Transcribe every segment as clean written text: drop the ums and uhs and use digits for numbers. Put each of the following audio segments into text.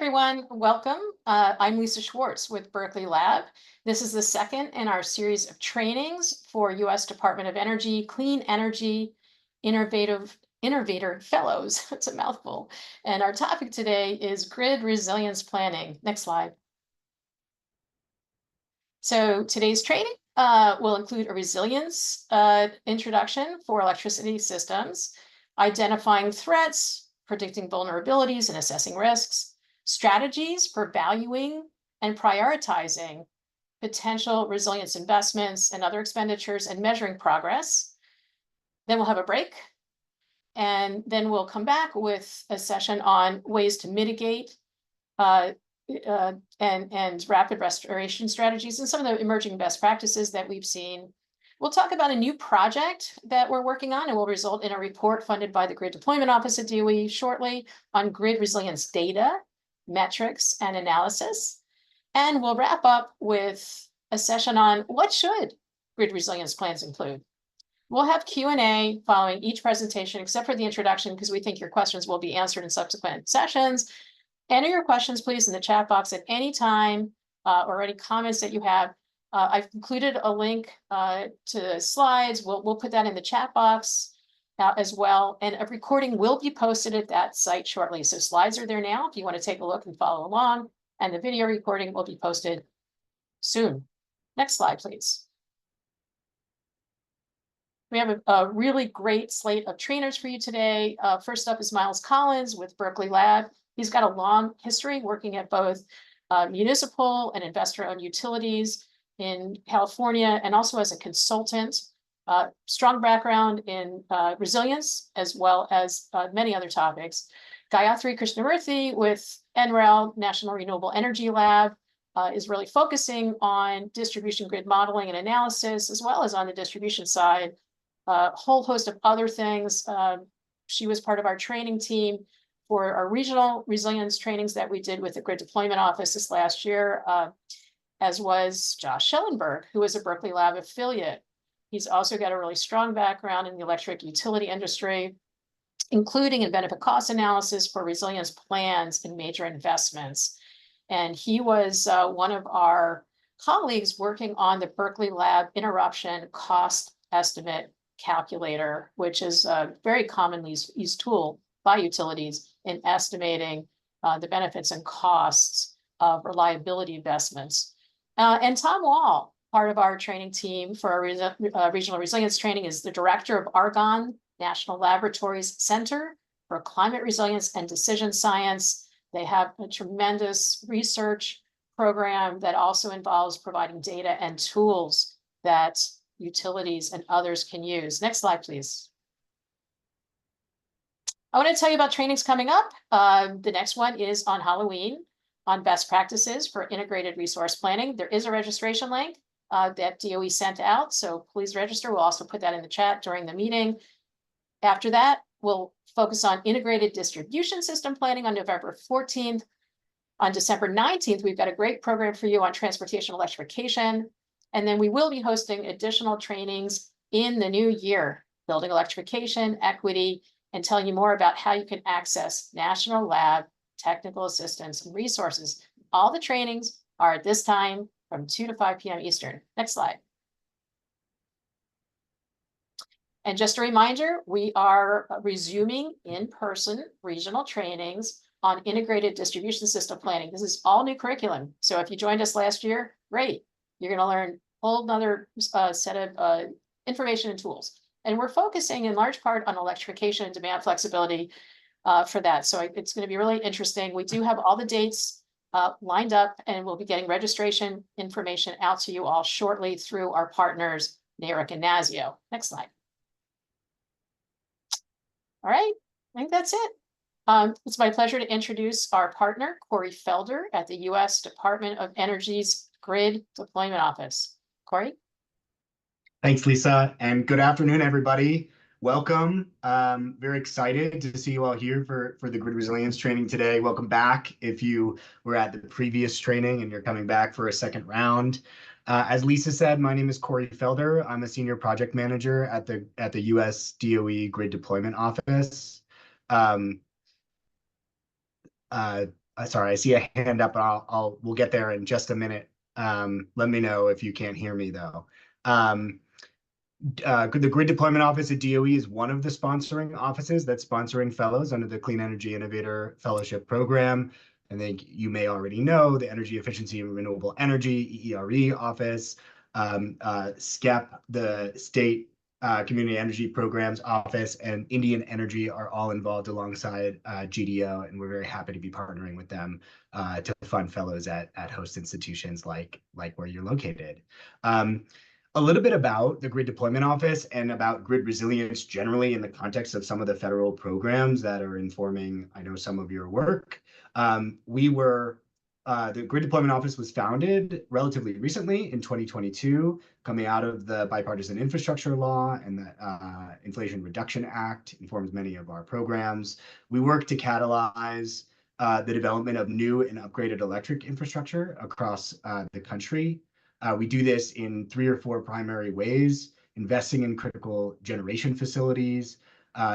everyone. Welcome. I'm Lisa Schwartz with Berkeley Lab. This is the second in our series of trainings for U.S. Department of Energy Clean Energy Innovator Fellows. It's a mouthful. And our topic today is grid resilience planning. Next slide. So today's training will include a resilience introduction for electricity systems, identifying threats, predicting vulnerabilities and assessing risks, strategies for valuing and prioritizing potential resilience investments and other expenditures and measuring progress. Then we'll have a break. And then we'll come back with a session on ways to mitigate and rapid restoration strategies and some of the emerging best practices that we've seen. We'll talk about a new project that we're working on and will result in a report funded by the Grid Deployment Office at DOE shortly on grid resilience data, metrics, and analysis. And we'll wrap up with a session on what should grid resilience plans include. We'll have Q&A following each presentation, except for the introduction, because we think your questions will be answered in subsequent sessions. Enter your questions, please, in the chat box at any time or any comments that you have. I've included a link to the slides. We'll put that in the chat box as well. And a recording will be posted at that site shortly. So slides are there now if you want to take a look and follow along. And the video recording will be posted soon. Next slide, please. We have a really great slate of trainers for you today. First up is Myles Collins with Berkeley Lab. He's got a long history working at both municipal and investor-owned utilities in California, and also as a consultant. Strong background in resilience, as well as many other topics. Gayathri Krishnamoorthy with NREL, National Renewable Energy Lab, is really focusing on distribution grid modeling and analysis, as well as on the distribution side. A whole host of other things. She was part of our training team for our regional resilience trainings that we did with the Grid Deployment Office this last year, as was Josh Schellenberg, who is a Berkeley Lab affiliate. He's also got a really strong background in the electric utility industry, including in benefit cost analysis for resilience plans and major investments. And he was one of our colleagues working on the Berkeley Lab interruption cost estimate calculator, which is a very commonly used tool by utilities in estimating the benefits and costs of reliability investments. And Tom Wall, part of our training team for our regional resilience training, is the director of Argonne National Laboratories Center for Climate Resilience and Decision Science. They have a tremendous research program that also involves providing data and tools that utilities and others can use. Next slide, please. I want to tell you about trainings coming up. The next one is on Halloween on best practices for integrated resource planning. There is a registration link that DOE sent out, so please register. We'll also put that in the chat during the meeting. After that, we'll focus on integrated distribution system planning on November 14th. On December 19th, we've got a great program for you on transportation electrification. And then we will be hosting additional trainings in the new year, building electrification, equity, and telling you more about how you can access National Lab technical assistance and resources. All the trainings are at this time from 2 to 5 p.m. Eastern. Next slide. And just a reminder, we are resuming in-person regional trainings on integrated distribution system planning. This is all new curriculum. So if you joined us last year, great. You're going to learn a whole nother set of information and tools. And we're focusing in large part on electrification and demand flexibility for that. So it's going to be really interesting. We do have all the dates lined up, and we'll be getting registration information out to you all shortly through our partners, NARIC and NASIO. Next slide. All right, I think that's it. It's my pleasure to introduce our partner, Cory Felder at the U.S. Department of Energy's Grid Deployment Office. Cory? Thanks, Lisa, and good afternoon, everybody. Welcome. Very excited to see you all here for the grid resilience training today. Welcome back if you were at the previous training and you're coming back for a second round. As Lisa said, my name is Cory Felder. I'm a senior project manager at the U.S. DOE Grid Deployment Office. Sorry, I see a hand up. We'll get there in just a minute. Let me know if you can't hear me though. The Grid Deployment Office at DOE is one of the sponsoring offices that's sponsoring fellows under the Clean Energy Innovator Fellowship Program. I think you may already know the Energy Efficiency and Renewable Energy, EERE office, SCEP, the State Community Energy Programs Office, and Indian Energy are all involved alongside GDO, and we're very happy to be partnering with them to fund fellows at host institutions like where you're located. A little bit about the Grid Deployment Office and about grid resilience generally in the context of some of the federal programs that are informing, I know, some of your work. The Grid Deployment Office was founded relatively recently in 2022, coming out of the Bipartisan Infrastructure Law, and the Inflation Reduction Act informs many of our programs. We work to catalyze the development of new and upgraded electric infrastructure across the country. We do this in 3 or 4 primary ways: investing in critical generation facilities,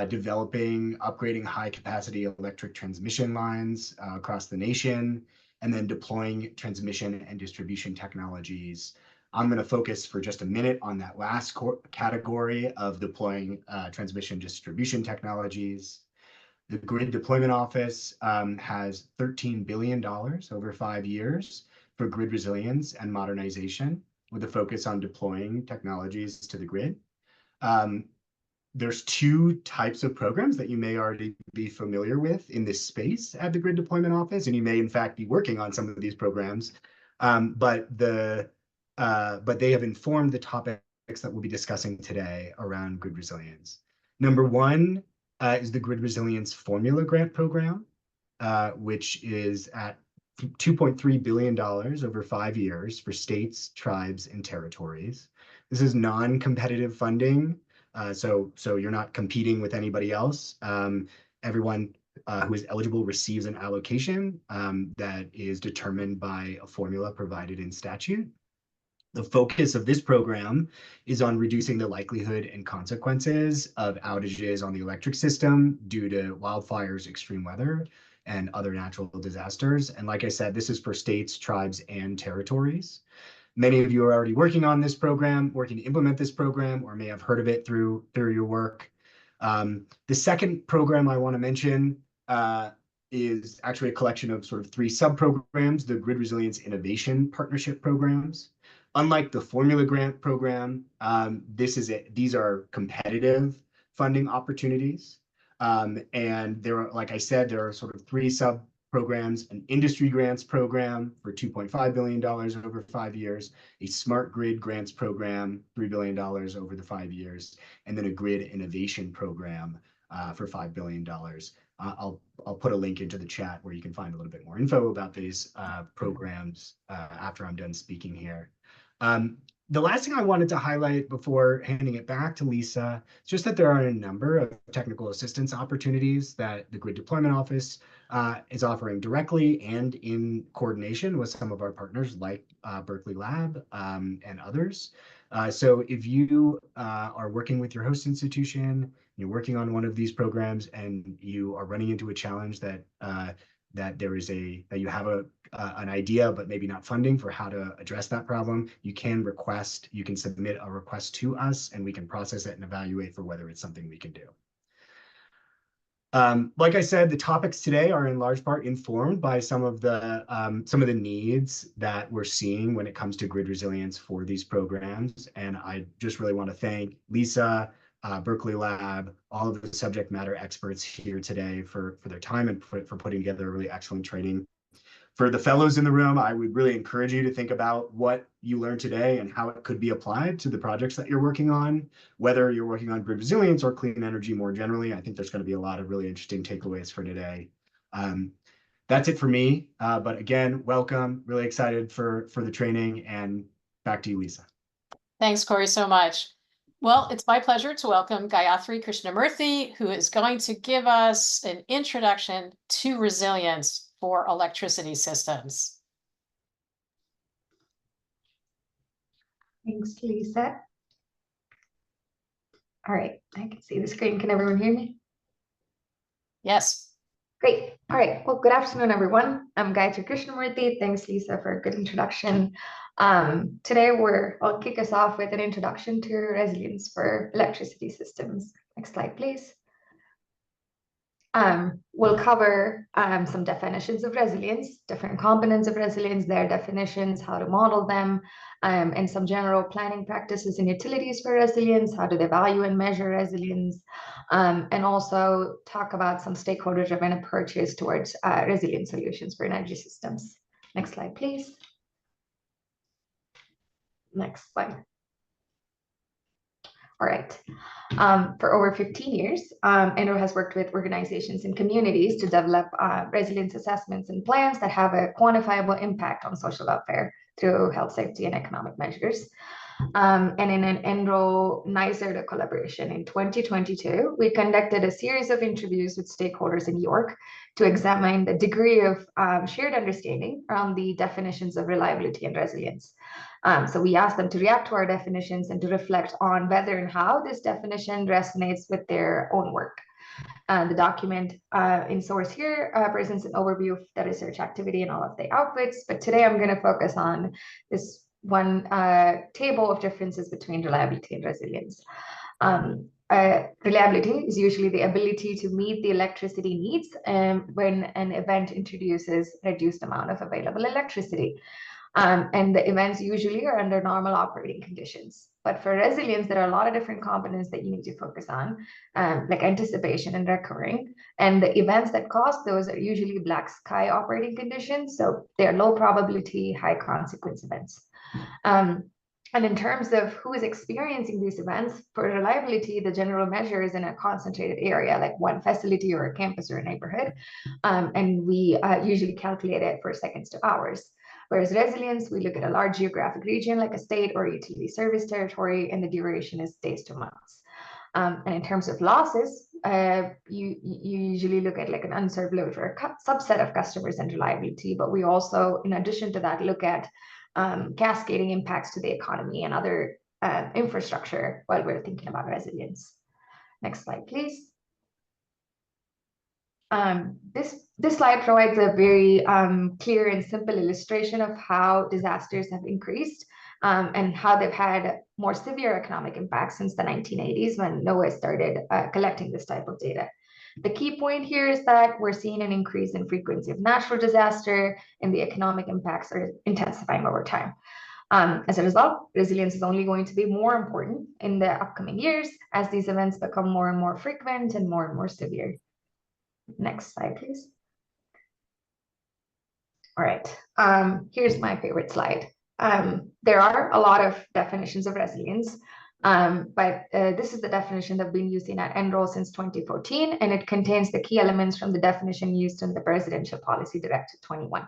developing, upgrading high-capacity electric transmission lines across the nation, and then deploying transmission and distribution technologies. I'm going to focus for just a minute on that last category of deploying transmission distribution technologies. The Grid Deployment Office has $13 billion over 5 years for grid resilience and modernization, with a focus on deploying technologies to the grid. There's 2 types of programs that you may already be familiar with in this space at the Grid Deployment Office, and you may in fact be working on some of these programs, but they have informed the topics that we'll be discussing today around grid resilience. Number 1 is the Grid Resilience Formula Grant Program, which is at $2.3 billion over 5 years for states, tribes, and territories. This is non-competitive funding, so you're not competing with anybody else. Everyone who is eligible receives an allocation that is determined by a formula provided in statute. The focus of this program is on reducing the likelihood and consequences of outages on the electric system due to wildfires, extreme weather, and other natural disasters. And like I said, this is for states, tribes, and territories. Many of you are already working on this program, working to implement this program, or may have heard of it through your work. The second program I want to mention is actually a collection of sort of 3 sub-programs, the Grid Resilience Innovation Partnership Programs. Unlike the Formula Grant Program, these are competitive funding opportunities. And there are, like I said, there are sort of 3 sub-programs: an industry grants program for $2.5 billion over 5 years, a smart grid grants program, $3 billion over the 5 years, and then a grid innovation program for $5 billion. I'll put a link into the chat where you can find a little bit more info about these programs after I'm done speaking here. The last thing I wanted to highlight before handing it back to Lisa is just that there are a number of technical assistance opportunities that the Grid Deployment Office is offering directly and in coordination with some of our partners like Berkeley Lab and others. So if you are working with your host institution, you're working on one of these programs, and you are running into a challenge that you have an idea but maybe not funding for how to address that problem, you can submit a request to us, and we can process it and evaluate for whether it's something we can do. Like I said, the topics today are in large part informed by some of the needs that we're seeing when it comes to grid resilience for these programs. And I just really want to thank Lisa, Berkeley Lab, all of the subject matter experts here today for their time and for putting together a really excellent training. For the fellows in the room, I would really encourage you to think about what you learned today and how it could be applied to the projects that you're working on, whether you're working on grid resilience or clean energy more generally. I think there's going to be a lot of really interesting takeaways for today. That's it for me. But again, welcome. Really excited for the training, and back to you, Lisa. Thanks, Cory, so much. Well, it's my pleasure to welcome Gayathri Krishnamoorthy, who is going to give us an introduction to resilience for electricity systems. Thanks, Lisa. All right, I can see the screen. Can everyone hear me? Yes. Great. All right. Well, good afternoon, everyone. I'm Gayathri Krishnamoorthy. Thanks, Lisa, for a good introduction. Today, I'll kick us off with an introduction to resilience for electricity systems. Next slide, please. We'll cover some definitions of resilience, different components of resilience, their definitions, how to model them, and some general planning practices and utilities for resilience, how do they value and measure resilience, and also talk about some stakeholder-driven approaches towards resilient solutions for energy systems. Next slide, please. Next slide. All right. For over 15 years, Enro has worked with organizations and communities to develop resilience assessments and plans that have a quantifiable impact on social welfare through health, safety, and economic measures. And in an Enro-NYSERDA collaboration in 2022, we conducted a series of interviews with stakeholders in New York to examine the degree of shared understanding around the definitions of reliability and resilience. So we asked them to react to our definitions and to reflect on whether and how this definition resonates with their own work. The document in source here presents an overview of the research activity and all of the outputs, but today I'm going to focus on this one table of differences between reliability and resilience. Reliability is usually the ability to meet the electricity needs when an event introduces reduced amount of available electricity. And the events usually are under normal operating conditions. But for resilience, there are a lot of different components that you need to focus on, like anticipation and recurring. And the events that cause those are usually black sky operating conditions. So they're low probability, high consequence events. And in terms of who is experiencing these events, for reliability, the general measure is in a concentrated area, like one facility or a campus or a neighborhood. And we usually calculate it for seconds to hours. Whereas resilience, we look at a large geographic region like a state or utility service territory, and the duration is days to months. And in terms of losses, you usually look at like an unserved load for a subset of customers and reliability, but we also, in addition to that, look at cascading impacts to the economy and other infrastructure while we're thinking about resilience. Next slide, please. This slide provides a very clear and simple illustration of how disasters have increased and how they've had more severe economic impacts since the 1980s when NOAA started collecting this type of data. The key point here is that we're seeing an increase in frequency of natural disaster and the economic impacts are intensifying over time. As a result, resilience is only going to be more important in the upcoming years as these events become more and more frequent and more severe. Next slide, please. All right, here's my favorite slide. There are a lot of definitions of resilience, but this is the definition that we've been using at Enro since 2014, and it contains the key elements from the definition used in the Presidential Policy Directive 21.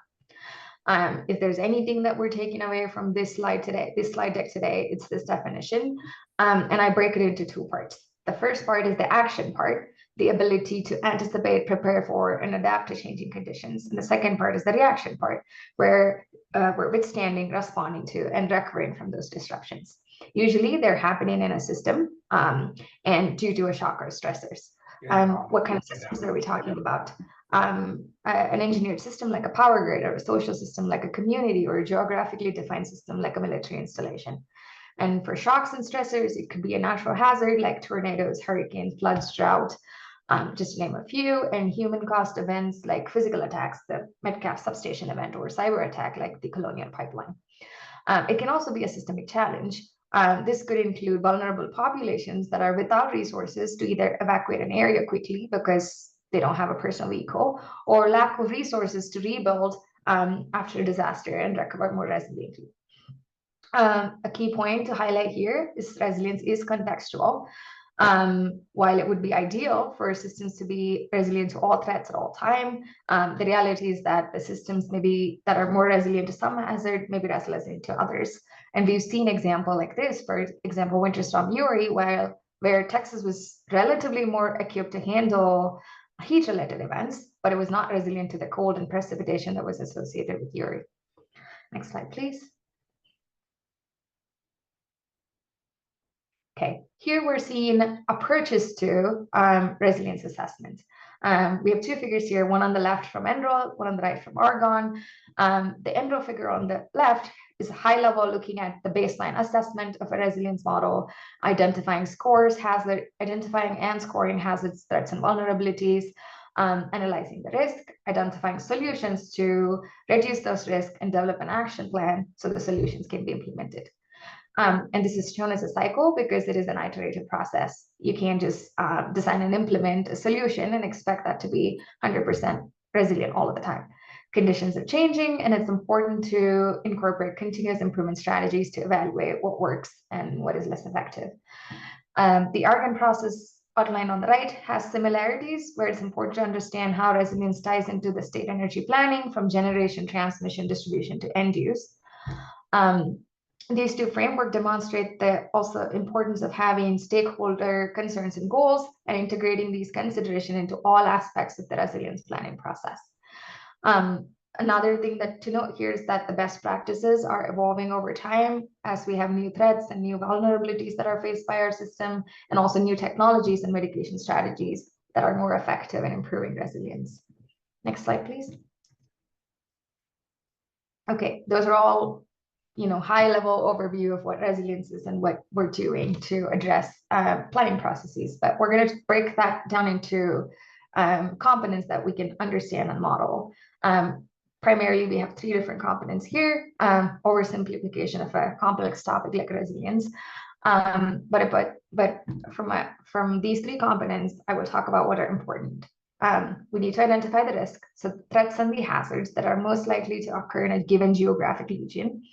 If there's anything that we're taking away from this slide today, this slide deck today, it's this definition, and I break it into two parts. The first part is the action part, the ability to anticipate, prepare for, and adapt to changing conditions. And the second part is the reaction part, where we're withstanding, responding to, and recovering from those disruptions. Usually they're happening in a system and due to a shock or stressors. What kind of systems are we talking about? An engineered system like a power grid, or a social system like a community, or a geographically defined system like a military installation. And for shocks and stressors, it could be a natural hazard like tornadoes, hurricanes, floods, drought, just to name a few, and human caused events like physical attacks, the Metcalfe substation event, or cyber attack like the Colonial Pipeline. It can also be a systemic challenge. This could include vulnerable populations that are without resources to either evacuate an area quickly because they don't have a personal vehicle, or lack of resources to rebuild after a disaster and recover more resiliently. A key point to highlight here is resilience is contextual. While it would be ideal for systems to be resilient to all threats at all time, the reality is that the systems maybe that are more resilient to some hazard may be less resilient to others. And we've seen example like this, for example, Winter Storm Uri, where Texas was relatively more equipped to handle heat-related events, but it was not resilient to the cold and precipitation that was associated with Uri. Next slide, please. Okay, here we're seeing approaches to resilience assessment. We have two figures here, one on the left from NRO, one on the right from Argonne. The NRO figure on the left is high level, looking at the baseline assessment of a resilience model, identifying identifying and scoring hazards, threats, and vulnerabilities, analyzing the risk, identifying solutions to reduce those risks, and develop an action plan so the solutions can be implemented. And this is shown as a cycle because it is an iterative process. You can't just design and implement a solution and expect that to be 100% resilient all of the time. Conditions are changing, and it's important to incorporate continuous improvement strategies to evaluate what works and what is less effective. The Argonne process outlined on the right has similarities where it's important to understand how resilience ties into the state energy planning from generation, transmission, distribution to end use. These two frameworks demonstrate the also importance of having stakeholder concerns and goals and integrating these considerations into all aspects of the resilience planning process. Another thing to note here is that the best practices are evolving over time as we have new threats and new vulnerabilities that are faced by our system, and also new technologies and mitigation strategies that are more effective in improving resilience. Next slide, please. Okay, those are all high-level overview of what resilience is and what we're doing to address planning processes. But we're going to break that down into components that we can understand and model. Primarily, we have three different components here, oversimplification of a complex topic like resilience. But from these three components, I will talk about what are important. We need to identify the risk, so threats and the hazards that are most likely to occur in a given geographic region.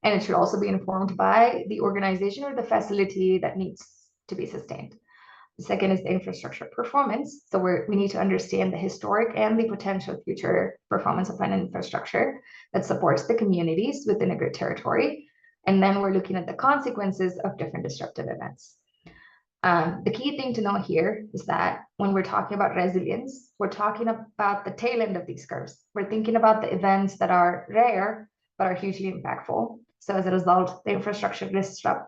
And it should also be informed by the organization or the facility that needs to be sustained. The second is the infrastructure performance. So we need to understand the historic and the potential future performance of an infrastructure that supports the communities within a grid territory. And then we're looking at the consequences of different disruptive events. The key thing to know here is that when we're talking about resilience, we're talking about the tail end of these curves. We're thinking about the events that are rare, but are hugely impactful. So as a result, the infrastructure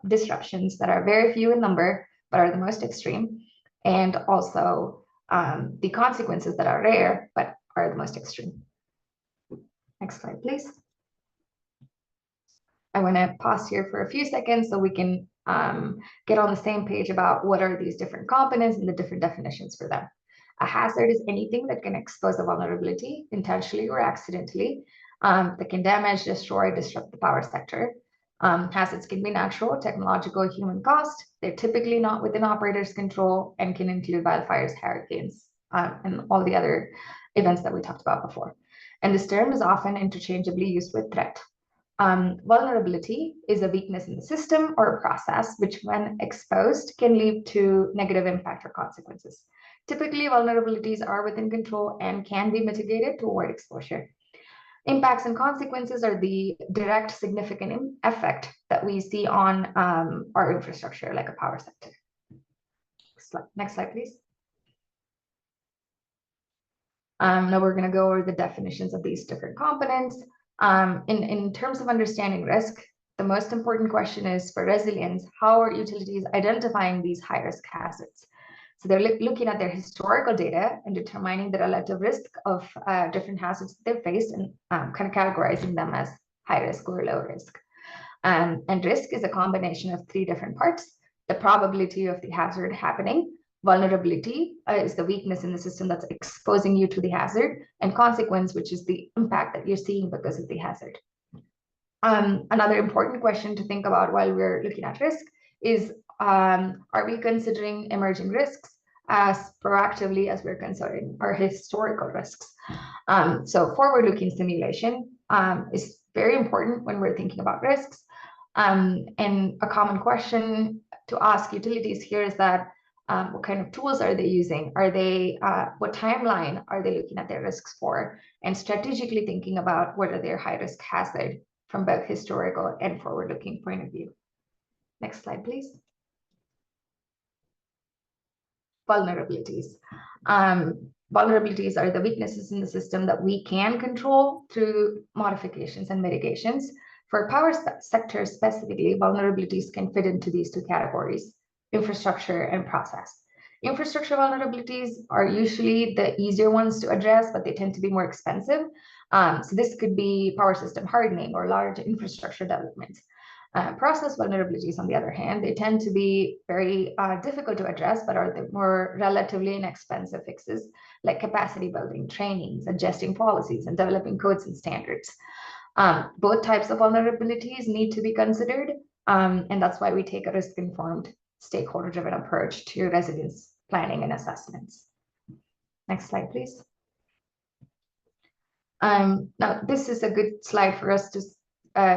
disruptions that are very few in number, but are the most extreme, and also the consequences that are rare, but are the most extreme. Next slide, please. I want to pause here for a few seconds so we can get on the same page about what are these different components and the different definitions for them. A hazard is anything that can expose a vulnerability intentionally or accidentally, that can damage, destroy, disrupt the power sector. Hazards can be natural, technological, human caused. They're typically not within operators' control and can include wildfires, hurricanes, and all the other events that we talked about before. And this term is often interchangeably used with threat. Vulnerability is a weakness in the system or a process which, when exposed, can lead to negative impact or consequences. Typically, vulnerabilities are within control and can be mitigated to avoid exposure. Impacts and consequences are the direct significant effect that we see on our infrastructure, like a power sector. Next slide, please. Now we're going to go over the definitions of these different components. In terms of understanding risk, the most important question is for resilience, how are utilities identifying these high-risk hazards? So they're looking at their historical data and determining the relative risk of different hazards that they've faced and kind of categorizing them as high risk or low risk. And risk is a combination of three different parts: the probability of the hazard happening, vulnerability is the weakness in the system that's exposing you to the hazard, and consequence, which is the impact that you're seeing because of the hazard. Another important question to think about while we're looking at risk is, are we considering emerging risks as proactively as we're considering our historical risks? So forward-looking simulation is very important when we're thinking about risks. And a common question to ask utilities here is that, what kind of tools are they using? What timeline are they looking at their risks for? And strategically thinking about what are their high-risk hazards from both historical and forward-looking point of view. Next slide, please. Vulnerabilities. Vulnerabilities are the weaknesses in the system that we can control through modifications and mitigations. For power sector specifically, vulnerabilities can fit into these two categories: infrastructure and process. Infrastructure vulnerabilities are usually the easier ones to address, but they tend to be more expensive. So this could be power system hardening or large infrastructure developments. Process vulnerabilities, on the other hand, they tend to be very difficult to address, but are the more relatively inexpensive fixes, like capacity building, trainings, adjusting policies, and developing codes and standards. Both types of vulnerabilities need to be considered, and that's why we take a risk-informed, stakeholder-driven approach to resilience planning and assessments. Next slide, please. Now, this is a good slide for us to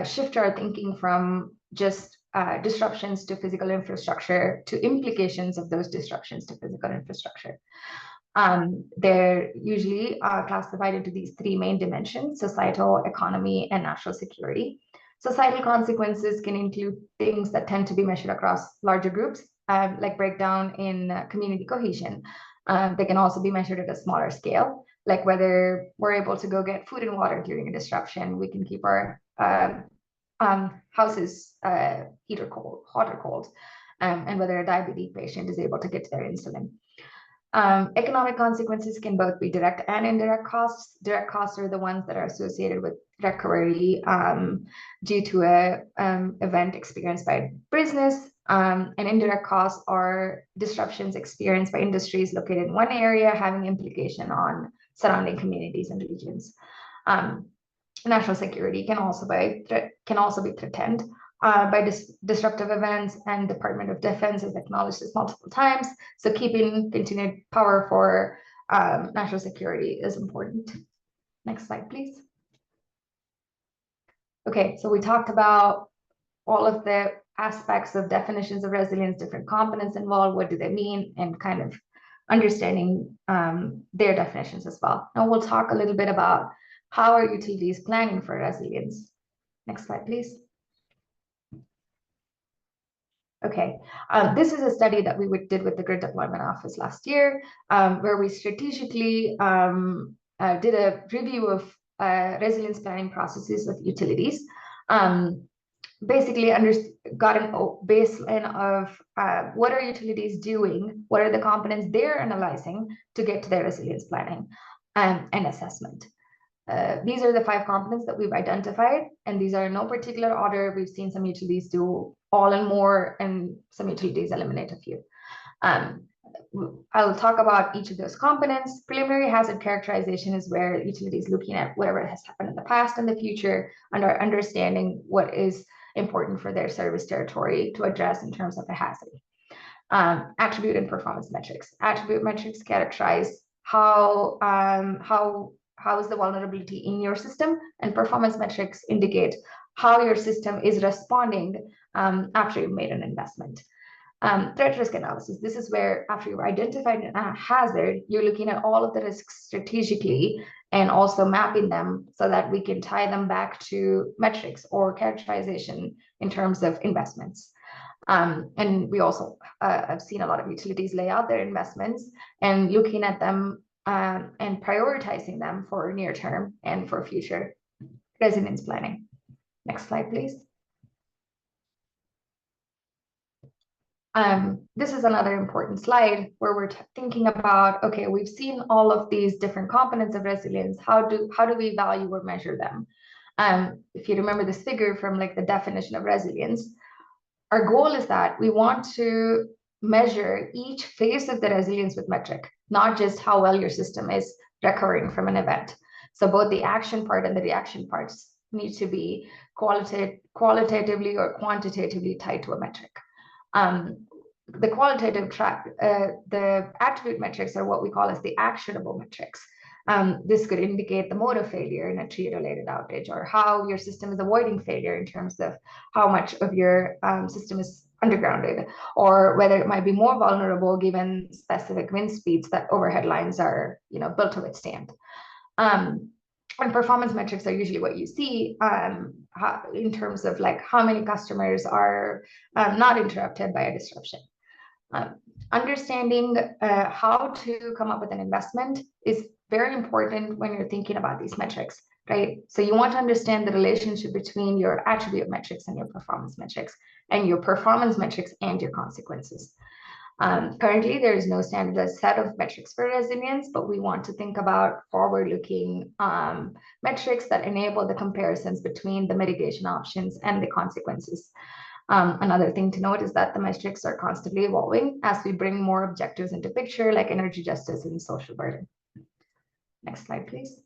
shift our thinking from just disruptions to physical infrastructure to implications of those disruptions to physical infrastructure. They're usually classified into these three main dimensions: societal, economy, and national security. Societal consequences can include things that tend to be measured across larger groups, like breakdown in community cohesion. They can also be measured at a smaller scale, like whether we're able to go get food and water during a disruption, we can keep our houses heater cold, hot or cold, and whether a diabetes patient is able to get to their insulin. Economic consequences can both be direct and indirect costs. Direct costs are the ones that are associated with recovery due to an event experienced by business, and indirect costs are disruptions experienced by industries located in one area having implication on surrounding communities and regions. National security can also be threatened by disruptive events, and Department of Defense has acknowledged this multiple times. So keeping continued power for national security is important. Next slide, please. Okay, so we talked about all of the aspects of definitions of resilience, different components involved, what do they mean, and kind of understanding their definitions as well. Now we'll talk a little bit about how are utilities planning for resilience. Next slide, please. Okay, this is a study that we did with the Grid Deployment Office last year, where we strategically did a review of resilience planning processes with utilities. Basically got a baseline of what are utilities doing, what are the components they're analyzing to get to their resilience planning and assessment. These are the 5 components that we've identified, and these are in no particular order. We've seen some utilities do all and more, and some utilities eliminate a few. I'll talk about each of those components. Preliminary hazard characterization is where utilities looking at whatever has happened in the past and the future, and are understanding what is important for their service territory to address in terms of a hazard. Attribute and performance metrics. Attribute metrics characterize how is the vulnerability in your system, and performance metrics indicate how your system is responding after you've made an investment. Threat risk analysis. This is where after you've identified a hazard, you're looking at all of the risks strategically and also mapping them so that we can tie them back to metrics or characterization in terms of investments. And we also have seen a lot of utilities lay out their investments and looking at them and prioritizing them for near term and for future resilience planning. Next slide, please. This is another important slide where we're thinking about, okay, we've seen all of these different components of resilience. How do we value or measure them? If you remember this figure from like the definition of resilience, our goal is that we want to measure each phase of the resilience with metric, not just how well your system is recovering from an event. So both the action part and the reaction parts need to be qualitatively or quantitatively tied to a metric. The qualitative track, the attribute metrics are what we call as the actionable metrics. This could indicate the mode of failure in a tree-related outage, or how your system is avoiding failure in terms of how much of your system is undergrounded, or whether it might be more vulnerable given specific wind speeds that overhead lines are, built to withstand. And performance metrics are usually what you see in terms of like how many customers are not interrupted by a disruption. Understanding how to come up with an investment is very important when you're thinking about these metrics, right? So you want to understand the relationship between your attribute metrics and your performance metrics, and your performance metrics and your consequences. Currently, there is no standardized set of metrics for resilience, but we want to think about forward-looking metrics that enable the comparisons between the mitigation options and the consequences. Another thing to note is that the metrics are constantly evolving as we bring more objectives into picture, like energy justice and social burden. Next slide, please.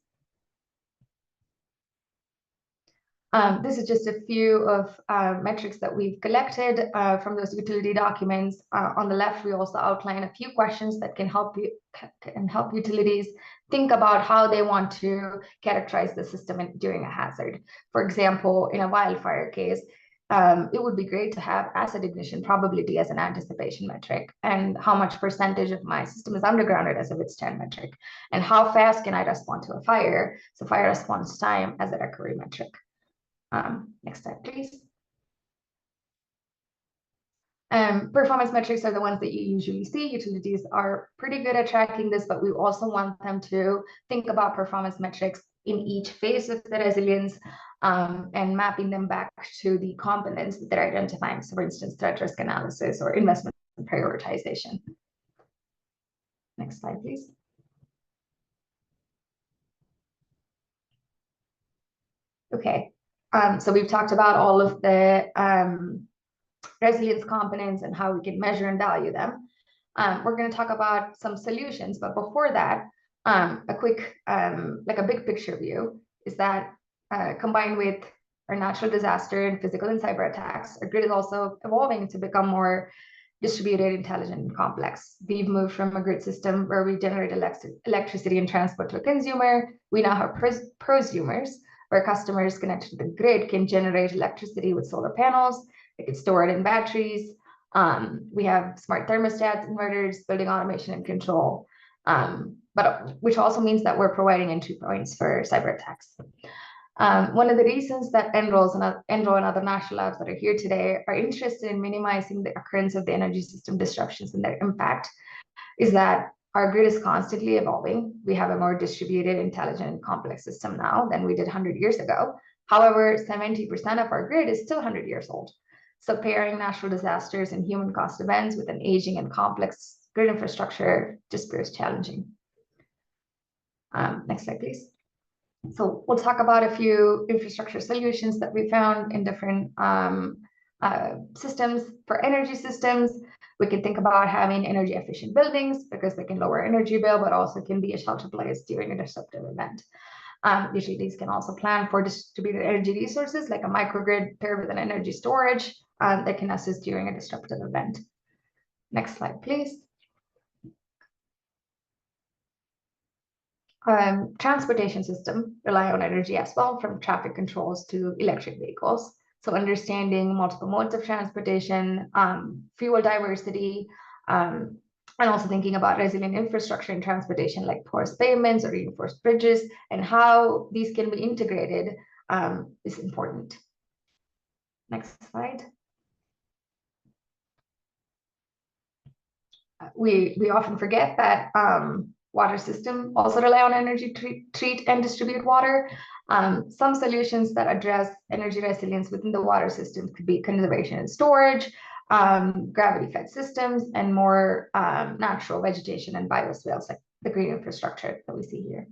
This is just a few of metrics that we've collected from those utility documents. On the left, we also outline a few questions that can help utilities think about how they want to characterize the system during a hazard. For example, in a wildfire case, it would be great to have asset ignition probability as an anticipation metric, and how much percentage of my system is undergrounded as a withstand metric, and how fast can I respond to a fire, so fire response time as a recovery metric. Next slide, please. Performance metrics are the ones that you usually see. Utilities are pretty good at tracking this, but we also want them to think about performance metrics in each phase of the resilience and mapping them back to the components that they're identifying. So for instance, threat risk analysis or investment prioritization. Next slide, please. Okay. So we've talked about all of the resilience components and how we can measure and value them. We're going to talk about some solutions, but before that, a quick, like a big picture view is that combined with our natural disaster and physical and cyber attacks, our grid is also evolving to become more distributed, intelligent, and complex. We've moved from a grid system where we generate electricity and transport to a consumer. We now have prosumers, where customers connected to the grid can generate electricity with solar panels. They can store it in batteries. We have smart thermostats, inverters, building automation and control, but which also means that we're providing entry points for cyber attacks. One of the reasons that NROL and other national labs that are here today are interested in minimizing the occurrence of the energy system disruptions and their impact is that our grid is constantly evolving. We have a more distributed, intelligent, and complex system now than we did 100 years ago. However, 70% of our grid is still 100 years old. So pairing natural disasters and human cost events with an aging and complex grid infrastructure just proves challenging. Next slide, please. So we'll talk about a few infrastructure solutions that we found in different systems. For energy systems, we can think about having energy efficient buildings because they can lower energy bill, but also can be a shelter place during a disruptive event. Utilities can also plan for distributed energy resources like a microgrid paired with an energy storage that can assist during a disruptive event. Next slide, please. Transportation system rely on energy as well, from traffic controls to electric vehicles. So understanding multiple modes of transportation, fuel diversity, and also thinking about resilient infrastructure in transportation like porous pavements or reinforced bridges and how these can be integrated is important. Next slide. We often forget that water system also rely on energy to treat and distribute water. Some solutions that address energy resilience within the water system could be conservation and storage, gravity-fed systems, and more natural vegetation and biospheres like the green infrastructure that we see here.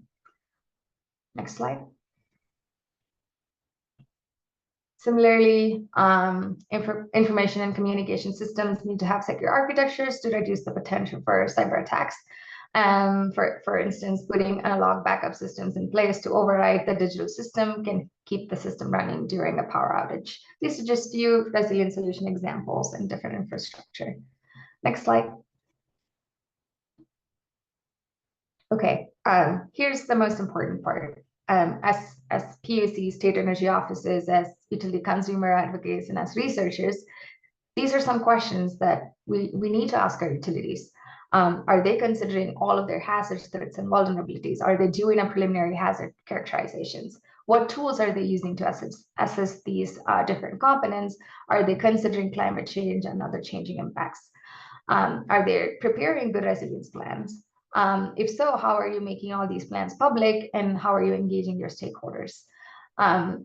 Next slide. Similarly, information and communication systems need to have secure architectures to reduce the potential for cyber attacks. For instance, putting analog backup systems in place to override the digital system can keep the system running during a power outage. These are just few resilient solution examples in different infrastructure. Next slide. Okay, here's the most important part. As PUC, state energy offices, as utility consumer advocates, and as researchers, these are some questions that we need to ask our utilities. Are they considering all of their hazards, threats, and vulnerabilities? Are they doing a preliminary hazard characterizations? What tools are they using to assess these different components? Are they considering climate change and other changing impacts? Are they preparing good resilience plans? If so, how are you making all these plans public, and how are you engaging your stakeholders?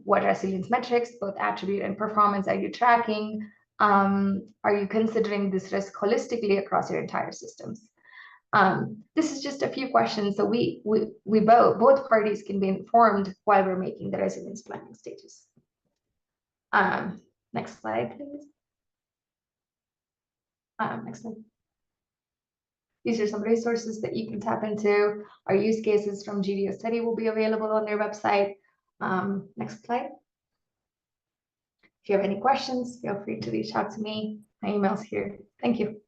What resilience metrics, both attribute and performance, are you tracking? Are you considering this risk holistically across your entire systems? This is just a few questions, so both parties can be informed while we're making the resilience planning stages. Next slide, please. Next slide. These are some resources that you can tap into. Our use cases from GDO study will be available on their website. Next slide. If you have any questions, feel free to reach out to me. My email's here. Thank you.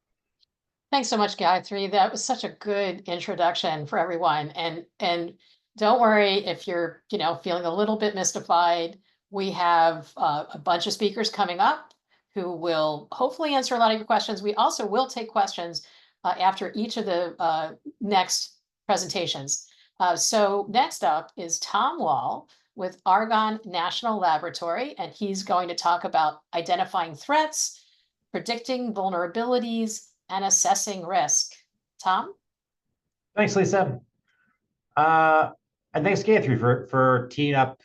Thanks so much, Gayathri. That was such a good introduction for everyone. And don't worry if you're, feeling a little bit mystified. We have a bunch of speakers coming up who will hopefully answer a lot of your questions. We also will take questions after each of the next presentations. So next up is Tom Wall with Argonne National Laboratory, and he's going to talk about identifying threats, predicting vulnerabilities, and assessing risk. Tom? Thanks, Lisa. And thanks, Gayathri, for teeing up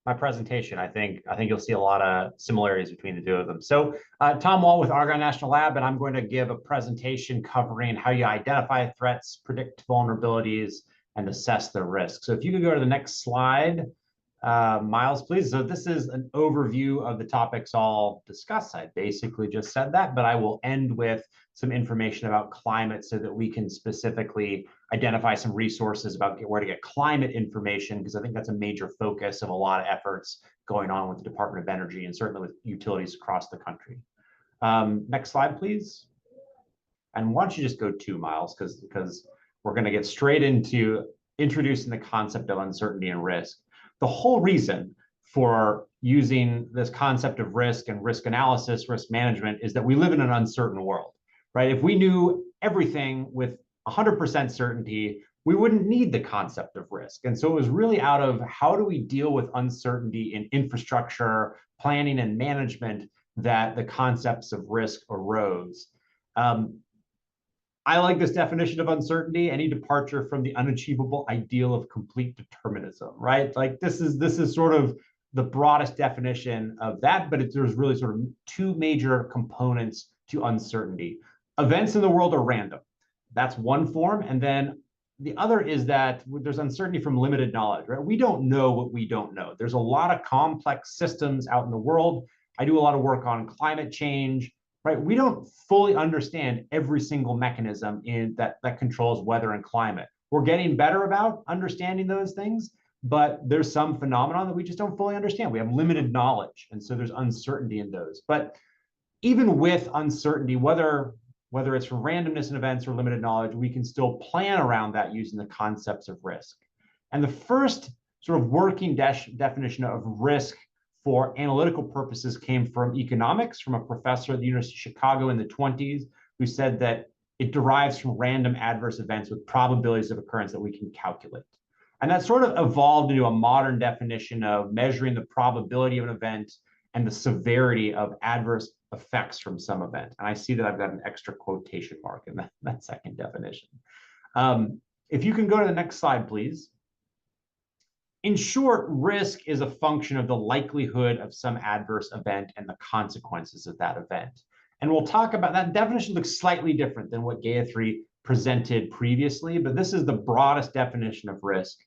my presentation. I think you'll see a lot of similarities between the two of them. So Tom Wall with Argonne National Lab, and I'm going to give a presentation covering how you identify threats, predict vulnerabilities, and assess the risk. So if you could go to the next slide, Myles, please. So this is an overview of the topics I'll discuss. I basically just said that, but I will end with some information about climate so that we can specifically identify some resources about where to get climate information, because I think that's a major focus of a lot of efforts going on with the Department of Energy and certainly with utilities across the country. Next slide, please. And why don't you just go to Myles, because we're going to get straight into introducing the concept of uncertainty and risk. The whole reason for using this concept of risk and risk analysis, risk management, is that we live in an uncertain world, right? If we knew everything with 100% certainty, we wouldn't need the concept of risk. And so it was really out of how do we deal with uncertainty in infrastructure, planning, and management that the concepts of risk arose. I like this definition of uncertainty, any departure from the unachievable ideal of complete determinism, right? Like this is sort of the broadest definition of that, but there's really sort of two major components to uncertainty. Events in the world are random. That's one form. And then the other is that there's uncertainty from limited knowledge, right? We don't know what we don't know. There's a lot of complex systems out in the world. I do a lot of work on climate change, right? We don't fully understand every single mechanism that controls weather and climate. We're getting better about understanding those things, but there's some phenomenon that we just don't fully understand. We have limited knowledge, and so there's uncertainty in those. But even with uncertainty, whether it's from randomness in events or limited knowledge, we can still plan around that using the concepts of risk. And the first sort of working definition of risk for analytical purposes came from economics, from a professor at the University of Chicago in the 1920s, who said that it derives from random adverse events with probabilities of occurrence that we can calculate. And that sort of evolved into a modern definition of measuring the probability of an event and the severity of adverse effects from some event. And I see that I've got an extra quotation mark in that second definition. If you can go to the next slide, please. In short, risk is a function of the likelihood of some adverse event and the consequences of that event. And we'll talk about that. Definition looks slightly different than what Gayathri presented previously, but this is the broadest definition of risk.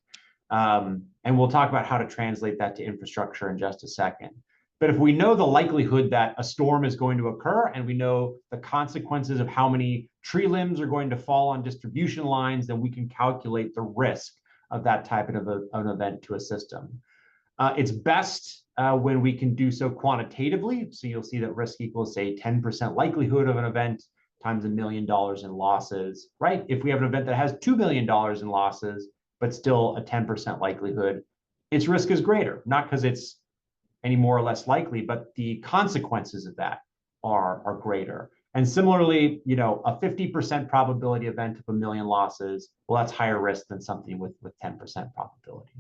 And we'll talk about how to translate that to infrastructure in just a second. But if we know the likelihood that a storm is going to occur, and we know the consequences of how many tree limbs are going to fall on distribution lines, then we can calculate the risk of that type of an event to a system. It's best when we can do so quantitatively. So you'll see that risk equals, say, 10% likelihood of an event times $1 million in losses, right? If we have an event that has $2 million in losses, but still a 10% likelihood, its risk is greater, not because it's any more or less likely, but the consequences of that are greater. And similarly, a 50% probability event of 1 million losses, well, that's higher risk than something with 10% probability.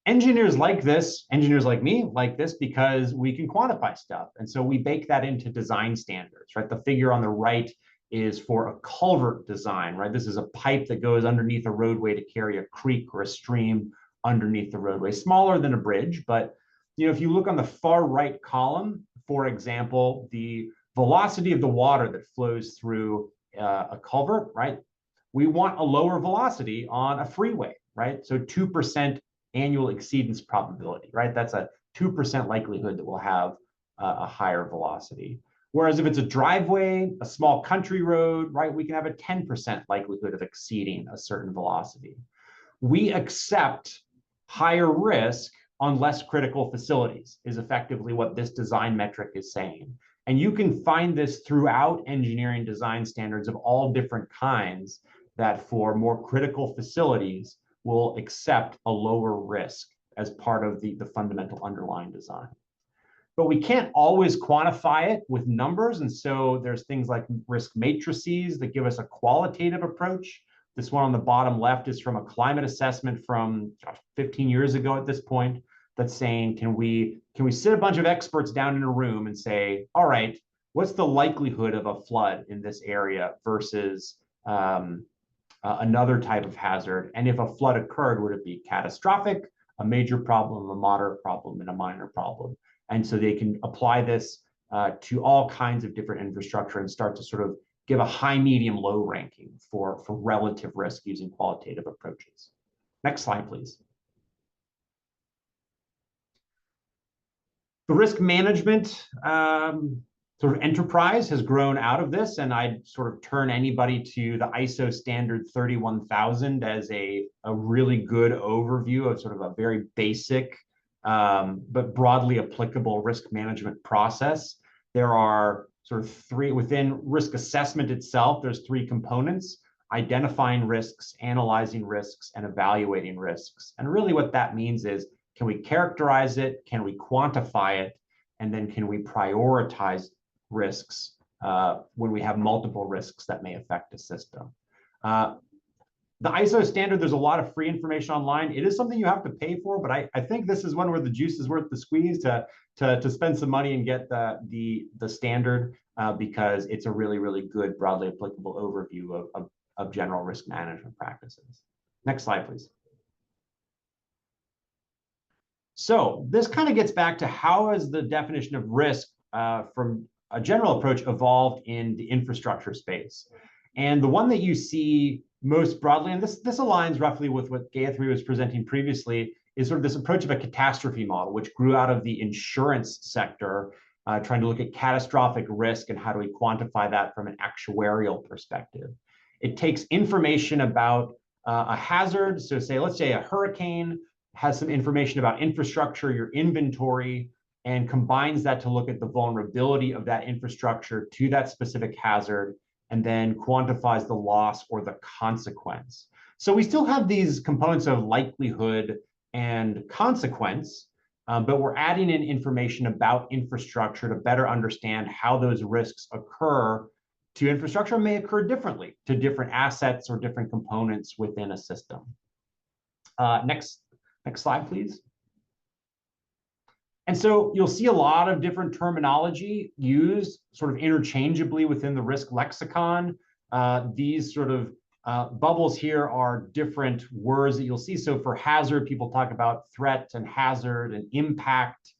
Engineers like this, engineers like me like this because we can quantify stuff. And so we bake that into design standards, right? The figure on the right is for a culvert design, right? This is a pipe that goes underneath a roadway to carry a creek or a stream underneath the roadway. Smaller than a bridge, but if you look on the far right column, for example, the velocity of the water that flows through a culvert, right? We want a lower velocity on a freeway, right? So 2% annual exceedance probability, right? That's a 2% likelihood that we'll have a higher velocity. Whereas if it's a driveway, a small country road, right, we can have a 10% likelihood of exceeding a certain velocity. We accept higher risk on less critical facilities is effectively what this design metric is saying. And you can find this throughout engineering design standards of all different kinds, that for more critical facilities will accept a lower risk as part of the fundamental underlying design. But we can't always quantify it with numbers. And so there's things like risk matrices that give us a qualitative approach. This one on the bottom left is from a climate assessment from 15 years ago at this point, that's saying, can we sit a bunch of experts down in a room and say, all right, what's the likelihood of a flood in this area versus another type of hazard? And if a flood occurred, would it be catastrophic, a major problem, a moderate problem, and a minor problem? And so they can apply this to all kinds of different infrastructure and start to sort of give a high, medium, low ranking for relative risk using qualitative approaches. Next slide, please. The risk management sort of enterprise has grown out of this, and I'd sort of turn anybody to the ISO standard 31000 as a really good overview of sort of a very basic but broadly applicable risk management process. There are sort of three, within risk assessment itself, there's three components: identifying risks, analyzing risks, and evaluating risks. And really what that means is, can we characterize it? Can we quantify it? And then can we prioritize risks when we have multiple risks that may affect a system? The ISO standard, there's a lot of free information online. It is something you have to pay for, but I think this is one where the juice is worth the squeeze to spend some money and get the standard because it's a really, really good, broadly applicable overview of general risk management practices. Next slide, please. So this kind of gets back to how has the definition of risk from a general approach evolved in the infrastructure space. And the one that you see most broadly, and this aligns roughly with what Gayathri was presenting previously, is sort of this approach of a catastrophe model, which grew out of the insurance sector, trying to look at catastrophic risk and how do we quantify that from an actuarial perspective. It takes information about a hazard. So let's say a hurricane has some information about infrastructure, your inventory, and combines that to look at the vulnerability of that infrastructure to that specific hazard, and then quantifies the loss or the consequence. So we still have these components of likelihood and consequence, but we're adding in information about infrastructure to better understand how those risks occur to infrastructure, may occur differently to different assets or different components within a system. Next slide, please. And so you'll see a lot of different terminology used sort of interchangeably within the risk lexicon. These sort of bubbles here are different words that you'll see. So for hazard, people talk about threat and hazard and impact.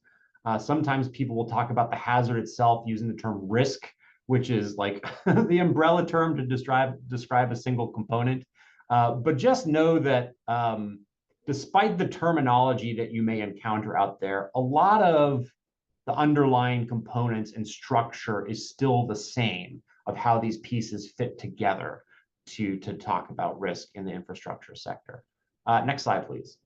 Sometimes people will talk about the hazard itself using the term risk, which is like the umbrella term to describe a single component. But just know that despite the terminology that you may encounter out there, a lot of the underlying components and structure is still the same of how these pieces fit together to talk about risk in the infrastructure sector. Next slide, please.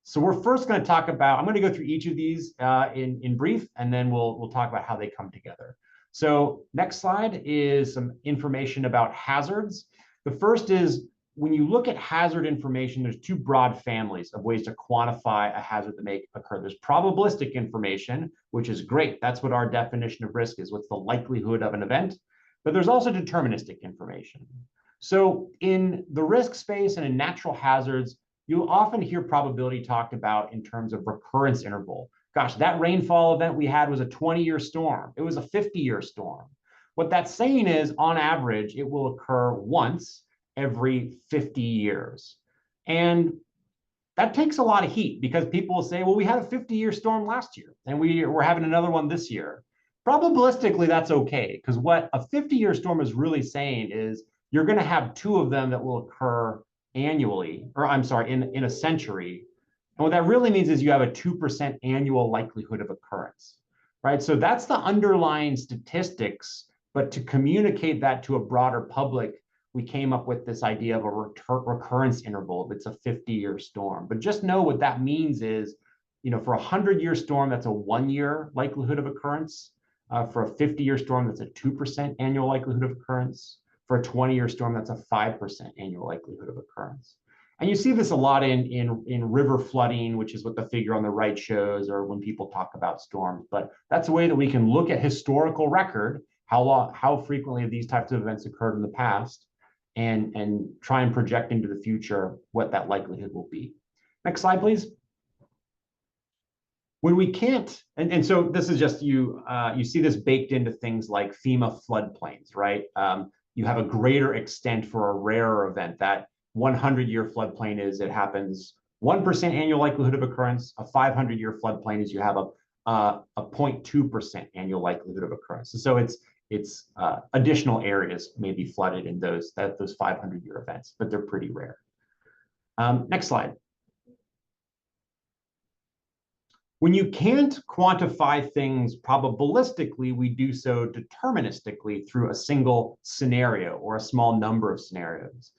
So we're first going to talk about, I'm going to go through each of these in brief, and then we'll talk about how they come together. So next slide is some information about hazards. The first is, when you look at hazard information, there's two broad families of ways to quantify a hazard that may occur. There's probabilistic information, which is great. That's what our definition of risk is. What's the likelihood of an event? But there's also deterministic information. So in the risk space and in natural hazards, you'll often hear probability talked about in terms of recurrence interval. Gosh, that rainfall event we had was a 20-year storm. It was a 50-year storm. What that's saying is, on average, it will occur once every 50 years. And that takes a lot of heat because people will say, well, we had a 50-year storm last year and we're having another one this year. Probabilistically, that's okay, because what a 50-year storm is really saying is you're going to have 2 of them that will occur annually, or I'm sorry, in a century. And what that really means is you have a 2% annual likelihood of occurrence, right? So that's the underlying statistics, but to communicate that to a broader public, we came up with this idea of a recurrence interval if it's a 50-year storm. But just know what that means is, for a 100-year storm, that's a 1-year likelihood of occurrence. For a 50-year storm, that's a 2% annual likelihood of occurrence. For a 20-year storm, that's a 5% annual likelihood of occurrence. And you see this a lot in river flooding, which is what the figure on the right shows, or when people talk about storms. But that's a way that we can look at historical record, how frequently have these types of events occurred in the past, and try and project into the future what that likelihood will be. Next slide, please. When we can't, and so this is just you see this baked into things like FEMA floodplains, right? You have a greater extent for a rarer event. That 100-year floodplain is it happens 1% annual likelihood of occurrence. A 500-year floodplain is you have a 0.2% annual likelihood of occurrence. So it's additional areas may be flooded in those 500-year events, but they're pretty rare. Next slide. When you can't quantify things probabilistically, we do so deterministically through a single scenario or a small number of scenarios.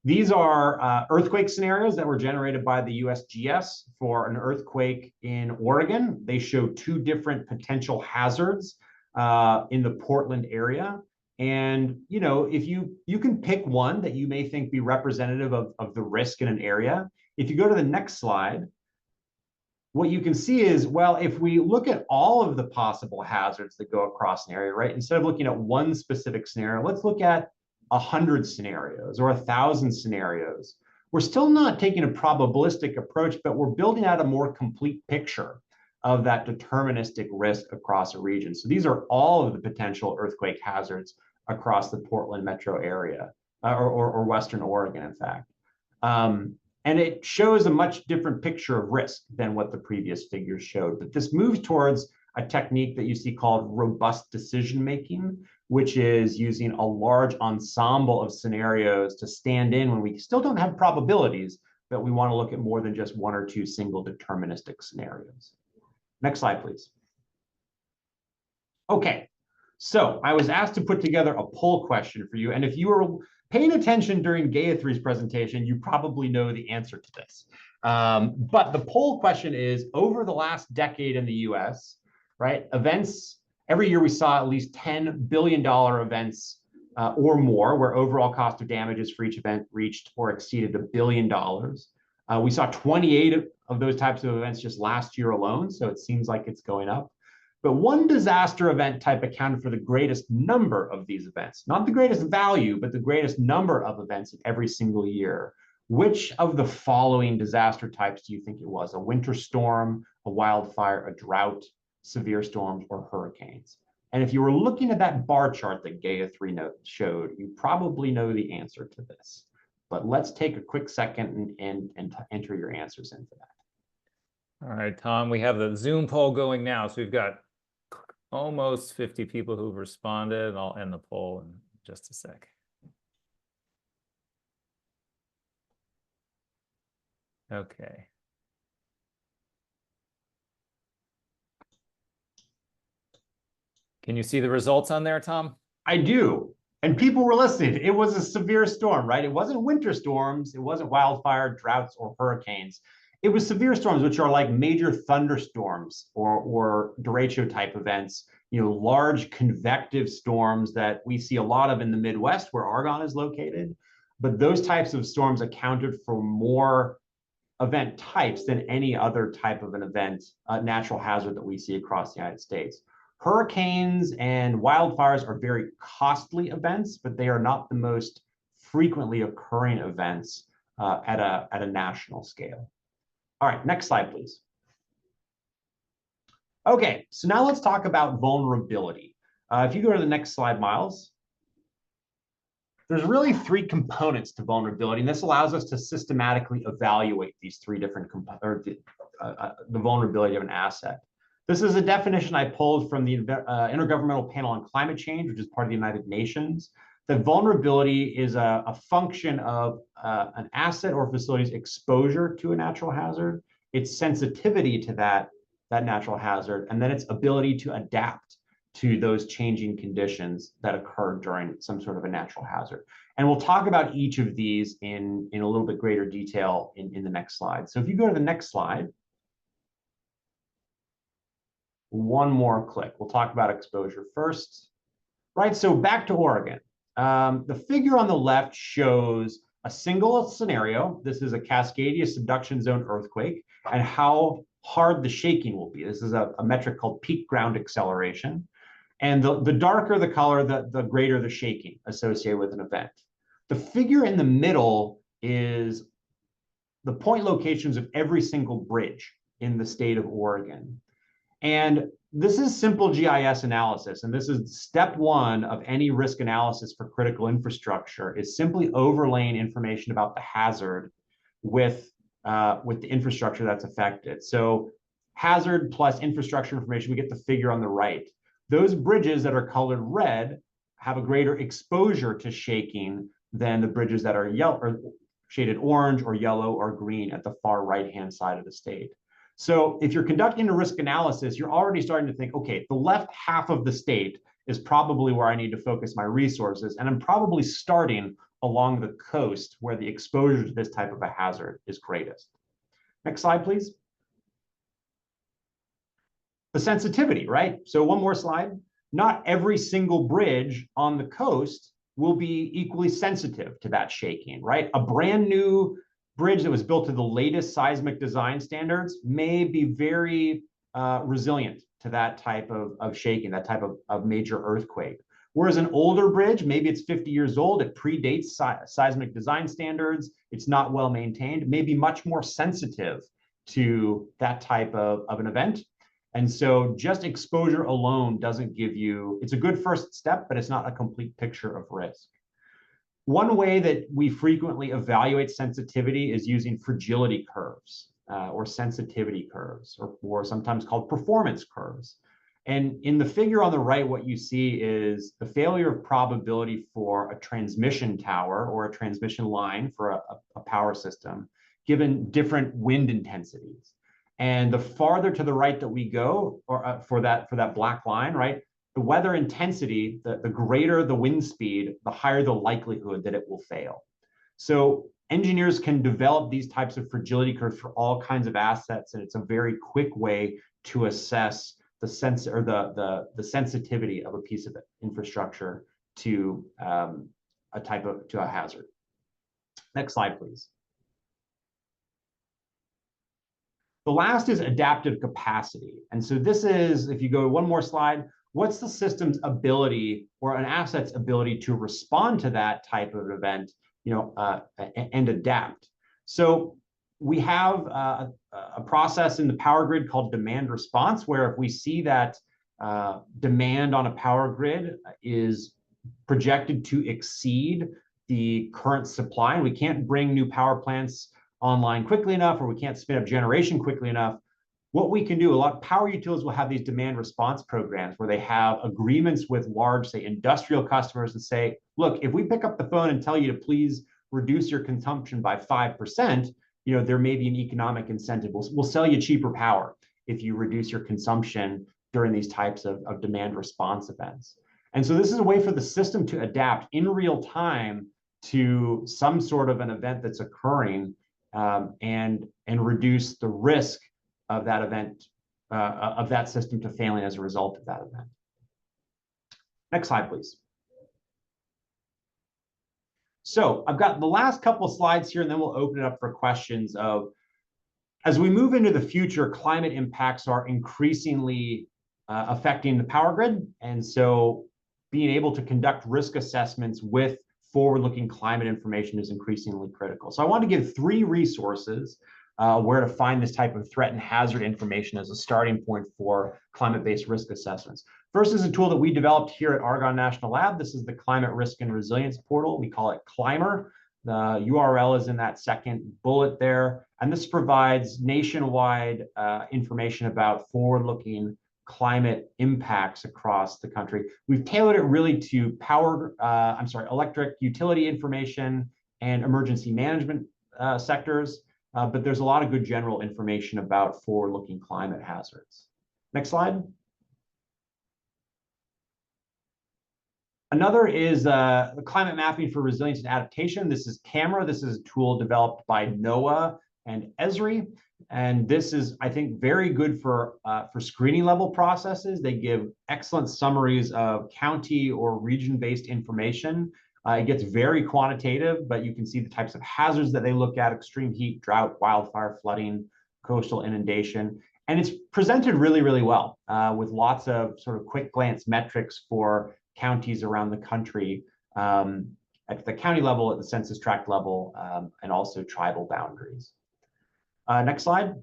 These are earthquake scenarios that were generated by the USGS for an earthquake in Oregon. They show 2 different potential hazards in the Portland area. And, if you can pick one that you may think be representative of the risk in an area. If you go to the next slide, what you can see is, well, if we look at all of the possible hazards that go across an area, right, instead of looking at one specific scenario, let's look at 100 scenarios or 1,000 scenarios. We're still not taking a probabilistic approach, but we're building out a more complete picture of that deterministic risk across a region. So these are all of the potential earthquake hazards across the Portland metro area, or Western Oregon, in fact. And it shows a much different picture of risk than what the previous figures showed. But this moves towards a technique that you see called robust decision-making, which is using a large ensemble of scenarios to stand in when we still don't have probabilities, but we want to look at more than just 1 or 2 single deterministic scenarios. Next slide, please. Okay, so I was asked to put together a poll question for you, and if you were paying attention during Gayathri's presentation, you probably know the answer to this. But the poll question is, over the last decade in the US, right, events, every year we saw at least $10 billion events or more, where overall cost of damages for each event reached or exceeded $1 billion. We saw 28 of those types of events just last year alone, so it seems like it's going up. But one disaster event type accounted for the greatest number of these events, not the greatest value, but the greatest number of events every single year. Which of the following disaster types do you think it was? A winter storm, a wildfire, a drought, severe storms, or hurricanes? And if you were looking at that bar chart that Gayathri showed, you probably know the answer to this. But let's take a quick second and enter your answers into that. All right, Tom, we have the Zoom poll going now. So we've got almost 50 people who've responded. I'll end the poll in just a sec. Okay. Can you see the results on there, Tom? I do. And people were listening. It was a severe storm, right? It wasn't winter storms. It wasn't wildfire, droughts, or hurricanes. It was severe storms, which are like major thunderstorms or derecho type events, large convective storms that we see a lot of in the Midwest where Argonne is located. But those types of storms accounted for more event types than any other type of an event, natural hazard that we see across the United States. Hurricanes and wildfires are very costly events, but they are not the most frequently occurring events at a national scale. All right, next slide, please. Okay, so now let's talk about vulnerability. If you go to the next slide, Myles. there's really three components to vulnerability, and this allows us to systematically evaluate these three different the vulnerability of an asset. This is a definition I pulled from the Intergovernmental Panel on Climate Change, which is part of the United Nations. That vulnerability is a function of an asset or facility's exposure to a natural hazard, its sensitivity to that natural hazard, and then its ability to adapt to those changing conditions that occur during some sort of a natural hazard. And we'll talk about each of these in a little bit greater detail in the next slide. So if you go to the next slide, one more click. We'll talk about exposure first. Right, so back to Oregon. The figure on the left shows a single scenario. This is a Cascadia subduction zone earthquake and how hard the shaking will be. This is a metric called peak ground acceleration. And the darker the color, the greater the shaking associated with an event. The figure in the middle is the point locations of every single bridge in the state of Oregon. And this is simple GIS analysis, and this is step one of any risk analysis for critical infrastructure, is simply overlaying information about the hazard with the infrastructure that's affected. So hazard plus infrastructure information, we get the figure on the right. Those bridges that are colored red have a greater exposure to shaking than the bridges that are yellow or shaded orange or yellow or green at the far right-hand side of the state. So if you're conducting a risk analysis, you're already starting to think, okay, the left half of the state is probably where I need to focus my resources, and I'm probably starting along the coast where the exposure to this type of a hazard is greatest. Next slide, please. The sensitivity, right? So one more slide. Not every single bridge on the coast will be equally sensitive to that shaking, right? A brand new bridge that was built to the latest seismic design standards may be very resilient to that type of shaking, that type of major earthquake. Whereas an older bridge, maybe it's 50 years old, it predates seismic design standards, it's not well maintained, may be much more sensitive to that type of an event. And so just exposure alone doesn't give you, it's a good first step, but it's not a complete picture of risk. One way that we frequently evaluate sensitivity is using fragility curves or sensitivity curves, or sometimes called performance curves. And in the figure on the right, what you see is the failure of probability for a transmission tower or a transmission line for a power system, given different wind intensities. And the farther to the right that we go, or for that black line, right, the weather intensity, the greater the wind speed, the higher the likelihood that it will fail. So engineers can develop these types of fragility curves for all kinds of assets, and it's a very quick way to assess the sensitivity of a piece of infrastructure to a hazard. Next slide, please. The last is adaptive capacity. And so this is, if you go one more slide, what's the system's ability or an asset's ability to respond to that type of event, and adapt. So we have a process in the power grid called demand response, where if we see that demand on a power grid is projected to exceed the current supply, and we can't bring new power plants online quickly enough, or we can't spin up generation quickly enough, what we can do, a lot of power utilities will have these demand response programs where they have agreements with large, say, industrial customers and say, look, if we pick up the phone and tell you to please reduce your consumption by 5%, there may be an economic incentive. We'll sell you cheaper power if you reduce your consumption during these types of demand response events. And so this is a way for the system to adapt in real time to some sort of an event that's occurring, and reduce the risk of that event, of that system to failing as a result of that event. Next slide, please. So I've got the last couple of slides here, and then we'll open it up for questions of, as we move into the future, climate impacts are increasingly affecting the power grid. And so being able to conduct risk assessments with forward-looking climate information is increasingly critical. So I want to give 3 resources where to find this type of threat and hazard information as a starting point for climate-based risk assessments. First is a tool that we developed here at Argonne National Lab. This is the Climate Risk and Resilience Portal. We call it Climber. The URL is in that second bullet there. And this provides nationwide information about forward-looking climate impacts across the country. We've tailored it really to electric utility information and emergency management sectors. But there's a lot of good general information about forward-looking climate hazards. Next slide. Another is the climate mapping for resilience and adaptation. This is CAMERA. This is a tool developed by NOAA and Esri. And this is, I think, very good for screening level processes. They give excellent summaries of county or region-based information. It gets very quantitative, but you can see the types of hazards that they look at: extreme heat, drought, wildfire, flooding, coastal inundation. And it's presented really, really well with lots of sort of quick glance metrics for counties around the country at the county level, at the census tract level, and also tribal boundaries. Next slide.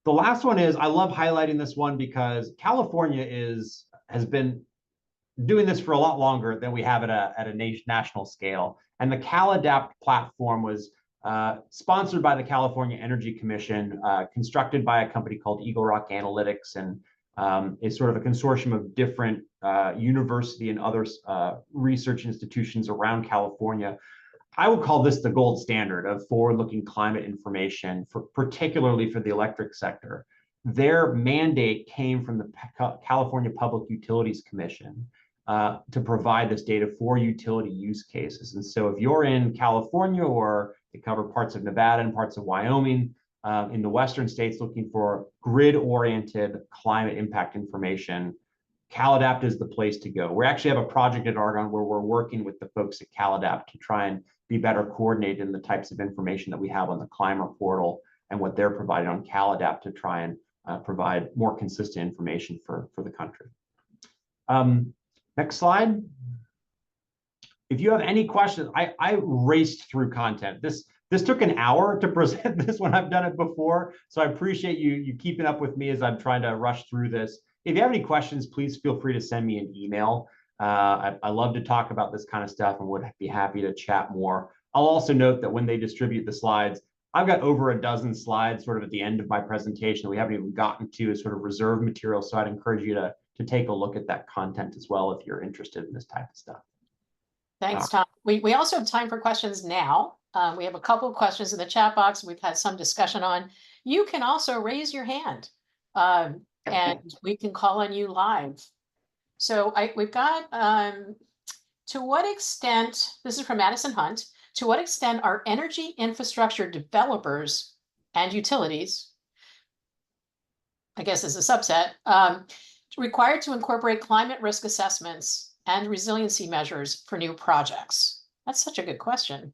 The last one is, I love highlighting this one because California has been doing this for a lot longer than we have at a national scale. And the CalAdapt platform was sponsored by the California Energy Commission, constructed by a company called Eagle Rock Analytics, and is sort of a consortium of different university and other research institutions around California. I would call this the gold standard of forward-looking climate information, particularly for the electric sector. Their mandate came from the California Public Utilities Commission to provide this data for utility use cases. And so if you're in California, or they cover parts of Nevada and parts of Wyoming, in the Western states looking for grid-oriented climate impact information, CalAdapt is the place to go. We actually have a project at Argonne where we're working with the folks at CalAdapt to try and be better coordinated in the types of information that we have on the Climber portal and what they're providing on CalAdapt to try and provide more consistent information for the country. Next slide. If you have any questions, I raced through content. This took an hour to present this when I've done it before, so I appreciate you keeping up with me as I'm trying to rush through this. If you have any questions, please feel free to send me an email. I love to talk about this kind of stuff and would be happy to chat more. I'll also note that when they distribute the slides, I've got over a dozen slides sort of at the end of my presentation that we haven't even gotten to as sort of reserve material. So I'd encourage you to take a look at that content as well if you're interested in this type of stuff. Thanks, Tom. We also have time for questions now. We have a couple of questions in the chat box we've had some discussion on. You can also raise your hand and we can call on you live. So we've got, to what extent, this is from Madison Hunt, to what extent are energy infrastructure developers and utilities, I guess as a subset, required to incorporate climate risk assessments and resiliency measures for new projects? That's such a good question.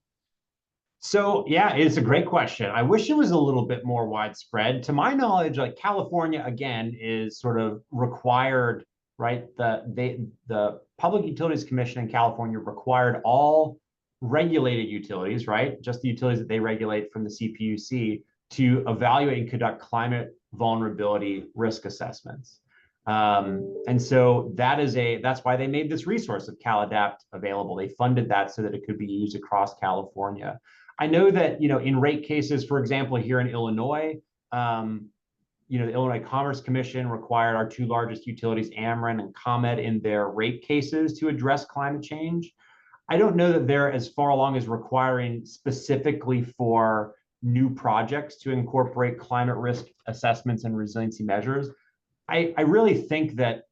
So yeah, it's a great question. I wish it was a little bit more widespread. To my knowledge, like California, again, is sort of required, right? The Public Utilities Commission in California required all regulated utilities, right? Just the utilities that they regulate from the CPUC, to evaluate and conduct climate vulnerability risk assessments. And so that's why they made this resource of CalAdapt available. They funded that so that it could be used across California. I know that, in rate cases, for example, here in Illinois, the Illinois Commerce Commission required our two largest utilities, Ameren and ComEd, in their rate cases to address climate change. I don't know that they're as far along as requiring specifically for new projects to incorporate climate risk assessments and resiliency measures. I really think that,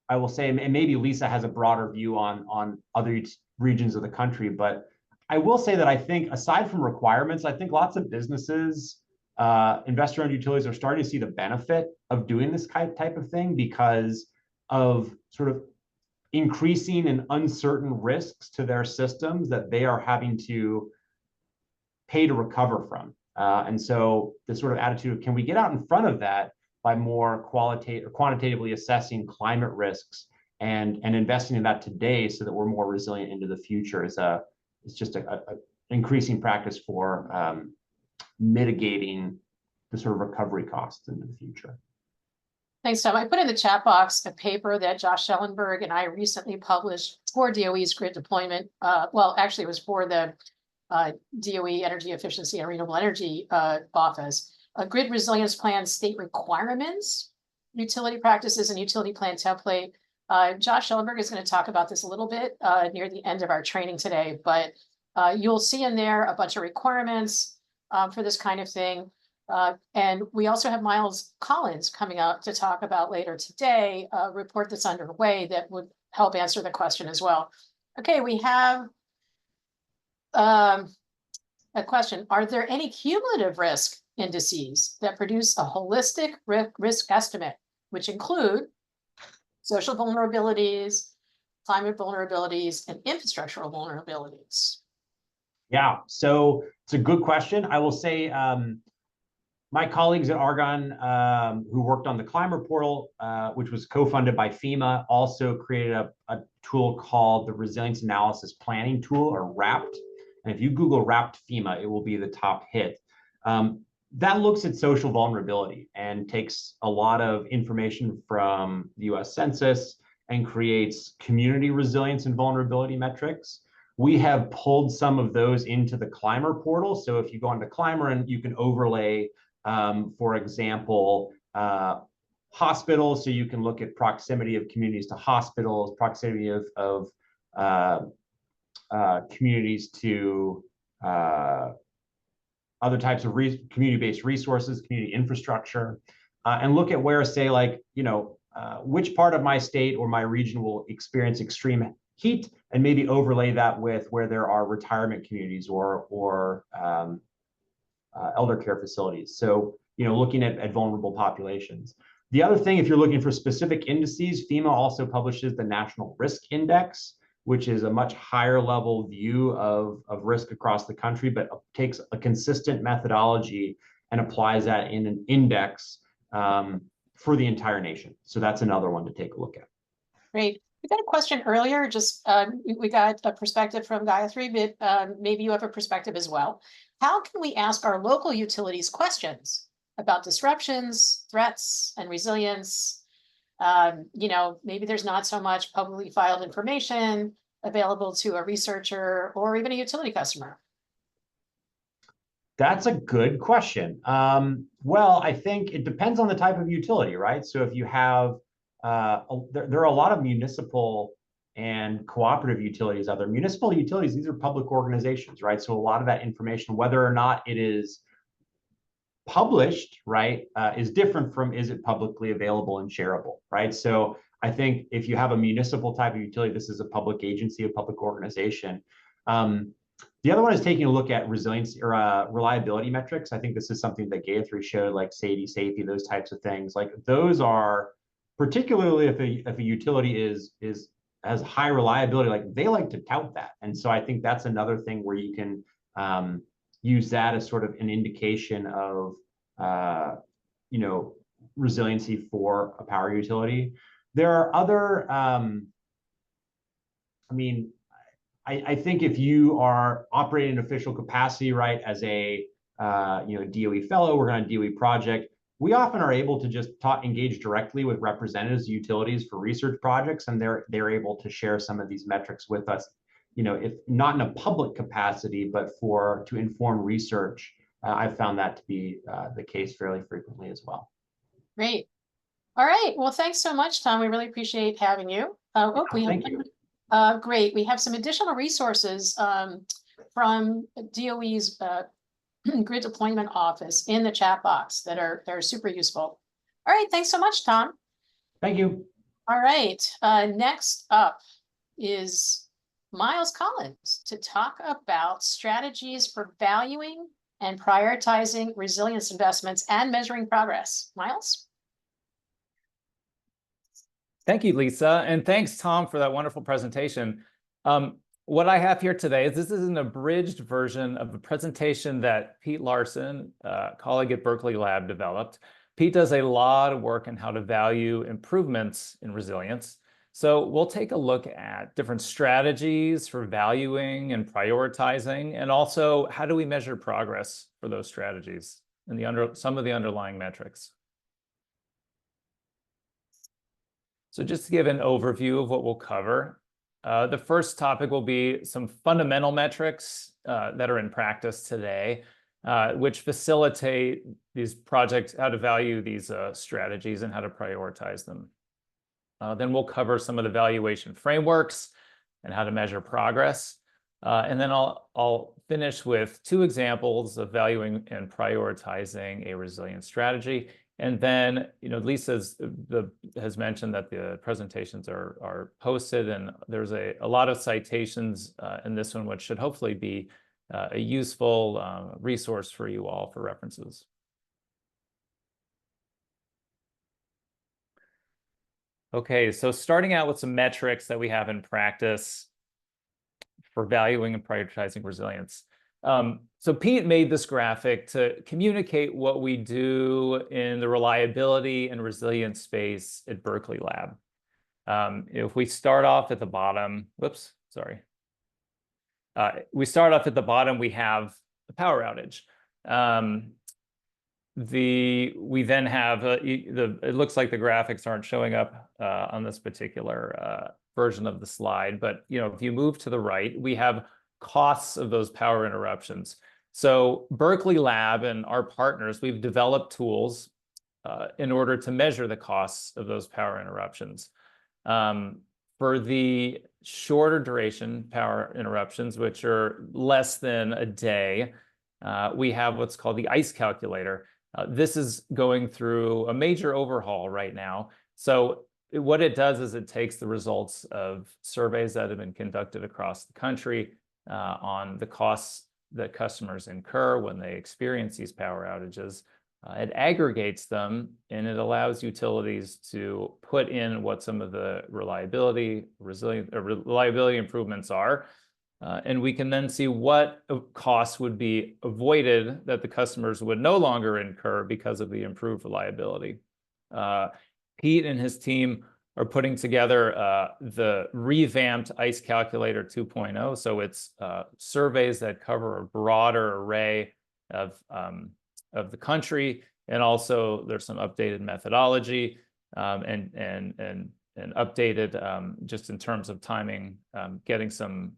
I will say, and maybe Lisa has a broader view on other regions of the country, but I will say that I think, aside from requirements, I think lots of businesses, investor-owned utilities, are starting to see the benefit of doing this type of thing because of sort of increasing and uncertain risks to their systems that they are having to pay to recover from. And so this sort of attitude of, can we get out in front of that by more quantitatively assessing climate risks and investing in that today so that we're more resilient into the future, is just an increasing practice for mitigating the sort of recovery costs into the future. Thanks, Tom. I put in the chat box a paper that Josh Schellenberg and I recently published for DOE's grid deployment. Well, actually, it was for the DOE Energy Efficiency and Renewable Energy Office. A grid resilience plan state requirements, utility practices, and utility plan template. Josh Schellenberg is going to talk about this a little bit near the end of our training today, but you'll see in there a bunch of requirements for this kind of thing. And we also have Myles Collins coming out to talk about later today, a report that's underway that would help answer the question as well. Okay, we have a question. Are there any cumulative risk indices that produce a holistic risk estimate, which include social vulnerabilities, climate vulnerabilities, and infrastructural vulnerabilities? Yeah, so it's a good question. I will say, my colleagues at Argonne, who worked on the climate portal, which was co-funded by FEMA, also created a tool called the Resilience Analysis Planning Tool, or RAPT. And if you Google RAPT FEMA, it will be the top hit. That looks at social vulnerability and takes a lot of information from the US Census and creates community resilience and vulnerability metrics. We have pulled some of those into the Climber portal. So if you go onto Climber, and you can overlay, for example, hospitals, so you can look at proximity of communities to hospitals, proximity of communities to other types of community-based resources, community infrastructure, and look at where, say, like, which part of my state or my region will experience extreme heat, and maybe overlay that with where there are retirement communities or elder care facilities. So, looking at vulnerable populations. The other thing, if you're looking for specific indices, FEMA also publishes the National Risk Index, which is a much higher level view of risk across the country, but takes a consistent methodology and applies that in an index for the entire nation. So that's another one to take a look at. Great. We got a question earlier, just we got a perspective from Gayathri, but maybe you have a perspective as well. How can we ask our local utilities questions about disruptions, threats, and resilience? Maybe there's not so much publicly filed information available to a researcher or even a utility customer. That's a good question. Well, I think it depends on the type of utility, right? So if you have, there are a lot of municipal and cooperative utilities out there. Municipal utilities, these are public organizations, right? So a lot of that information, whether or not it is published, right, is different from, is it publicly available and shareable, right? So I think if you have a municipal type of utility, this is a public agency, a public organization. The other one is taking a look at resilience or reliability metrics. I think this is something that Gayathri showed, like SAIDI, safety, those types of things. Like those are, particularly if a utility has high reliability, like they like to tout that. And so I think that's another thing where you can use that as sort of an indication of resiliency for a power utility. There are other, I think if you are operating in official capacity, right, as a DOE fellow, working on a DOE project, we often are able to just engage directly with representatives of utilities for research projects, and they're able to share some of these metrics with us, if not in a public capacity, but to inform research. I've found that to be the case fairly frequently as well. Great. All right. Well, thanks so much, Tom. We really appreciate having you. Thank you. Great. We have some additional resources from DOE's Grid Deployment Office in the chat box that are super useful. All right. Thanks so much, Tom. Thank you. All right. Next up is Myles Collins to talk about strategies for valuing and prioritizing resilience investments and measuring progress. Myles? Thank you, Lisa. And thanks, Tom, for that wonderful presentation. What I have here today is this is an abridged version of a presentation that Pete Larson, a colleague at Berkeley Lab, developed. Pete does a lot of work on how to value improvements in resilience. So we'll take a look at different strategies for valuing and prioritizing, and also how do we measure progress for those strategies and some of the underlying metrics. So just to give an overview of what we'll cover, the first topic will be some fundamental metrics that are in practice today, which facilitate these projects, how to value these strategies and how to prioritize them. Then we'll cover some of the valuation frameworks and how to measure progress. And then I'll finish with 2 examples of valuing and prioritizing a resilient strategy. And then, Lisa has mentioned that the presentations are posted, and there's a lot of citations in this one, which should hopefully be a useful resource for you all for references. Okay, so starting out with some metrics that we have in practice for valuing and prioritizing resilience. So Pete made this graphic to communicate what we do in the reliability and resilience space at Berkeley Lab. If we start off at the bottom, we start off at the bottom, we have the power outage. We then have it looks like the graphics aren't showing up on this particular version of the slide, but if you move to the right, we have costs of those power interruptions. So Berkeley Lab and our partners, we've developed tools in order to measure the costs of those power interruptions. For the shorter duration power interruptions, which are less than a day, we have what's called the ICE calculator. This is going through a major overhaul right now. So what it does is it takes the results of surveys that have been conducted across the country on the costs that customers incur when they experience these power outages. It aggregates them, and it allows utilities to put in what some of the reliability improvements are. And we can then see what costs would be avoided that the customers would no longer incur because of the improved reliability. Pete and his team are putting together the revamped ICE Calculator 2.0. So it's surveys that cover a broader array of the country, and also there's some updated methodology and updated just in terms of timing, getting some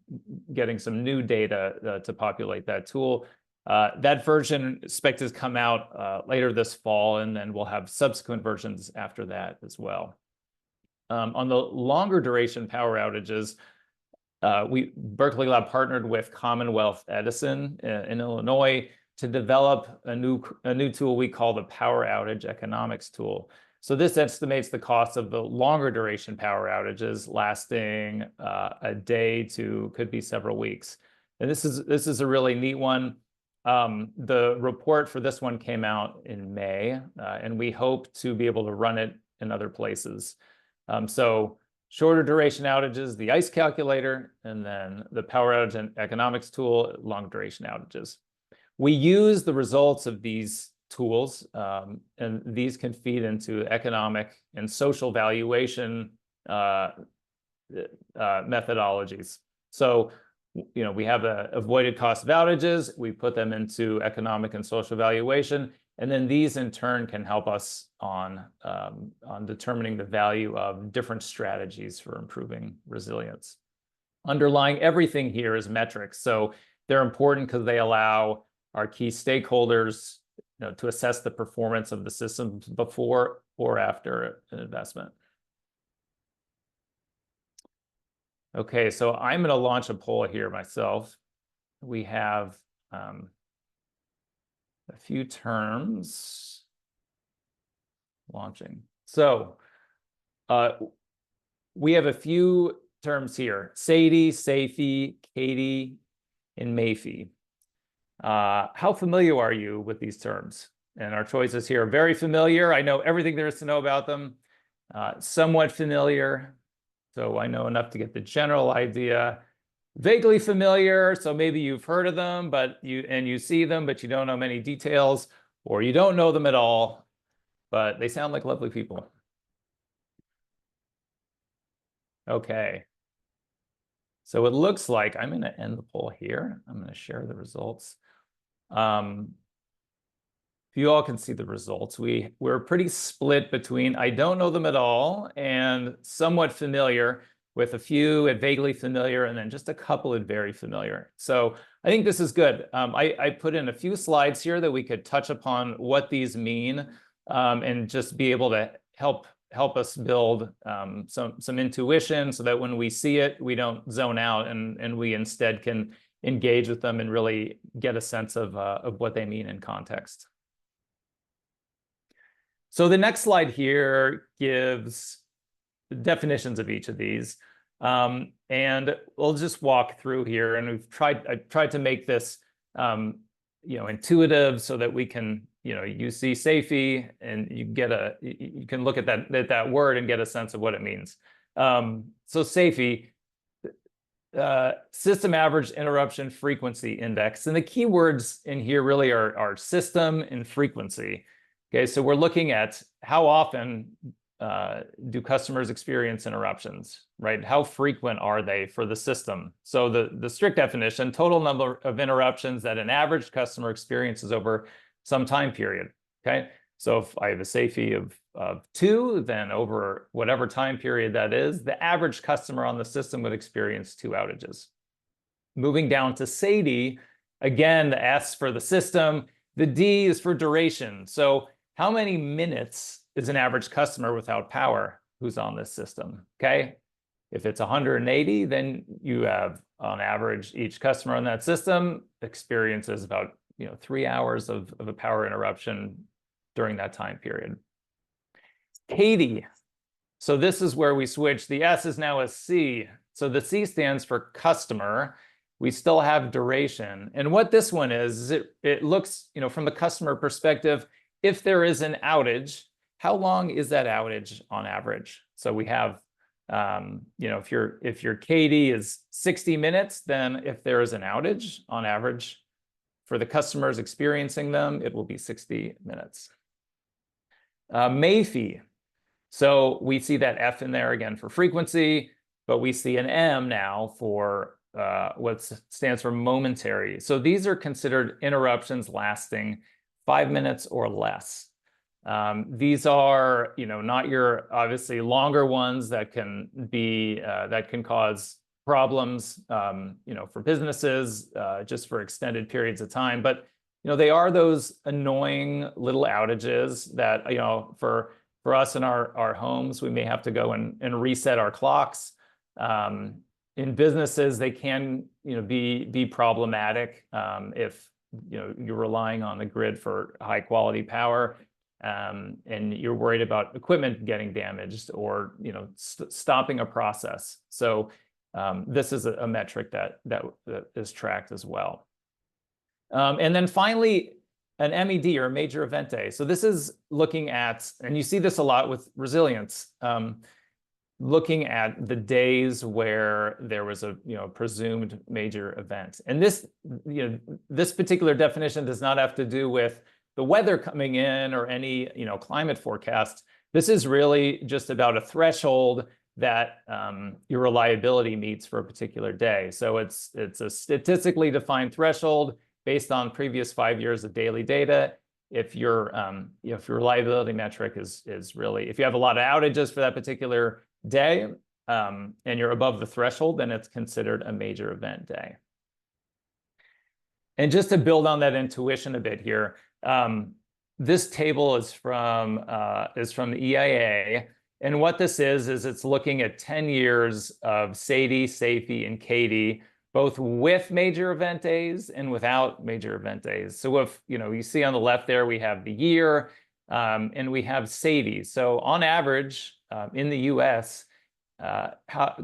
new data to populate that tool. That version expected to come out later this fall, and then we'll have subsequent versions after that as well. On the longer duration power outages, Berkeley Lab partnered with Commonwealth Edison in Illinois to develop a new tool we call the Power Outage Economics tool. So this estimates the cost of the longer duration power outages lasting a day to could be several weeks. And this is a really neat one. The report for this one came out in May, and we hope to be able to run it in other places. So shorter duration outages, the ICE calculator, and then the Power Outage Economics tool, long duration outages. We use the results of these tools, and these can feed into economic and social valuation methodologies. So, we have avoided cost of outages, we put them into economic and social valuation, and then these in turn can help us on determining the value of different strategies for improving resilience. Underlying everything here is metrics. So they're important because they allow our key stakeholders to assess the performance of the systems before or after an investment. Okay, so I'm going to launch a poll here myself. We have a few terms launching. So we have a few terms here: Sadie, Safey, Katie, and Mayfie. How familiar are you with these terms? And our choices here are very familiar. I know everything there is to know about them. Somewhat familiar, so I know enough to get the general idea. Vaguely familiar, so maybe you've heard of them, but you see them, but you don't know many details, or you don't know them at all, but they sound like lovely people. Okay. So it looks like I'm going to end the poll here. I'm going to share the results. If you all can see the results, we're pretty split between I don't know them at all and somewhat familiar, with a few at vaguely familiar, and then just a couple at very familiar. So I think this is good. I put in a few slides here that we could touch upon what these mean, and just be able to help us build some intuition, so that when we see it, we don't zone out, and we instead can engage with them and really get a sense of what they mean in context. So the next slide here gives definitions of each of these. And we'll just walk through here, and I've tried to make this intuitive, so that we can, you see SAFE and you can look at that word and get a sense of what it means. So SAFE, System Average Interruption Frequency Index, and the key words in here really are system and frequency. Okay, so we're looking at how often do customers experience interruptions, right? How frequent are they for the system? So the strict definition, total number of interruptions that an average customer experiences over some time period, okay? So if I have a SAFE of 2, then over whatever time period that is, the average customer on the system would experience 2 outages. Moving down to SAIDI, again, the S for the system, the D is for duration. So how many minutes is an average customer without power who's on this system, okay? If it's 180, then you have, on average, each customer on that system experiences about 3 hours of a power interruption during that time period. CAIDI, so this is where we switch. The S is now a C. So the C stands for customer. We still have duration. And what this one is it looks, from the customer perspective, if there is an outage, how long is that outage on average? So we have, if your CAIDI is 60 minutes, then if there is an outage on average for the customers experiencing them, it will be 60 minutes. MAFE, so we see that F in there again for frequency, but we see an M now for what stands for momentary. So these are considered interruptions lasting 5 minutes or less. These are, not your obviously longer ones that can be that can cause problems, for businesses, just for extended periods of time. But they are those annoying little outages that for us in our homes, we may have to go and reset our clocks. In businesses, they can be problematic if you're relying on the grid for high quality power, and you're worried about equipment getting damaged or stopping a process. So this is a metric that is tracked as well. And then finally, an MED, or a major event day. So this is looking at, and you see this a lot with resilience, looking at the days where there was a presumed major event. And this this particular definition does not have to do with the weather coming in or any climate forecast. This is really just about a threshold that your reliability meets for a particular day. So it's a statistically defined threshold based on previous 5 years of daily data. If your reliability metric is really, if you have a lot of outages for that particular day, and you're above the threshold, then it's considered a major event day. And just to build on that intuition a bit here, this table is from the EIA, and what this is it's looking at 10 years of SAIDI, SAFE, and CAIDI, both with major event days and without major event days. So if you see on the left there, we have the year, and we have SAIDI. So on average, in the US,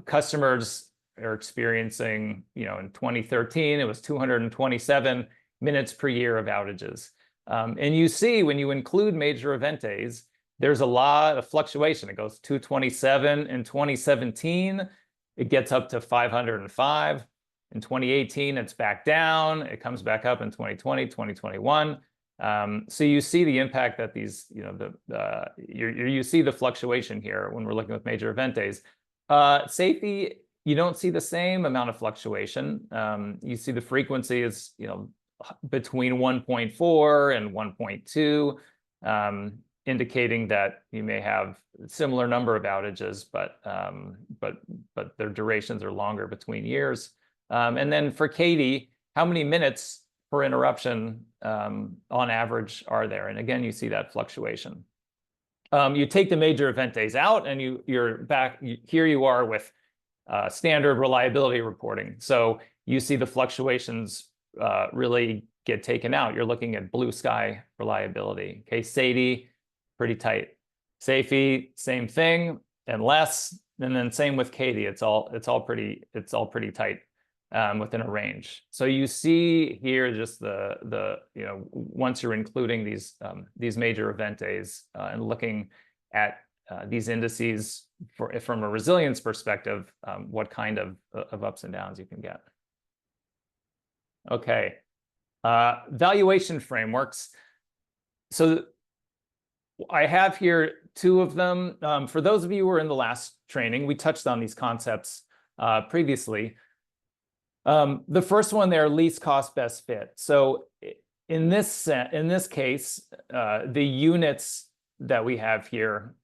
customers are experiencing, in 2013, it was 227 minutes per year of outages. And you see when you include major event days, there's a lot of fluctuation. It goes 227 in 2017, it gets up to 505. In 2018, it's back down. It comes back up in 2020, 2021. So you see the impact that these, you see the fluctuation here when we're looking with major event days. Safety, you don't see the same amount of fluctuation. You see the frequency is, between 1.4 and 1.2, indicating that you may have a similar number of outages, but their durations are longer between years. And then for Katie, how many minutes per interruption on average are there? And again, you see that fluctuation. You take the major event days out, and you're back. Here you are with standard reliability reporting. So you see the fluctuations really get taken out. You're looking at blue sky reliability. Okay, SAIDI, pretty tight. SAFE, same thing and less. And then same with Katie. It's all pretty tight within a range. So you see here just the once you're including these major event days and looking at these indices from a resilience perspective, what kind of ups and downs you can get. Okay, valuation frameworks. So I have here two of them. For those of you who were in the last training, we touched on these concepts previously. The first one there, least cost best fit. So in this case, the units that we have here,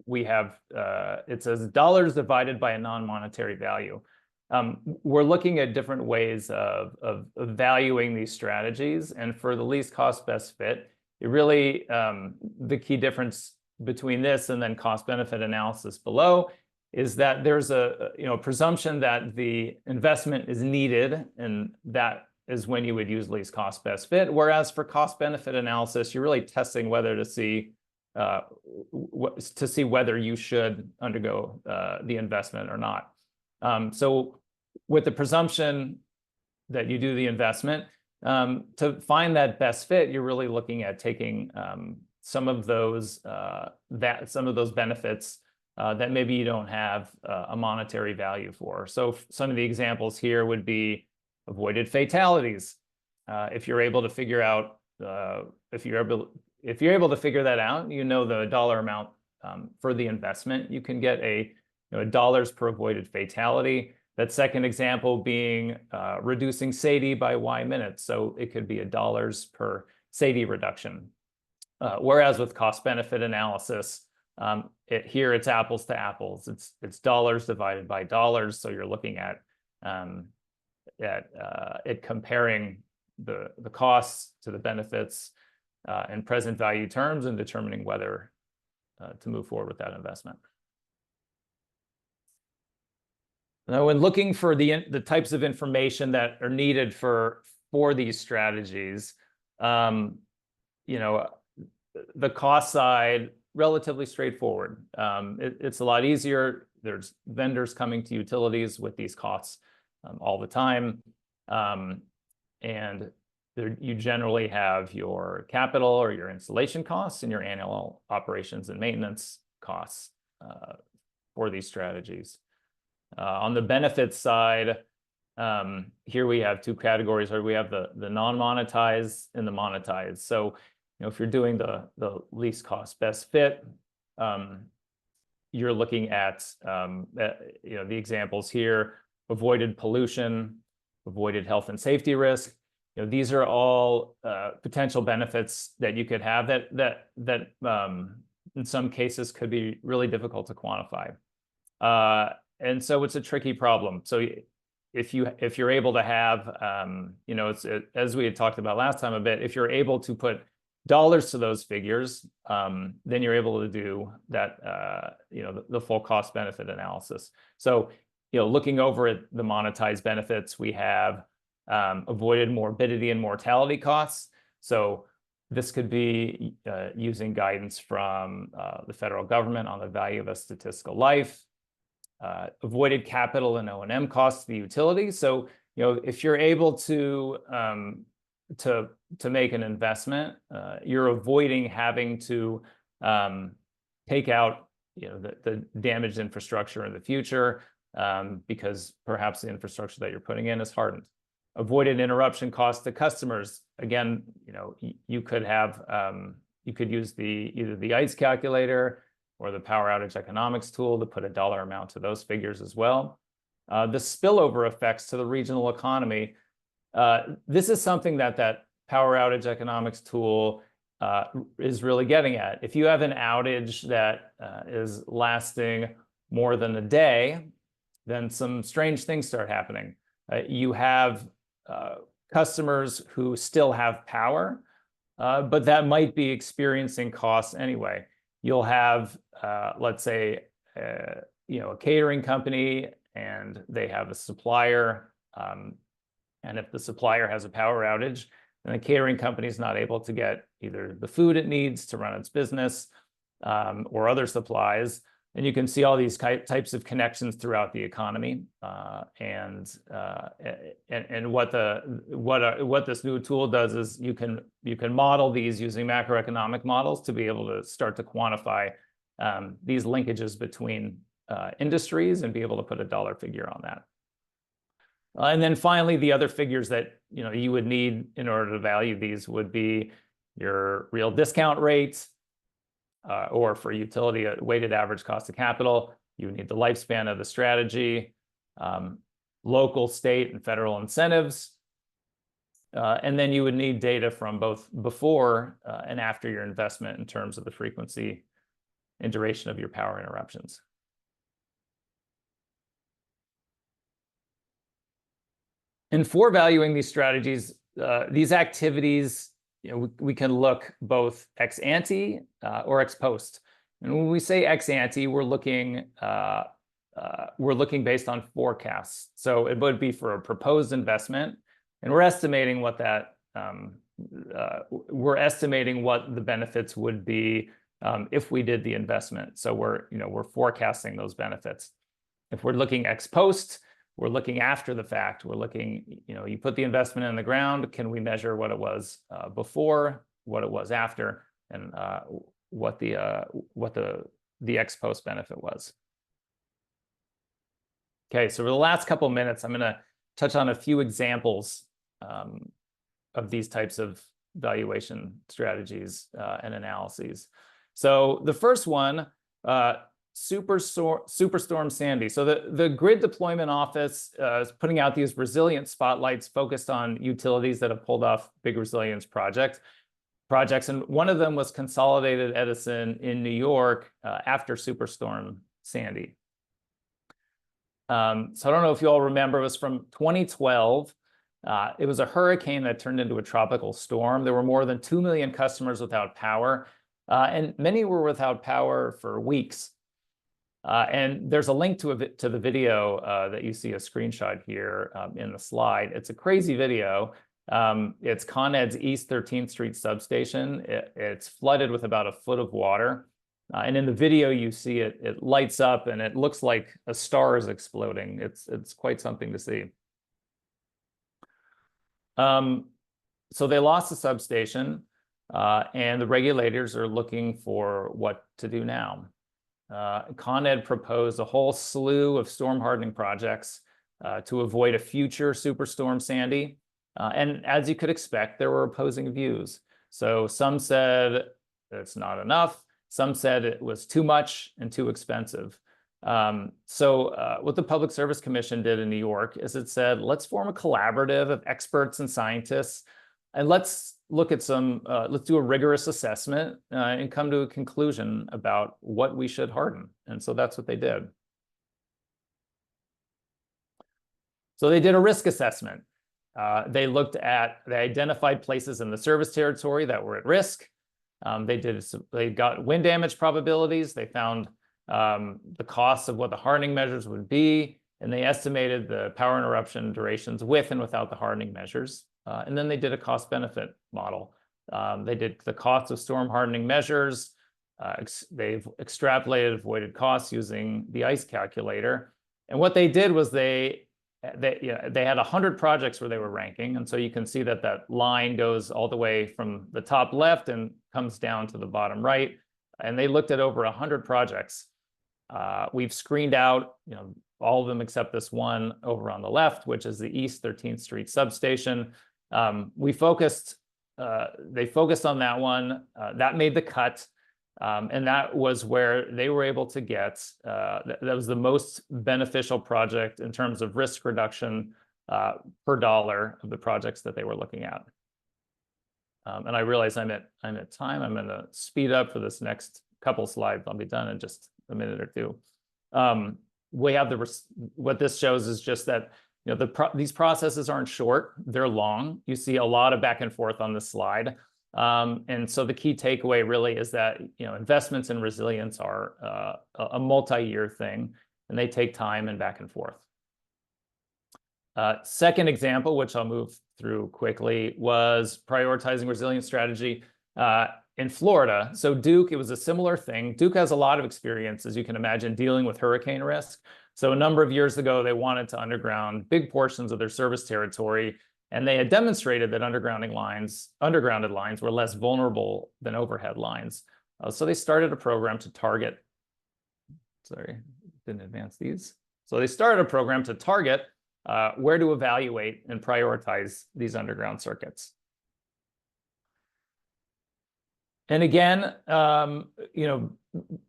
we have it says dollars divided by a non-monetary value. We're looking at different ways of valuing these strategies, and for the least cost best fit, it really the key difference between this and then cost benefit analysis below is that there's a presumption that the investment is needed, and that is when you would use least cost best fit. Whereas for cost benefit analysis, you're really testing whether to see whether you should undergo the investment or not. So with the presumption that you do the investment, to find that best fit, you're really looking at taking some of those benefits that maybe you don't have a monetary value for. So some of the examples here would be avoided fatalities. If you're able to figure out, if you're able to figure that out, the dollar amount for the investment, you can get a dollars per avoided fatality. That second example being reducing SAIDI by Y minutes. So it could be $1 per SAIDI reduction. Whereas with cost benefit analysis, here it's apples to apples. It's dollars divided by dollars. So you're looking at it comparing the costs to the benefits in present value terms and determining whether to move forward with that investment. Now, when looking for the types of information that are needed for these strategies, the cost side, relatively straightforward. It's a lot easier. There's vendors coming to utilities with these costs all the time. And you generally have your capital or your installation costs and your annual operations and maintenance costs for these strategies. On the benefits side, here we have two categories where we have the non-monetized and the monetized. So, if you're doing the least cost best fit, you're looking at the examples here: avoided pollution, avoided health and safety risk. These are all potential benefits that you could have that in some cases could be really difficult to quantify. And so it's a tricky problem. So if you're able to have, as we had talked about last time a bit, if you're able to put dollars to those figures, then you're able to do that, the full cost benefit analysis. So, looking over at the monetized benefits, we have avoided morbidity and mortality costs. So this could be using guidance from the federal government on the value of a statistical life. Avoided capital and O&M costs to the utility. So, if you're able to make an investment, you're avoiding having to take out the damaged infrastructure in the future because perhaps the infrastructure that you're putting in is hardened. Avoided interruption costs to customers. Again, you could have you could use either the ICE calculator or the power outage economics tool to put a dollar amount to those figures as well. The spillover effects to the regional economy. This is something that power outage economics tool is really getting at. If you have an outage that is lasting more than a day, then some strange things start happening. You have customers who still have power, but that might be experiencing costs anyway. You'll have, let's say, a catering company, and they have a supplier, and if the supplier has a power outage, then the catering company is not able to get either the food it needs to run its business or other supplies. And you can see all these types of connections throughout the economy, and what this new tool does is you can model these using macroeconomic models to be able to start to quantify these linkages between industries and be able to put a dollar figure on that. And then finally, the other figures that you would need in order to value these would be your real discount rates. Or for utility, a weighted average cost of capital, you would need the lifespan of the strategy, local, state, and federal incentives. And then you would need data from both before and after your investment in terms of the frequency and duration of your power interruptions. And for valuing these strategies, these activities, we can look both ex ante or ex post. And when we say ex ante, we're looking based on forecasts. So it would be for a proposed investment, and we're estimating what that what the benefits would be if we did the investment. So we're forecasting those benefits. If we're looking ex post, we're looking after the fact. We're looking, you put the investment in the ground. Can we measure what it was before, what it was after, and what the ex post benefit was? Okay, so for the last couple of minutes, I'm going to touch on a few examples of these types of valuation strategies and analyses. So the first one, Superstorm Sandy. So the Grid Deployment Office is putting out these resilience spotlights focused on utilities that have pulled off big resilience projects. And one of them was Consolidated Edison in New York after Superstorm Sandy. So I don't know if you all remember, it was from 2012. It was a hurricane that turned into a tropical storm. There were more than 2 million customers without power, and many were without power for weeks. And there's a link to the video that you see a screenshot here in the slide. It's a crazy video. It's Con Ed's East 13th Street substation. It's flooded with about a foot of water. And in the video, you see it lights up and it looks like a star is exploding. It's quite something to see. So they lost the substation, and the regulators are looking for what to do now. Con Ed proposed a whole slew of storm hardening projects to avoid a future Superstorm Sandy. And as you could expect, there were opposing views. So some said it's not enough. Some said it was too much and too expensive. So what the Public Service Commission did in New York is it said, let's form a collaborative of experts and scientists, and let's look at let's do a rigorous assessment and come to a conclusion about what we should harden. And so that's what they did. So they did a risk assessment. They identified places in the service territory that were at risk. They got wind damage probabilities. They found the costs of what the hardening measures would be, and they estimated the power interruption durations with and without the hardening measures. And then they did a cost-benefit model. They did the cost of storm hardening measures. They've extrapolated avoided costs using the ICE calculator. And what they did was they had 100 projects where they were ranking. And so you can see that line goes all the way from the top left and comes down to the bottom right. And they looked at over 100 projects. We've screened out, all of them except this one over on the left, which is the East 13th Street substation. They focused on that one. That made the cut. And that was where they were able to get, that was the most beneficial project in terms of risk reduction per dollar of the projects that they were looking at. And I realize I'm at time. I'm going to speed up for this next couple slides. I'll be done in just a minute or two. We have what this shows is just that, you know, these processes aren't short, they're long. You see a lot of back and forth on this slide. And so the key takeaway really is that, you know, investments in resilience are a multi-year thing, and they take time and back and forth. Second example, which I'll move through quickly, was prioritizing resilience strategy in Florida. So Duke, it was a similar thing. Duke has a lot of experience, as you can imagine, dealing with hurricane risk. So a number of years ago, they wanted to underground big portions of their service territory, and they had demonstrated that undergrounded lines were less vulnerable than overhead lines. So they started a program to target, sorry, didn't advance these. So they started a program to target where to evaluate and prioritize these underground circuits. And again, you know,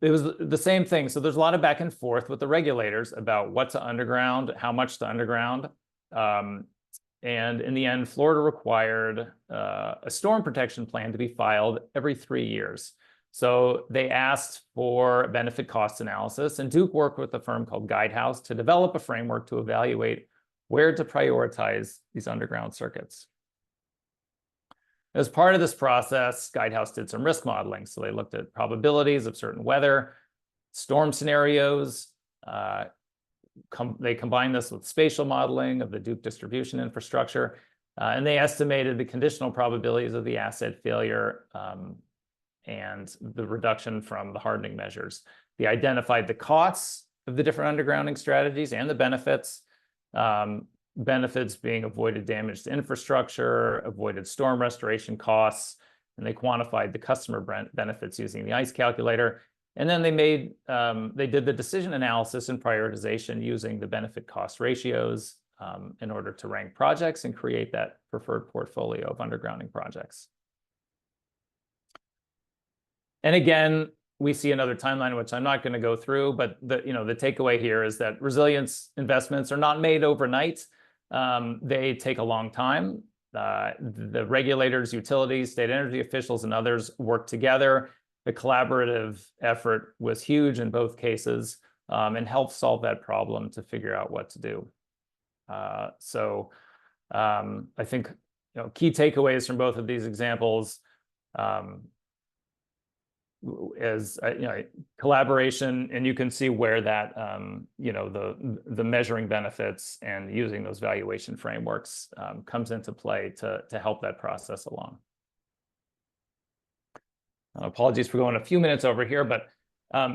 it was the same thing. So there's a lot of back and forth with the regulators about what to underground, how much to underground. And in the end, Florida required a storm protection plan to be filed every 3 years. So they asked for a benefit cost analysis, and Duke worked with a firm called Guidehouse to develop a framework to evaluate where to prioritize these underground circuits. As part of this process, Guidehouse did some risk modeling. So they looked at probabilities of certain weather, storm scenarios. They combined this with spatial modeling of the Duke distribution infrastructure, and they estimated the conditional probabilities of the asset failure and the reduction from the hardening measures. They identified the costs of the different undergrounding strategies and the benefits. Benefits being avoided damage to infrastructure, avoided storm restoration costs, and they quantified the customer benefits using the ICE calculator. And then they did the decision analysis and prioritization using the benefit cost ratios in order to rank projects and create that preferred portfolio of undergrounding projects. And again, we see another timeline, which I'm not going to go through, but the takeaway here is that resilience investments are not made overnight. They take a long time. The regulators, utilities, state energy officials, and others work together. The collaborative effort was huge in both cases and helped solve that problem to figure out what to do. I think key takeaways from both of these examples is collaboration, and you can see where that the measuring benefits and using those valuation frameworks comes into play to help that process along. Apologies for going a few minutes over here, but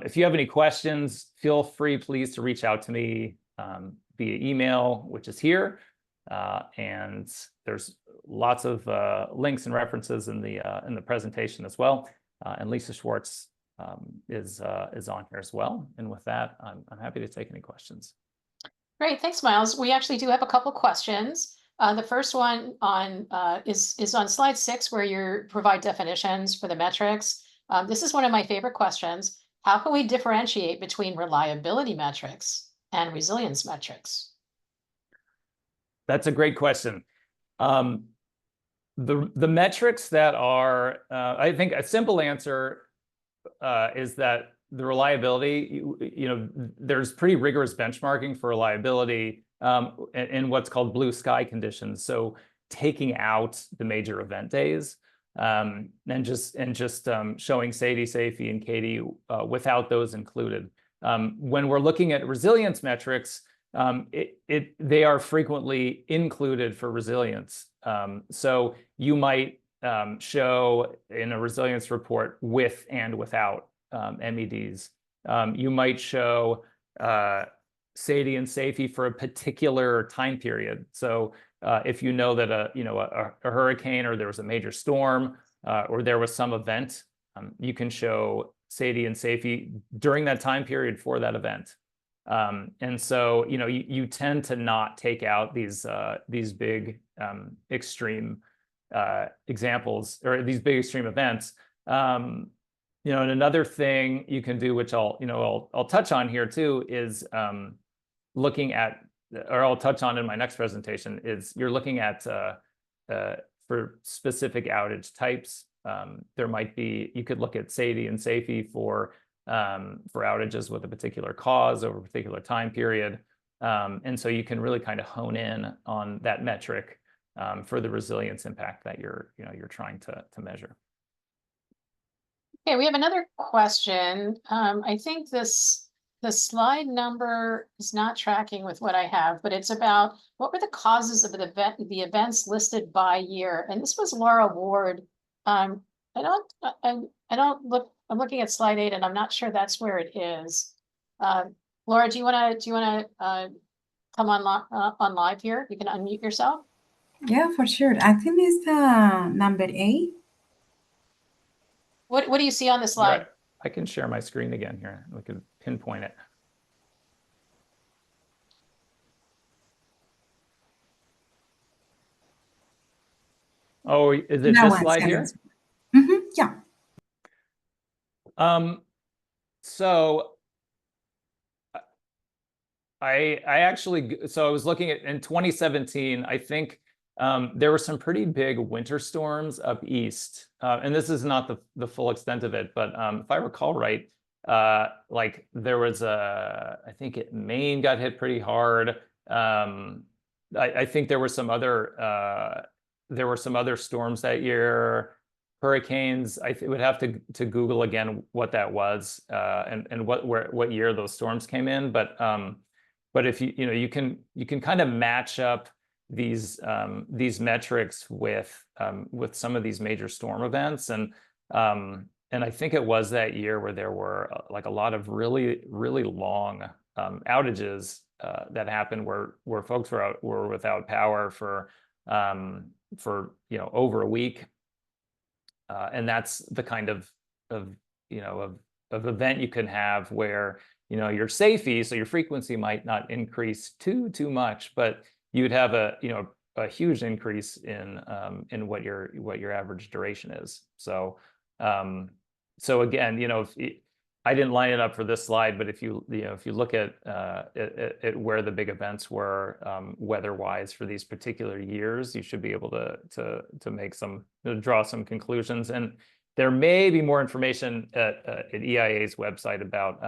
if you have any questions, feel free, please, to reach out to me via email, which is here, and there's lots of links and references in the presentation as well. And Lisa Schwartz is on here as well. And with that, I'm happy to take any questions. Great, thanks, Myles. We actually do have a couple questions. The first one is on slide 6, where you provide definitions for the metrics. This is one of my favorite questions. How can we differentiate between reliability metrics and resilience metrics? That's a great question. The metrics that are, I think a simple answer is that the reliability, there's pretty rigorous benchmarking for reliability in what's called blue sky conditions. So taking out the major event days and just showing SAIDI, SAIFI, and CAIDI without those included. When we're looking at resilience metrics, they are frequently included for resilience. So you might show in a resilience report with and without MEDs. You might show SAIDI and SAIFI for a particular time period. So if you know that a hurricane, or there was a major storm, or there was some event, you can show SAIDI and SAIFI during that time period for that event. And so you tend to not take out these big extreme examples, or these big extreme events. and another thing you can do, which I'll touch on here too, is looking at, or I'll touch on in my next presentation, is you're looking at for specific outage types. There might be, you could look at SAIDI and SAIFI for outages with a particular cause over a particular time period. And so you can really kind of hone in on that metric for the resilience impact that you're trying to measure. Okay, we have another question. I think the slide number is not tracking with what I have, but it's about what were the causes of the events listed by year. And this was Laura Ward. I'm looking at slide 8 and I'm not sure that's where it is. Laura, do you want to come on live here? You can unmute yourself. Yeah, for sure. I think it's number 8. What do you see on the slide? Right. I can share my screen again here. We can pinpoint it. Oh, is it this slide here? Mm-hmm, yeah. So I actually, so I was looking at in 2017, I think there were some pretty big winter storms up east. And this is not the full extent of it, but if I recall right, like there was I think Maine got hit pretty hard. I think there were some other storms that year, hurricanes. I would have to Google again what that was and what year those storms came in. But if you can kind of match up these metrics with some of these major storm events, and I think it was that year where there were like a lot of really long outages that happened where folks were without power for over a week, and that's the kind of event you can have where your SAIFI, so your frequency might not increase too much, but you'd have a huge increase in what your average duration is. So again, I didn't line it up for this slide, but if you look at where the big events were weather-wise for these particular years, you should be able to draw some conclusions. And there may be more information at EIA's website about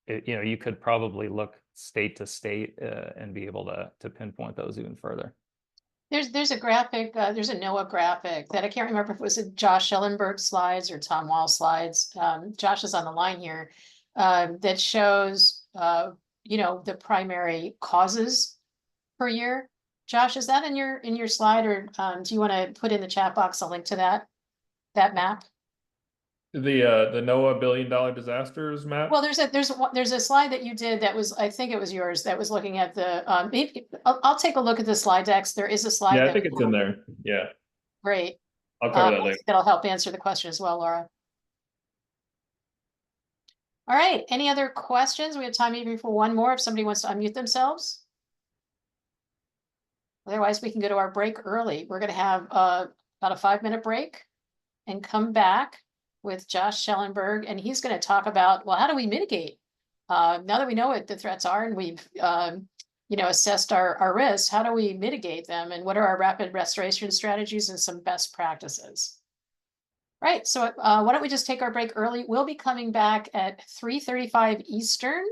you could probably look state to state and be able to pinpoint those even further. There's a graphic, there's a NOAA graphic that I can't remember if it was a Josh Schellenberg slides or Tom Wall slides. Josh is on the line here, that shows the primary causes per year. Josh, is that in your slide, or do you want to put in the chat box a link to that map? The NOAA $1 billion disasters map? Well, there's a slide that you did that was, I think it was yours, that was looking at the I'll take a look at the slide decks. There is a slide. Yeah, I think it's in there. Yeah. Great. I'll cover that later. That'll help answer the question as well, Laura. All right. Any other questions? We have time maybe for one more if somebody wants to unmute themselves. Otherwise, we can go to our break early. We're going to have about a 5-minute break and come back with Josh Schellenberg, and he's going to talk about, well, how do we mitigate? Now that we know what the threats are and we've assessed our risks, how do we mitigate them, and what are our rapid restoration strategies and some best practices? Right, so why don't we just take our break early? We'll be coming back at 3:35 Eastern,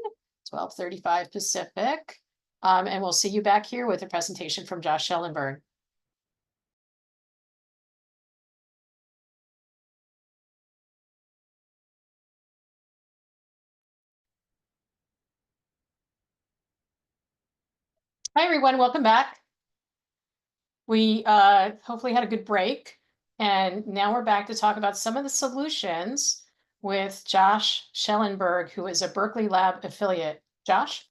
12:35 Pacific, and we'll see you back here with a presentation from Josh Schellenberg. Hi, everyone. Welcome back. We hopefully had a good break, and now we're back to talk about some of the solutions with Josh Schellenberg, who is a Berkeley Lab affiliate. Josh?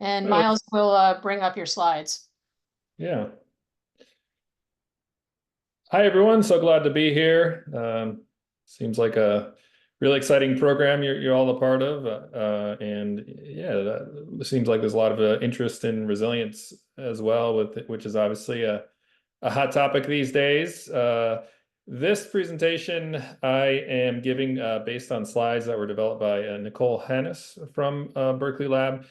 And Myles will bring up your slides. Yeah. Hi, everyone. So glad to be here. Seems like a really exciting program you're all a part of, and yeah, it seems like there's a lot of interest in resilience as well, which is obviously a a hot topic these days. This presentation I am giving based on slides that were developed by Nicole Hannes from Berkeley Lab.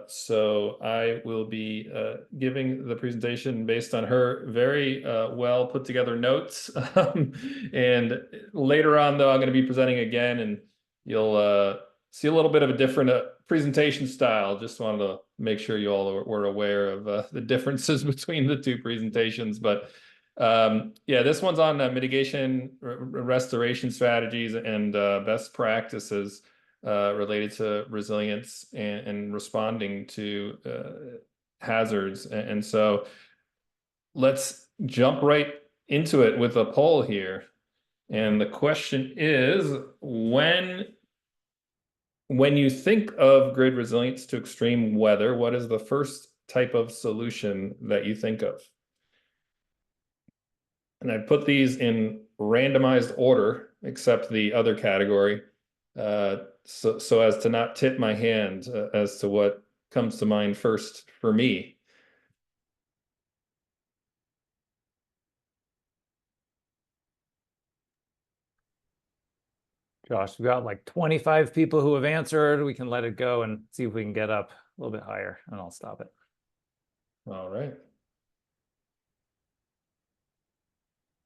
So I will be giving the presentation based on her very well put together notes. And later on, though, I'm going to be presenting again, and you'll see a little bit of a different presentation style. Just wanted to make sure you all were aware of the differences between the two presentations. But yeah, this one's on mitigation, restoration strategies, and best practices related to resilience and responding to hazards. And so let's jump right into it with a poll here. And the question is, when you think of grid resilience to extreme weather, what is the first type of solution that you think of? And I put these in randomized order, except the other category, so as to not tip my hand as to what comes to mind first for me. Josh, we've got like 25 people who have answered. We can let it go and see if we can get up a little bit higher, and I'll stop it. All right.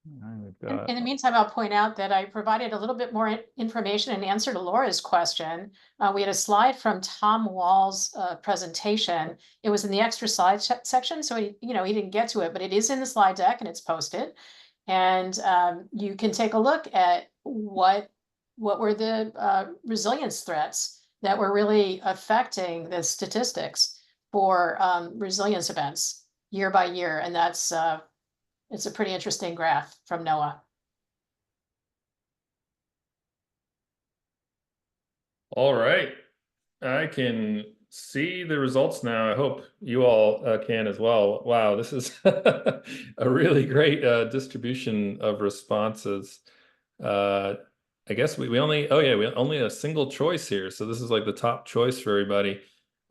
In the meantime, I'll point out that I provided a little bit more information in answer to Laura's question. We had a slide from Tom Wall's presentation. It was in the extra slide section, so he didn't get to it, but it is in the slide deck and it's posted. And you can take a look at what were the resilience threats that were really affecting the statistics for resilience events year by year, and that's it's a pretty interesting graph from NOAA. All right. I can see the results now. I hope you all can as well. Wow, this is a really great distribution of responses. I guess we only a single choice here. So this is like the top choice for everybody.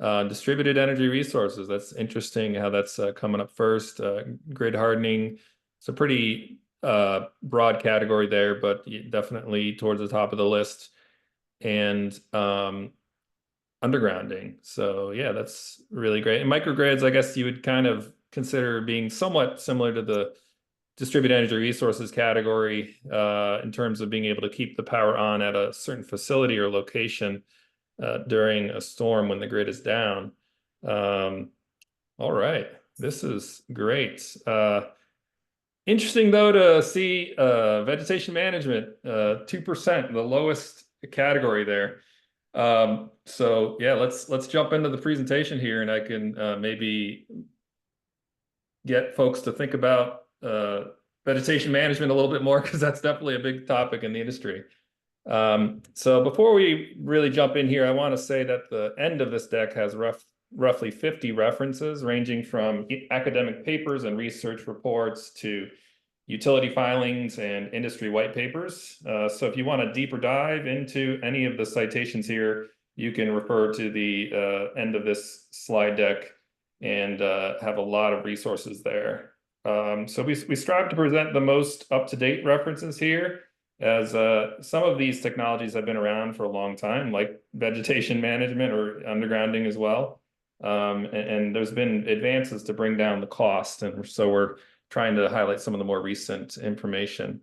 Distributed energy resources. That's interesting how that's coming up first. Grid hardening. It's a pretty broad category there, but definitely towards the top of the list. And undergrounding. So yeah, that's really great. And microgrids, I guess you would kind of consider being somewhat similar to the distributed energy resources category in terms of being able to keep the power on at a certain facility or location during a storm when the grid is down. All right, this is great. Interesting though to see vegetation management, 2%, the lowest category there. So yeah, let's jump into the presentation here, and I can maybe get folks to think about vegetation management a little bit more, because that's definitely a big topic in the industry. So before we really jump in here, I want to say that the end of this deck has roughly 50 references ranging from academic papers and research reports to utility filings and industry white papers. So if you want a deeper dive into any of the citations here, you can refer to the end of this slide deck and have a lot of resources there. So we strive to present the most up-to-date references here, as some of these technologies have been around for a long time, like vegetation management or undergrounding as well. And there's been advances to bring down the cost. And so we're trying to highlight some of the more recent information.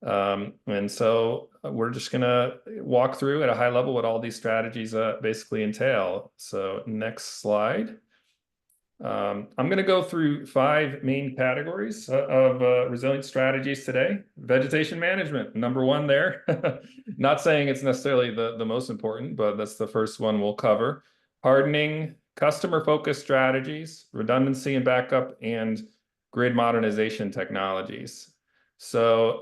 And so we're just going to walk through at a high level what all these strategies basically entail. So next slide. I'm going to go through 5 main categories of resilience strategies today. Vegetation management, number 1 there. Not saying it's necessarily the most important, but that's the first one we'll cover. Hardening, customer-focused strategies, redundancy and backup, and grid modernization technologies. So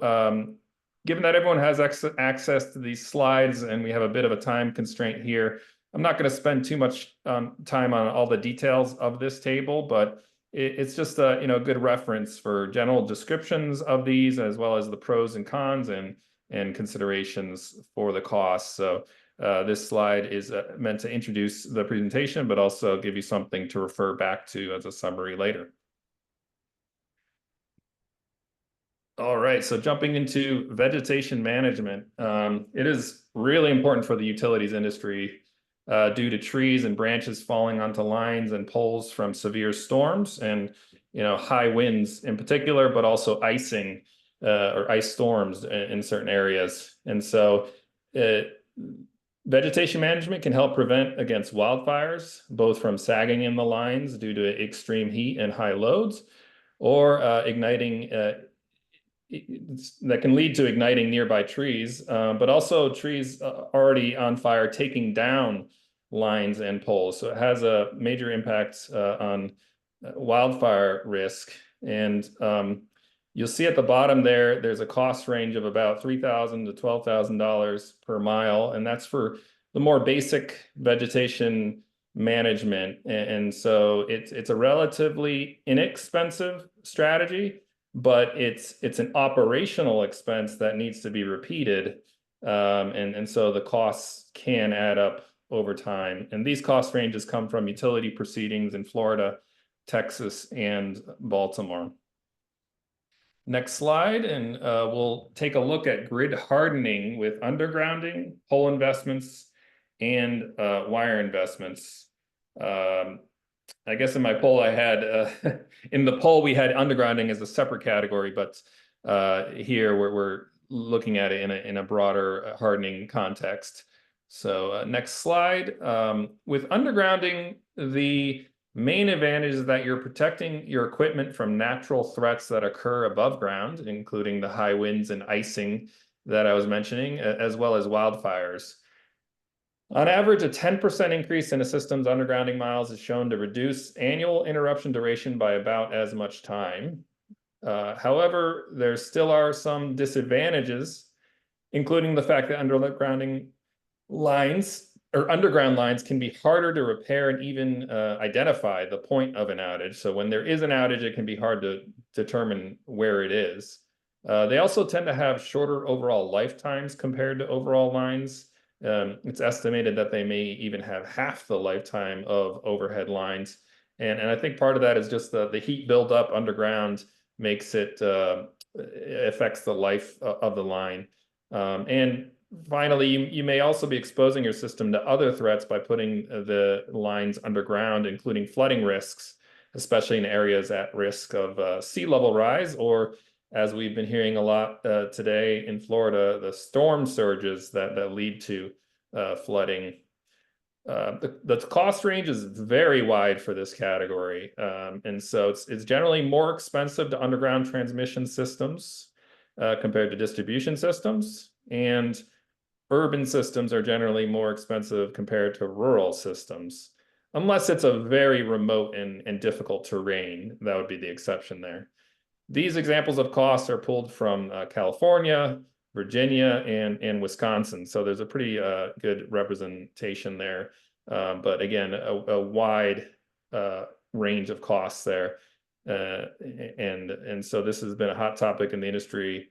given that everyone has access to these slides and we have a bit of a time constraint here, I'm not going to spend too much time on all the details of this table, but it's just a good reference for general descriptions of these, as well as the pros and cons and considerations for the cost. So this slide is meant to introduce the presentation, but also give you something to refer back to as a summary later. All right, so jumping into vegetation management, it is really important for the utilities industry due to trees and branches falling onto lines and poles from severe storms and high winds in particular, but also icing or ice storms in certain areas. And so vegetation management can help prevent against wildfires, both from sagging in the lines due to extreme heat and high loads, or igniting that can lead to igniting nearby trees, but also trees already on fire taking down lines and poles. So it has a major impact on wildfire risk. And you'll see at the bottom there's a cost range of about $3,000 to $12,000 per mile. And that's for the more basic vegetation management. And so it's a relatively inexpensive strategy, but it's an operational expense that needs to be repeated. And so the costs can add up over time. And these cost ranges come from utility proceedings in Florida, Texas, and Baltimore. Next slide, and we'll take a look at grid hardening with undergrounding, pole investments, and wire investments. I guess in my poll I had, in the poll we had undergrounding as a separate category, but here we're looking at it in a broader hardening context. So next slide. With undergrounding, the main advantage is that you're protecting your equipment from natural threats that occur above ground, including the high winds and icing that I was mentioning, as well as wildfires. On average, a 10% increase in a system's undergrounding miles is shown to reduce annual interruption duration by about as much time. However, there still are some disadvantages, including the fact that underground lines can be harder to repair and even identify the point of an outage. So when there is an outage, it can be hard to determine where it is. They also tend to have shorter overall lifetimes compared to overall lines. It's estimated that they may even have half the lifetime of overhead lines. And I think part of that is just the heat buildup underground makes it, affects the life of the line. And finally, you may also be exposing your system to other threats by putting the lines underground, including flooding risks, especially in areas at risk of sea level rise, or as we've been hearing a lot today in Florida, the storm surges that lead to flooding. The cost range is very wide for this category. And so it's generally more expensive to underground transmission systems compared to distribution systems. And urban systems are generally more expensive compared to rural systems, unless it's a very remote and difficult terrain. That would be the exception there. These examples of costs are pulled from California, Virginia, and Wisconsin. So there's a pretty good representation there. But again, a wide range of costs there. And so this has been a hot topic in the industry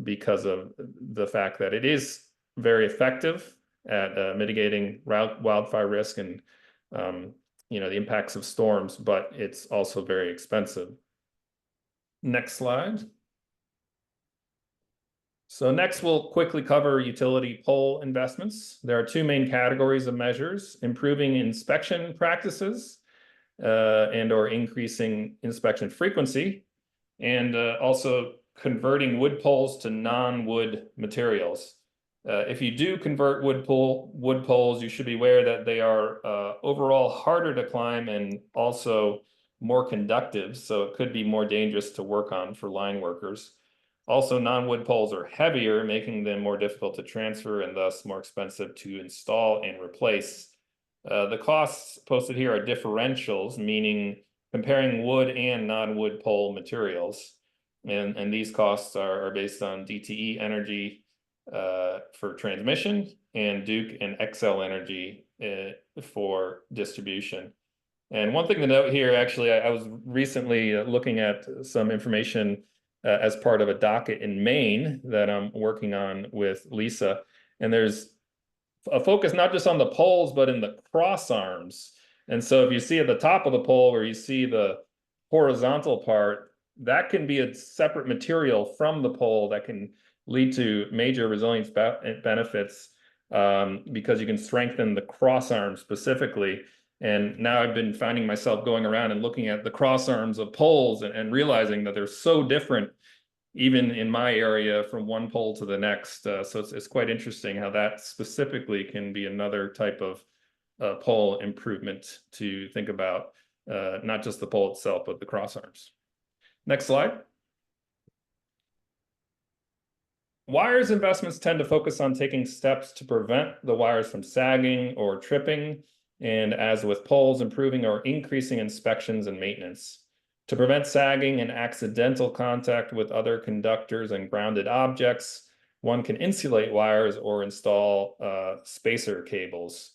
because of the fact that it is very effective at mitigating wildfire risk and the impacts of storms, but it's also very expensive. Next slide. So next we'll quickly cover utility pole investments. There are two main categories of measures: improving inspection practices and or increasing inspection frequency, and also converting wood poles to non-wood materials. If you do convert wood poles, you should be aware that they are overall harder to climb and also more conductive, so it could be more dangerous to work on for line workers. Also, non-wood poles are heavier, making them more difficult to transfer and thus more expensive to install and replace. The costs posted here are differentials, meaning comparing wood and non-wood pole materials. And these costs are based on DTE energy for transmission and Duke and XL energy for distribution. And one thing to note here, actually, I was recently looking at some information as part of a docket in Maine that I'm working on with Lisa. And there's a focus not just on the poles, but in the cross arms. And so if you see at the top of the pole where you see the horizontal part, that can be a separate material from the pole that can lead to major resilience benefits, because you can strengthen the cross arms specifically. And now I've been finding myself going around and looking at the cross arms of poles and realizing that they're so different, even in my area, from one pole to the next. So it's quite interesting how that specifically can be another type of pole improvement to think about, not just the pole itself, but the cross arms. Next slide. Wires investments tend to focus on taking steps to prevent the wires from sagging or tripping, and as with poles, improving or increasing inspections and maintenance. To prevent sagging and accidental contact with other conductors and grounded objects, one can insulate wires or install spacer cables.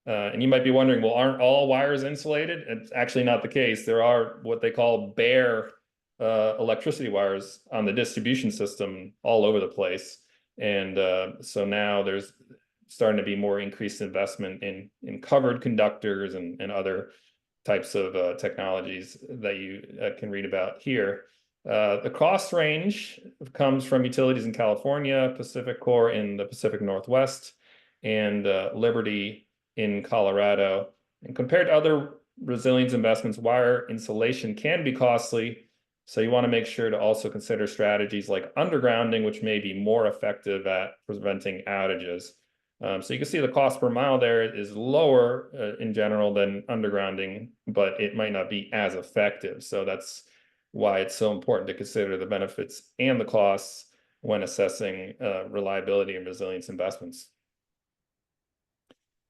And you might be wondering, well, aren't all wires insulated? It's actually not the case. There are what they call bare electricity wires on the distribution system all over the place. And so now there's starting to be more increased investment in covered conductors and other types of technologies that you can read about here. The cost range comes from utilities in California, PacifiCorp in the Pacific Northwest, and Liberty in Colorado. And compared to other resilience investments, wire insulation can be costly. So you want to make sure to also consider strategies like undergrounding, which may be more effective at preventing outages. So you can see the cost per mile there is lower in general than undergrounding, but it might not be as effective. So that's why it's so important to consider the benefits and the costs when assessing reliability and resilience investments.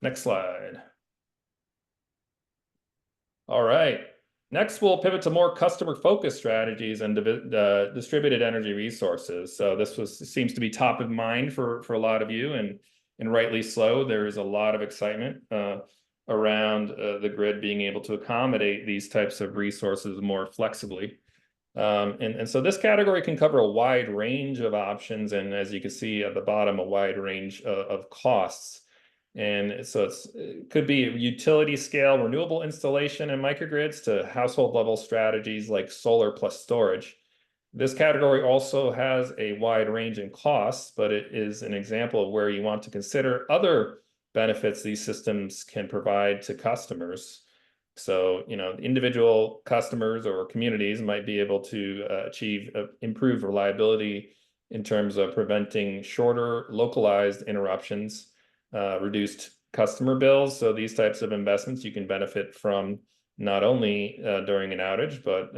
Next slide. All right. Next, we'll pivot to more customer-focused strategies and distributed energy resources. So this seems to be top of mind for a lot of you, and rightly so. There is a lot of excitement around the grid being able to accommodate these types of resources more flexibly. And so this category can cover a wide range of options, and as you can see at the bottom, a wide range of costs. And so it could be utility scale renewable installation and microgrids to household level strategies like solar plus storage. This category also has a wide range in costs, but it is an example of where you want to consider other benefits these systems can provide to customers. So, individual customers or communities might be able to achieve improved reliability in terms of preventing shorter localized interruptions, reduced customer bills. So these types of investments you can benefit from not only during an outage, but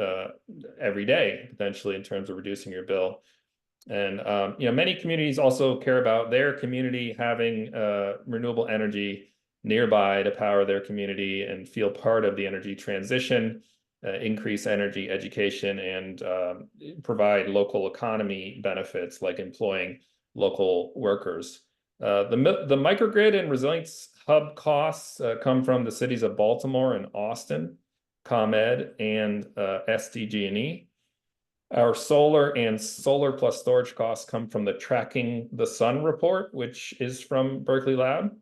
every day, potentially, in terms of reducing your bill. And many communities also care about their community having renewable energy nearby to power their community and feel part of the energy transition, increase energy education, and provide local economy benefits like employing local workers. The microgrid and resilience hub costs come from the cities of Baltimore and Austin, ComEd, and SDG&E. Our solar and solar plus storage costs come from the Tracking the Sun report, which is from Berkeley Lab.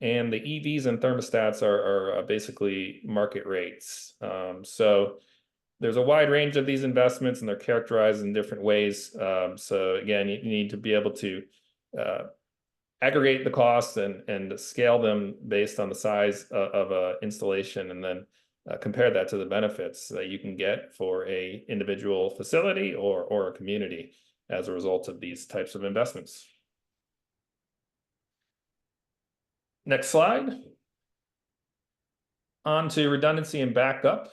And the EVs and thermostats are basically market rates. So there's a wide range of these investments, and they're characterized in different ways. So again, you need to be able to aggregate the costs and scale them based on the size of an installation, and then compare that to the benefits that you can get for a individual facility or a community as a result of these types of investments. Next slide. On to redundancy and backup,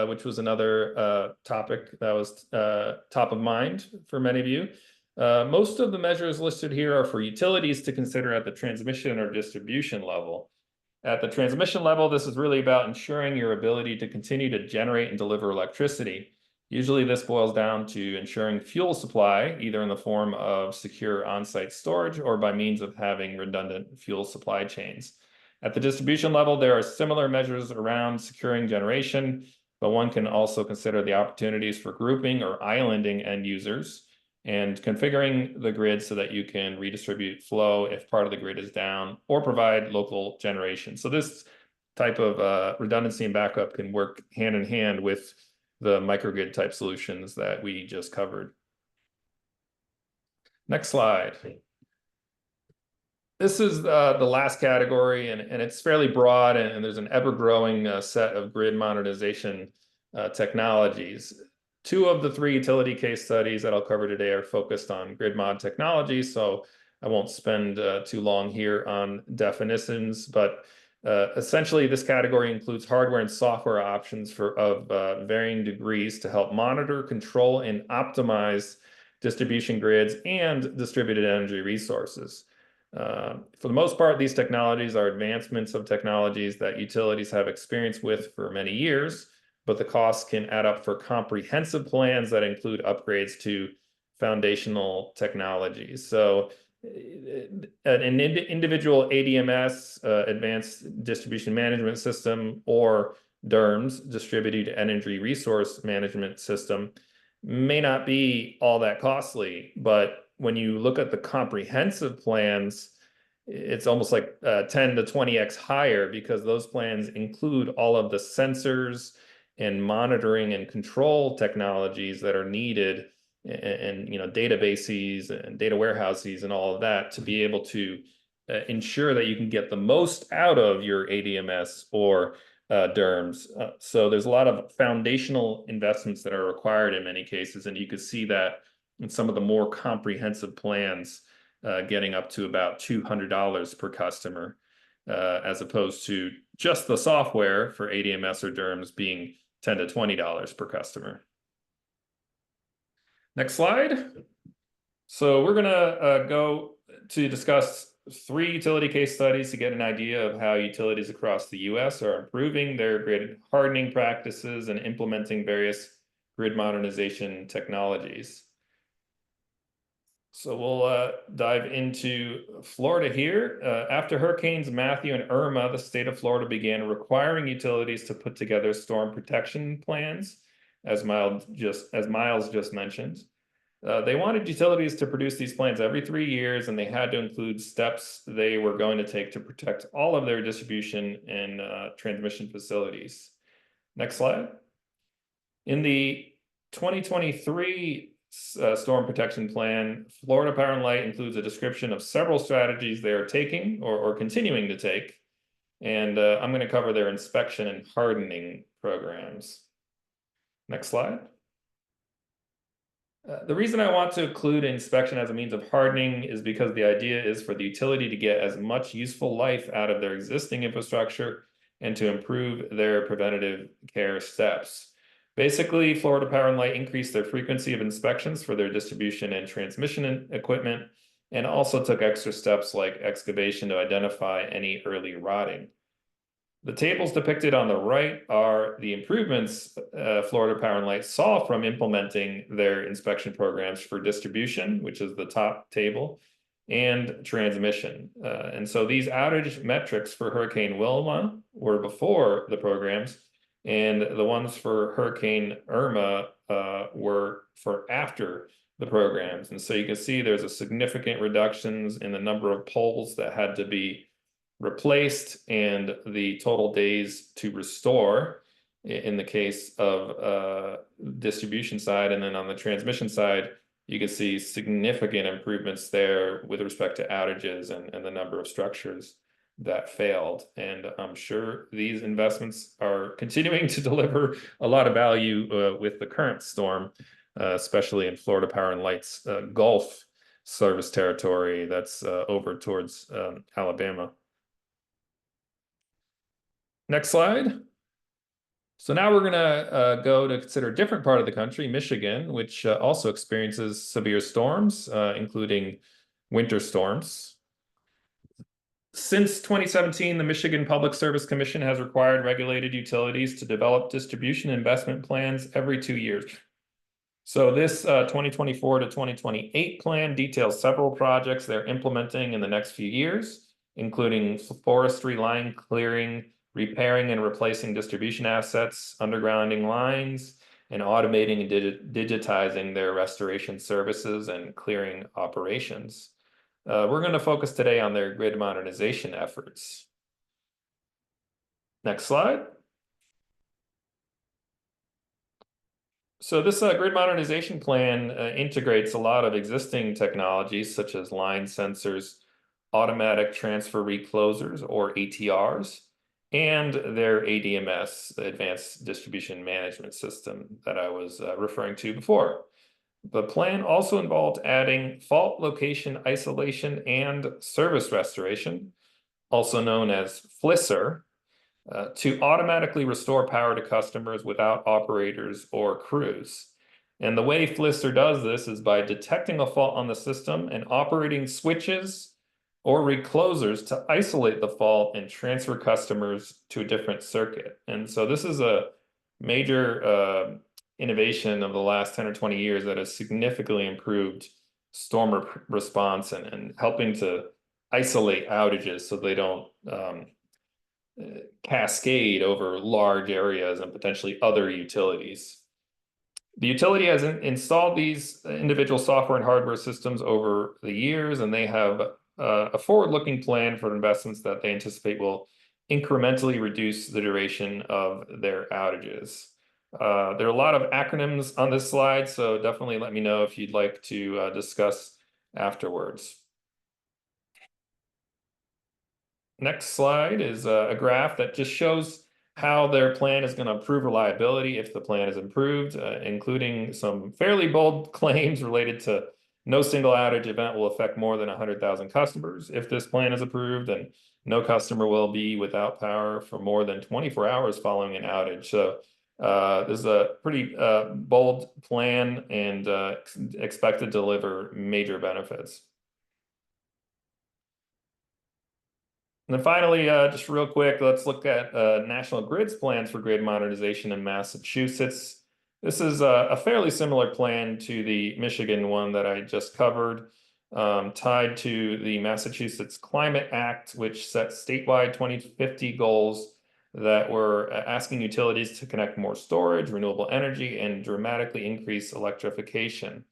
which was another topic that was top of mind for many of you. Most of the measures listed here are for utilities to consider at the transmission or distribution level. At the transmission level, this is really about ensuring your ability to continue to generate and deliver electricity. Usually this boils down to ensuring fuel supply, either in the form of secure on-site storage or by means of having redundant fuel supply chains. At the distribution level, there are similar measures around securing generation, but one can also consider the opportunities for grouping or islanding end users and configuring the grid so that you can redistribute flow if part of the grid is down, or provide local generation. So this type of redundancy and backup can work hand in hand with the microgrid type solutions that we just covered. Next slide. This is the last category, and it's fairly broad, and there's an ever-growing set of grid modernization technologies. 2 of the 3 utility case studies that I'll cover today are focused on grid mod technology, so I won't spend too long here on definitions, but essentially this category includes hardware and software options of varying degrees to help monitor, control, and optimize distribution grids and distributed energy resources. For the most part, these technologies are advancements of technologies that utilities have experience with for many years, but the costs can add up for comprehensive plans that include upgrades to foundational technologies. So an individual ADMS, Advanced Distribution Management System, or DERMS, Distributed Energy Resource Management System, may not be all that costly, but when you look at the comprehensive plans, it's almost like 10 to 20x higher, because those plans include all of the sensors and monitoring and control technologies that are needed, and databases and data warehouses and all of that, to be able to ensure that you can get the most out of your ADMS or DERMS. So there's a lot of foundational investments that are required in many cases, and you could see that in some of the more comprehensive plans, getting up to about $200 per customer, as opposed to just the software for ADMS or DERMS being $10 to $20 per customer. Next slide. So we're gonna go to discuss 3 utility case studies to get an idea of how utilities across the US are improving their grid hardening practices and implementing various grid modernization technologies. So we'll dive into Florida here. After Hurricanes Matthew and Irma, the state of Florida began requiring utilities to put together storm protection plans, as Myles just mentioned. They wanted utilities to produce these plans every 3 years, and they had to include steps they were going to take to protect all of their distribution and transmission facilities. Next slide. In the 2023 Storm Protection Plan, Florida Power and Light includes a description of several strategies they are taking or continuing to take, and I'm going to cover their inspection and hardening programs. Next slide. The reason I want to include inspection as a means of hardening is because the idea is for the utility to get as much useful life out of their existing infrastructure and to improve their preventative care steps. Basically, Florida Power and Light increased their frequency of inspections for their distribution and transmission equipment, and also took extra steps like excavation to identify any early rotting. The tables depicted on the right are the improvements Florida Power and Light saw from implementing their inspection programs for distribution, which is the top table, and transmission. And so these outage metrics for Hurricane Wilma were before the programs, and the ones for Hurricane Irma were for after the programs. And so you can see there's a significant reductions in the number of poles that had to be replaced and the total days to restore in the case of distribution side. And then on the transmission side, you can see significant improvements there with respect to outages and the number of structures that failed. And I'm sure these investments are continuing to deliver a lot of value with the current storm, especially in Florida Power and Light's Gulf service territory that's over towards Alabama. Next slide. So now we're gonna go to consider a different part of the country, Michigan, which also experiences severe storms, including winter storms. Since 2017, the Michigan Public Service Commission has required regulated utilities to develop distribution investment plans every 2 years. So this 2024 to 2028 plan details several projects they're implementing in the next few years, including forestry line clearing, repairing and replacing distribution assets, undergrounding lines, and automating and digitizing their restoration services and clearing operations. We're going to focus today on their grid modernization efforts. Next slide. So this grid modernization plan integrates a lot of existing technologies such as line sensors, automatic transfer reclosers or ATRs, and their ADMS, the Advanced Distribution Management System that I was referring to before. The plan also involved adding fault location isolation and service restoration, also known as FLISR, to automatically restore power to customers without operators or crews. And the way FLISR does this is by detecting a fault on the system and operating switches or reclosers to isolate the fault and transfer customers to a different circuit. And so this is a major innovation of the last 10 or 20 years that has significantly improved storm response and helping to isolate outages so they don't cascade over large areas and potentially other utilities. The utility has installed these individual software and hardware systems over the years, and they have a forward-looking plan for investments that they anticipate will incrementally reduce the duration of their outages. There are a lot of acronyms on this slide, so definitely let me know if you'd like to discuss afterwards. Next slide is a graph that just shows how their plan is going to improve reliability if the plan is improved, including some fairly bold claims related to no single outage event will affect more than 100,000 customers if this plan is approved, and no customer will be without power for more than 24 hours following an outage. So this is a pretty bold plan and expected to deliver major benefits. And then finally, just real quick, let's look at National Grid's plans for grid modernization in Massachusetts. This is a fairly similar plan to the Michigan one that I just covered, tied to the Massachusetts Climate Act, which sets statewide 2050 goals that were asking utilities to connect more storage, renewable energy, and dramatically increase electrification.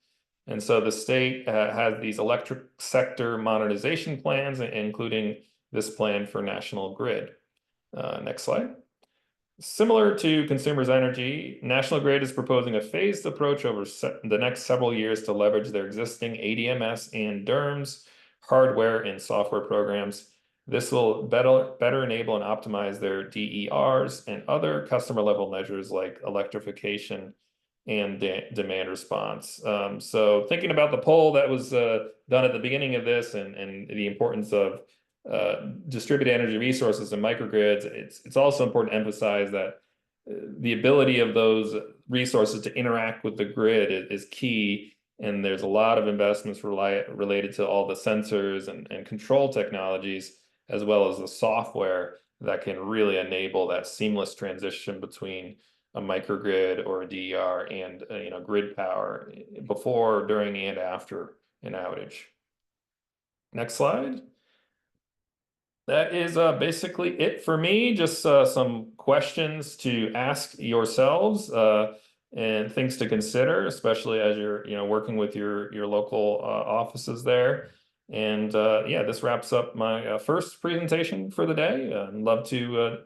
And so the state has these electric sector modernization plans, including this plan for National Grid. Next slide. Similar to Consumers Energy, National Grid is proposing a phased approach over the next several years to leverage their existing ADMS and DERMS hardware and software programs. This will better enable and optimize their DERs and other customer level measures like electrification and demand response. So thinking about the poll that was done at the beginning of this and the importance of distributed energy resources and microgrids, it's also important to emphasize that the ability of those resources to interact with the grid is key, and there's a lot of investments related to all the sensors and control technologies, as well as the software that can really enable that seamless transition between a microgrid or a DER and grid power before, during, and after an outage. Next slide. That is basically it for me. Just some questions to ask yourselves and things to consider, especially as you're working with your local offices there. And yeah, this wraps up my first presentation for the day. I'd love to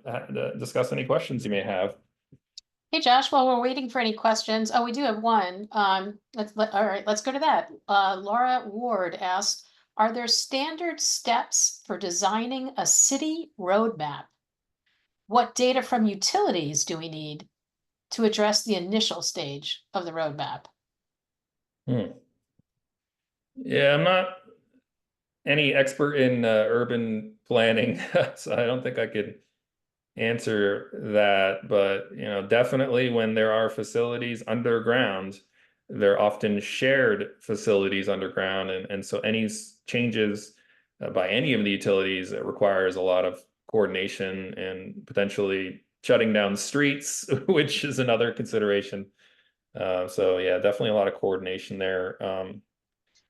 discuss any questions you may have. Hey, Josh, while we're waiting for any questions, oh, we do have one. All right, let's go to that. Laura Ward asked, are there standard steps for designing a city roadmap? What data from utilities do we need to address the initial stage of the roadmap? Yeah, I'm not any expert in urban planning, so I don't think I could answer that. But definitely when there are facilities underground, they're often shared facilities underground, and so any changes by any of the utilities requires a lot of coordination and potentially shutting down streets, which is another consideration. So yeah, definitely a lot of coordination there.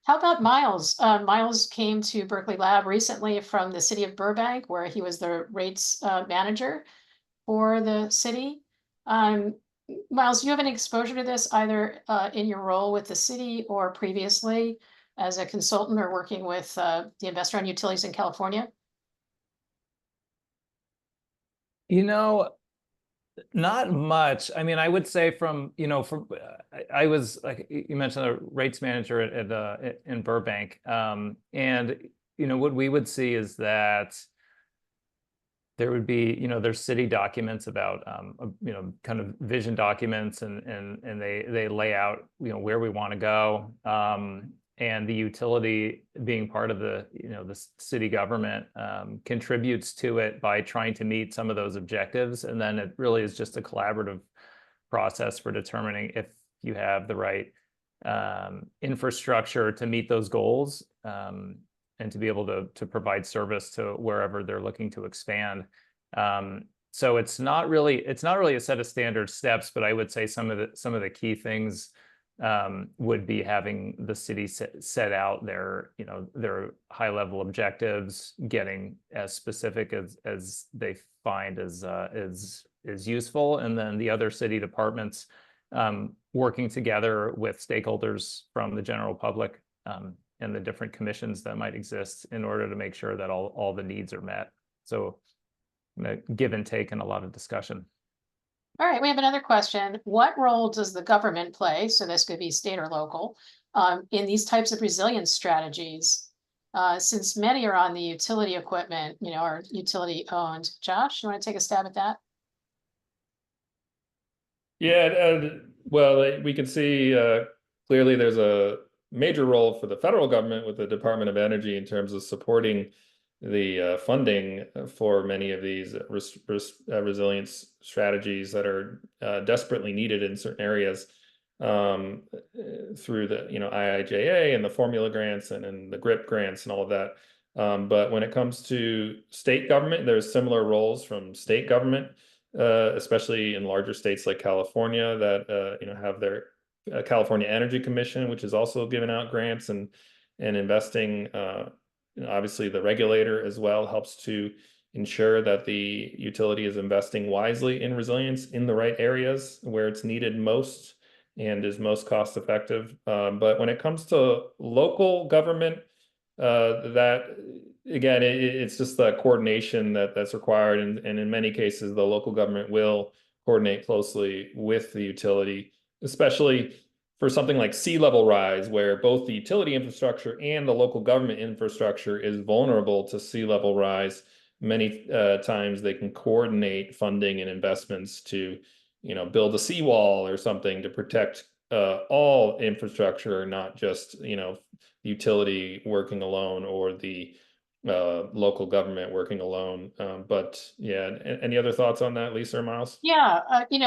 How about Myles? Myles came to Berkeley Lab recently from the city of Burbank, where he was the rates manager for the city. Myles, do you have any exposure to this either in your role with the city or previously as a consultant or working with the investor-owned utilities in California? Not much. I mean, I would say from, I was, like you mentioned, a rates manager in Burbank. And, what we would see is that there would be, there's city documents about, kind of vision documents, and they lay out, where we want to go. And the utility, being part of the city government, contributes to it by trying to meet some of those objectives. And then it really is just a collaborative process for determining if you have the right infrastructure to meet those goals, and to be able to provide service to wherever they're looking to expand. So it's not really a set of standard steps, but I would say some of the key things would be having the city set out their high level objectives, getting as specific as they find is useful, and then the other city departments working together with stakeholders from the general public, and the different commissions that might exist, in order to make sure that all the needs are met. So give and take and a lot of discussion. All right, we have another question. What role does the government play, so this could be state or local, in these types of resilience strategies? Since many are on the utility equipment, are utility owned. Josh, you want to take a stab at that? Yeah, well, we can see clearly there's a major role for the federal government with the Department of Energy in terms of supporting the funding for many of these resilience strategies that are desperately needed in certain areas, through the IIJA and the formula grants and the GRIP grants and all of that. But when it comes to state government, there's similar roles from state government, especially in larger states like California that have their California Energy Commission, which is also giving out grants and investing. Obviously, the regulator as well helps to ensure that the utility is investing wisely in resilience in the right areas where it's needed most and is most cost effective. But when it comes to local government, that again, it's just the coordination that's required, and in many cases, the local government will coordinate closely with the utility, especially for something like sea level rise, where both the utility infrastructure and the local government infrastructure is vulnerable to sea level rise. Many times they can coordinate funding and investments to, build a seawall or something to protect all infrastructure, not just, utility working alone or the local government working alone. But yeah, any other thoughts on that, Lisa or Myles? Yeah,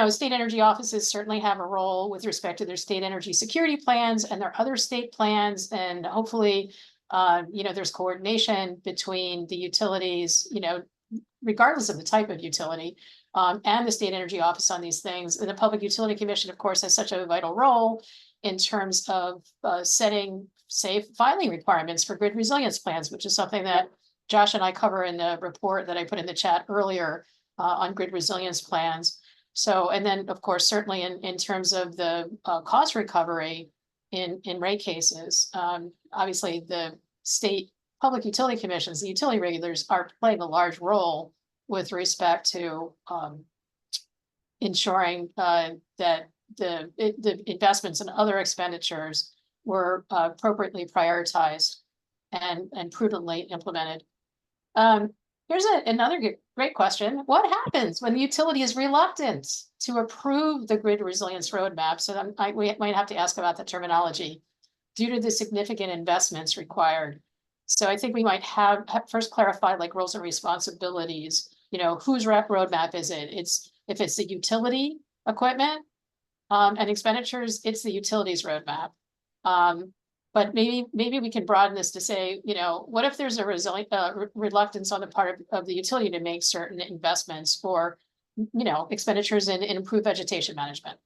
state energy offices certainly have a role with respect to their state energy security plans and their other state plans. And hopefully, there's coordination between the utilities, regardless of the type of utility, and the state energy office on these things. And the Public Utility Commission, of course, has such a vital role in terms of setting safe filing requirements for grid resilience plans, which is something that Josh and I cover in the report that I put in the chat earlier on grid resilience plans. So, and then of course, certainly in terms of the cost recovery in rate cases, obviously the state public utility commissions, the utility regulators are playing a large role with respect to ensuring that the investments and other expenditures were appropriately prioritized and prudently implemented. Here's another great question. What happens when the utility is reluctant to approve the grid resilience roadmap? So we might have to ask about the terminology due to the significant investments required. So I think we might have first clarified like roles and responsibilities. Whose roadmap is it? If it's the utility equipment and expenditures, it's the utilities roadmap. But maybe we can broaden this to say, what if there's a reluctance on the part of the utility to make certain investments for, expenditures in improved vegetation management?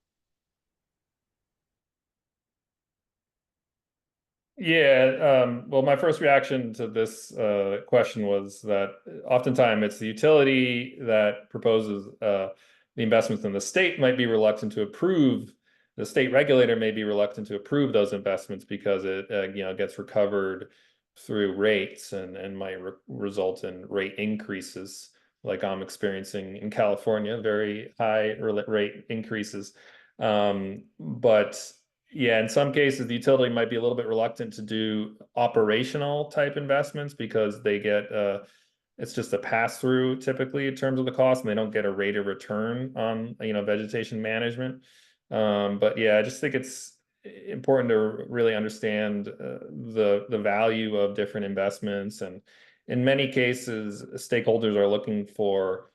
Yeah, well, my first reaction to this question was that oftentimes it's the utility that proposes the investments, and the state might be reluctant to approve. The state regulator may be reluctant to approve those investments because it gets recovered through rates and might result in rate increases. like I'm experiencing in California, very high rate increases. But yeah, in some cases, the utility might be a little bit reluctant to do operational type investments because they get it's just a pass through typically in terms of the cost, and they don't get a rate of return on vegetation management. But yeah, I just think it's important to really understand the value of different investments, and in many cases, stakeholders are looking for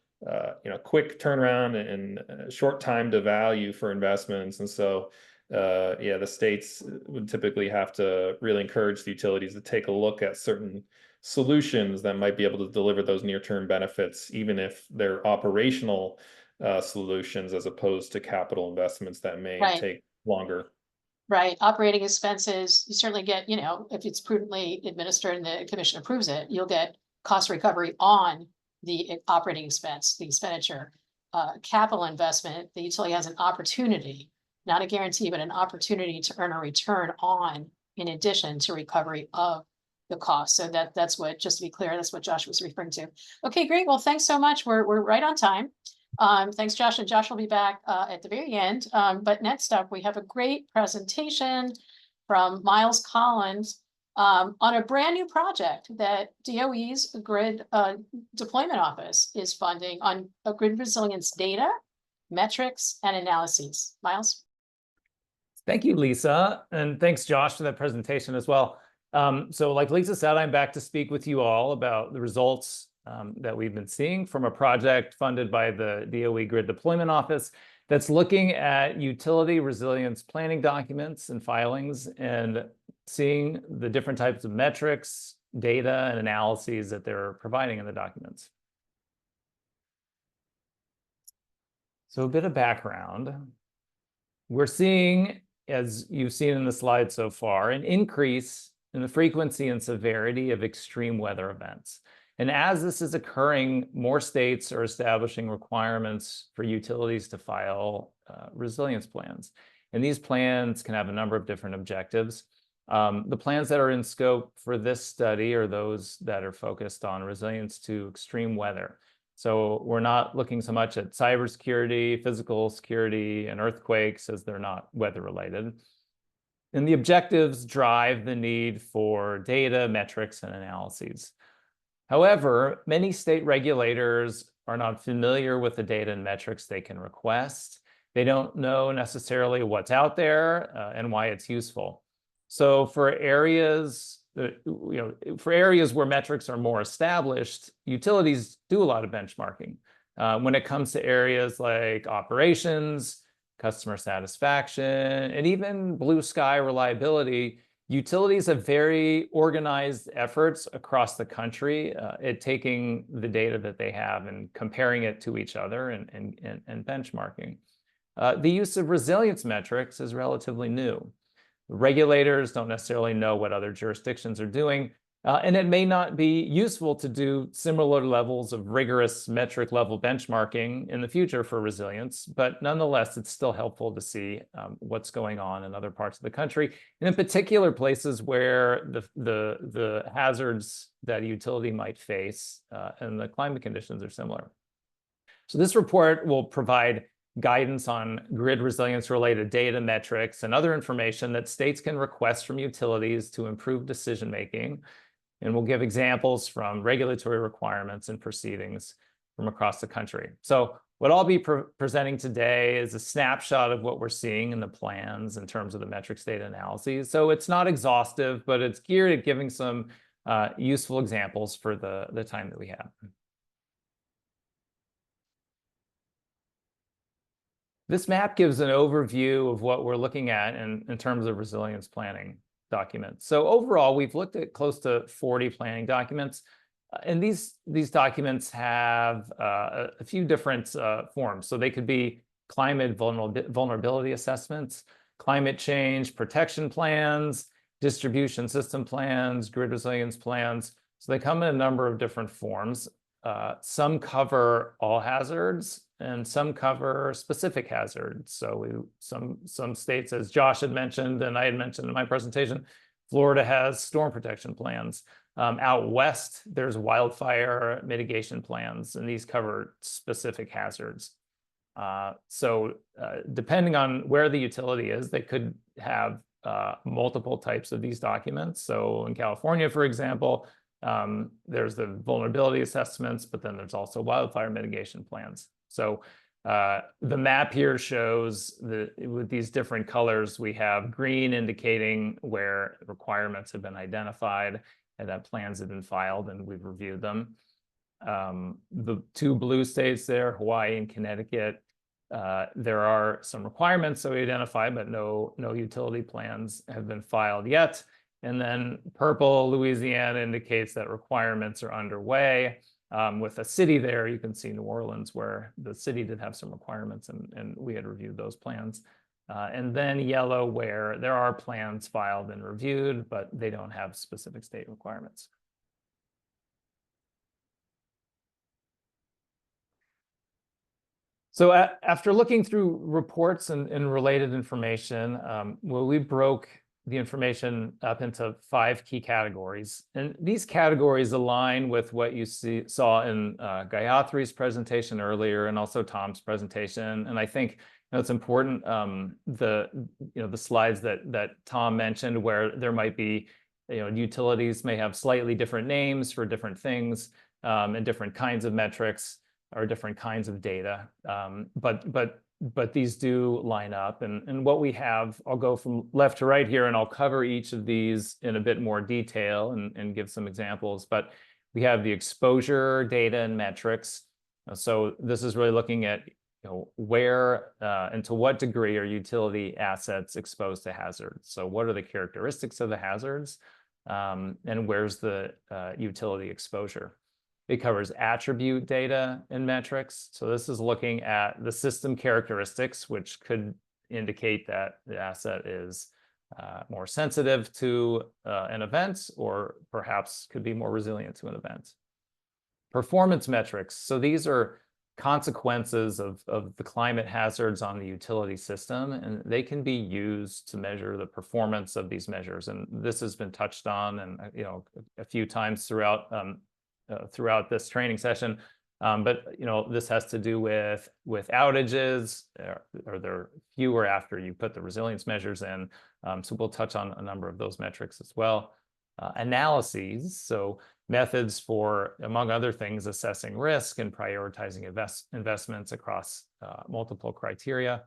quick turnaround and short time to value for investments, and so yeah, the states would typically have to really encourage the utilities to take a look at certain solutions that might be able to deliver those near-term benefits, even if they're operational solutions as opposed to capital investments that may Right. take longer. Right, operating expenses, you certainly get, if it's prudently administered and the commission approves it, you'll get cost recovery on the operating expense, the expenditure. Capital investment, the utility has an opportunity, not a guarantee, but an opportunity to earn a return on, in addition to recovery of the cost. So that's what, just to be clear, that's what Josh was referring to. Okay, great. Well, thanks so much. We're right on time. Thanks, Josh, and Josh will be back at the very end. But next up, we have a great presentation from Myles Collins on a brand new project that DOE's Grid Deployment Office is funding on grid resilience data, metrics, and analyses. Myles? Thank you, Lisa, and thanks, Josh, for that presentation as well. So like Lisa said, I'm back to speak with you all about the results that we've been seeing from a project funded by the DOE Grid Deployment Office that's looking at utility resilience planning documents and filings and seeing the different types of metrics, data, and analyses that they're providing in the documents. So a bit of background. We're seeing, as you've seen in the slide so far, an increase in the frequency and severity of extreme weather events. And as this is occurring, more states are establishing requirements for utilities to file resilience plans. And these plans can have a number of different objectives. The plans that are in scope for this study are those that are focused on resilience to extreme weather. So we're not looking so much at cybersecurity, physical security, and earthquakes, as they're not weather related. And the objectives drive the need for data, metrics, and analyses. However, many state regulators are not familiar with the data and metrics they can request. They don't know necessarily what's out there and why it's useful. So for areas, where metrics are more established, utilities do a lot of benchmarking. When it comes to areas like operations, customer satisfaction, and even blue sky reliability, utilities have very organized efforts across the country at taking the data that they have and comparing it to each other and benchmarking. The use of resilience metrics is relatively new. Regulators don't necessarily know what other jurisdictions are doing, and it may not be useful to do similar levels of rigorous metric level benchmarking in the future for resilience, but nonetheless, it's still helpful to see what's going on in other parts of the country, and in particular places where the hazards that a utility might face and the climate conditions are similar. So this report will provide guidance on grid resilience related data, metrics, and other information that states can request from utilities to improve decision making. And we'll give examples from regulatory requirements and proceedings from across the country. So what I'll be presenting today is a snapshot of what we're seeing in the plans in terms of the metrics data analyses. So it's not exhaustive, but it's geared at giving some useful examples for the time that we have. This map gives an overview of what we're looking at in terms of resilience planning documents. So overall, we've looked at close to 40 planning documents, and these documents have a few different forms. So they could be climate vulnerability assessments, climate change protection plans, distribution system plans, grid resilience plans. So they come in a number of different forms. Some cover all hazards, and some cover specific hazards. So some states, as Josh had mentioned, and I had mentioned in my presentation, Florida has storm protection plans. Out west, there's wildfire mitigation plans, and these cover specific hazards. Depending on where the utility is, they could have multiple types of these documents. So in California, for example, there's the vulnerability assessments, but then there's also wildfire mitigation plans. So the map here shows with these different colors, we have green indicating where requirements have been identified and that plans have been filed and we've reviewed them. The two blue states there, Hawaii and Connecticut, there are some requirements that we identify, but no utility plans have been filed yet. And then purple, Louisiana, indicates that requirements are underway. With a city there, you can see New Orleans, where the city did have some requirements and we had reviewed those plans. And then yellow, where there are plans filed and reviewed, but they don't have specific state requirements. So after looking through reports and related information, we broke the information up into 5 key categories. And these categories align with what you saw in Gayathri's presentation earlier and also Tom's presentation. And I think it's important, the slides that Tom mentioned, where there might be, utilities may have slightly different names for different things and different kinds of metrics or different kinds of data. But these do line up. And what we have, I'll go from left to right here, and I'll cover each of these in a bit more detail and give some examples. But we have the exposure data and metrics. So this is really looking at where and to what degree are utility assets exposed to hazards. So what are the characteristics of the hazards, and where's the utility exposure? It covers attribute data and metrics. So this is looking at the system characteristics, which could indicate that the asset is more sensitive to an event, or perhaps could be more resilient to an event. Performance metrics. So these are consequences of the climate hazards on the utility system, and they can be used to measure the performance of these measures. And this has been touched on and a few times throughout this training session, but this has to do with outages. Are there fewer after you put the resilience measures in? So we'll touch on a number of those metrics as well. Analyses, so methods for, among other things, assessing risk and prioritizing investments across multiple criteria.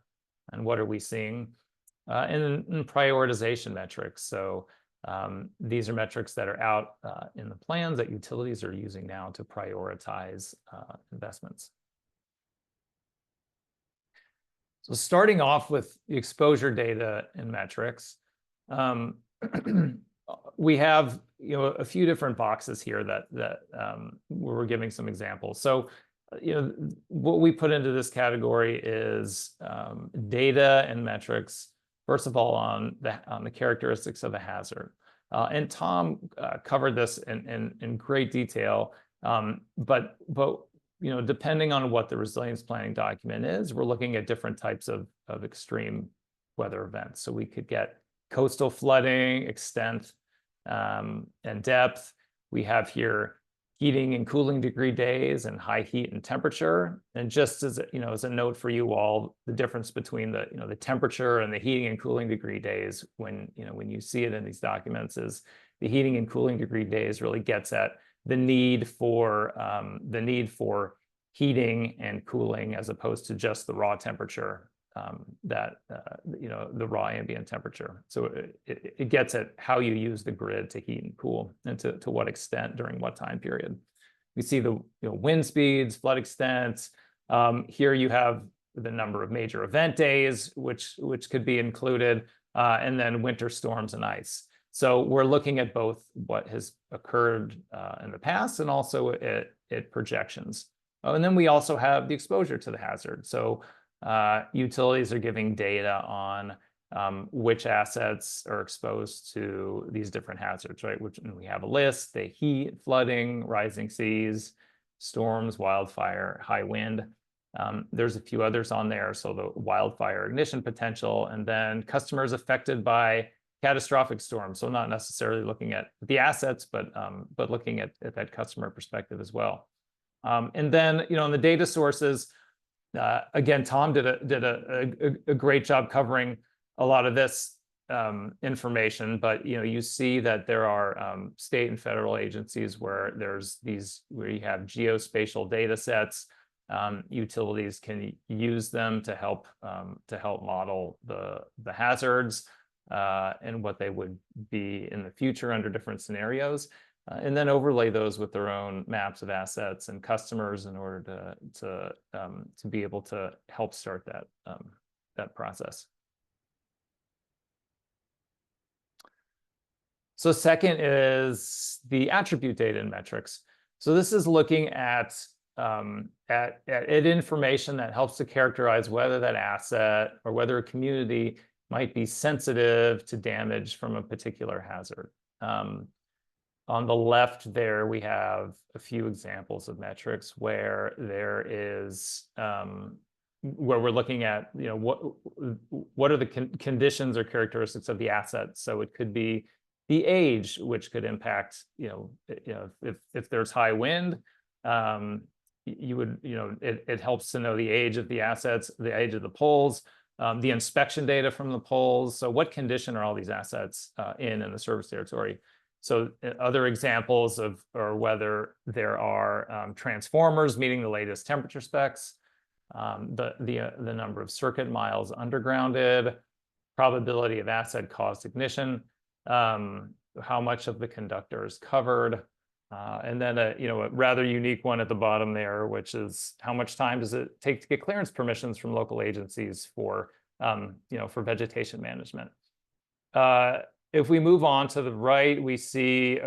And what are we seeing? And prioritization metrics. So these are metrics that are out in the plans that utilities are using now to prioritize investments. So starting off with the exposure data and metrics, we have a few different boxes here that we're giving some examples. So what we put into this category is data and metrics. First of all, on the characteristics of a hazard. And Tom covered this in great detail, but depending on what the resilience planning document is, we're looking at different types of extreme weather events. So we could get coastal flooding, extent, and depth. We have here heating and cooling degree days and high heat and temperature. And just as as a note for you all, the difference between the temperature and the heating and cooling degree days, when you see it in these documents, is the heating and cooling degree days really gets at the need for heating and cooling, as opposed to just the raw temperature, the raw ambient temperature. So it gets at how you use the grid to heat and cool, and to what extent during what time period. We see the wind speeds, flood extents. Here you have the number of major event days, which could be included, and then winter storms and ice. So we're looking at both what has occurred in the past and also at projections. And then we also have the exposure to the hazard. So utilities are giving data on which assets are exposed to these different hazards, right? And we have a list: the heat, flooding, rising seas, storms, wildfire, high wind. There's a few others on there. So the wildfire ignition potential, and then customers affected by catastrophic storm. So not necessarily looking at the assets, but looking at that customer perspective as well. And then, in the data sources, again, Tom did a great job covering a lot of this information, but you see that there are state and federal agencies where you have geospatial data sets. Utilities can use them to help model the hazards and what they would be in the future under different scenarios, and then overlay those with their own maps of assets and customers in order to be able to help start that process. So second is the attribute data and metrics. So this is looking at information that helps to characterize whether that asset or whether a community might be sensitive to damage from a particular hazard. On the left there, we have a few examples of metrics where we're looking at what are the conditions or characteristics of the asset. So it could be the age, which could impact, if there's high wind, it helps to know the age of the assets, the age of the poles, the inspection data from the poles. So what condition are all these assets in the service territory? So other examples or whether there are transformers meeting the latest temperature specs, the number of circuit miles undergrounded, probability of asset caused ignition, how much of the conductor is covered, and then a rather unique one at the bottom there, which is how much time does it take to get clearance permissions from local agencies for vegetation management. If we move on to the right, we see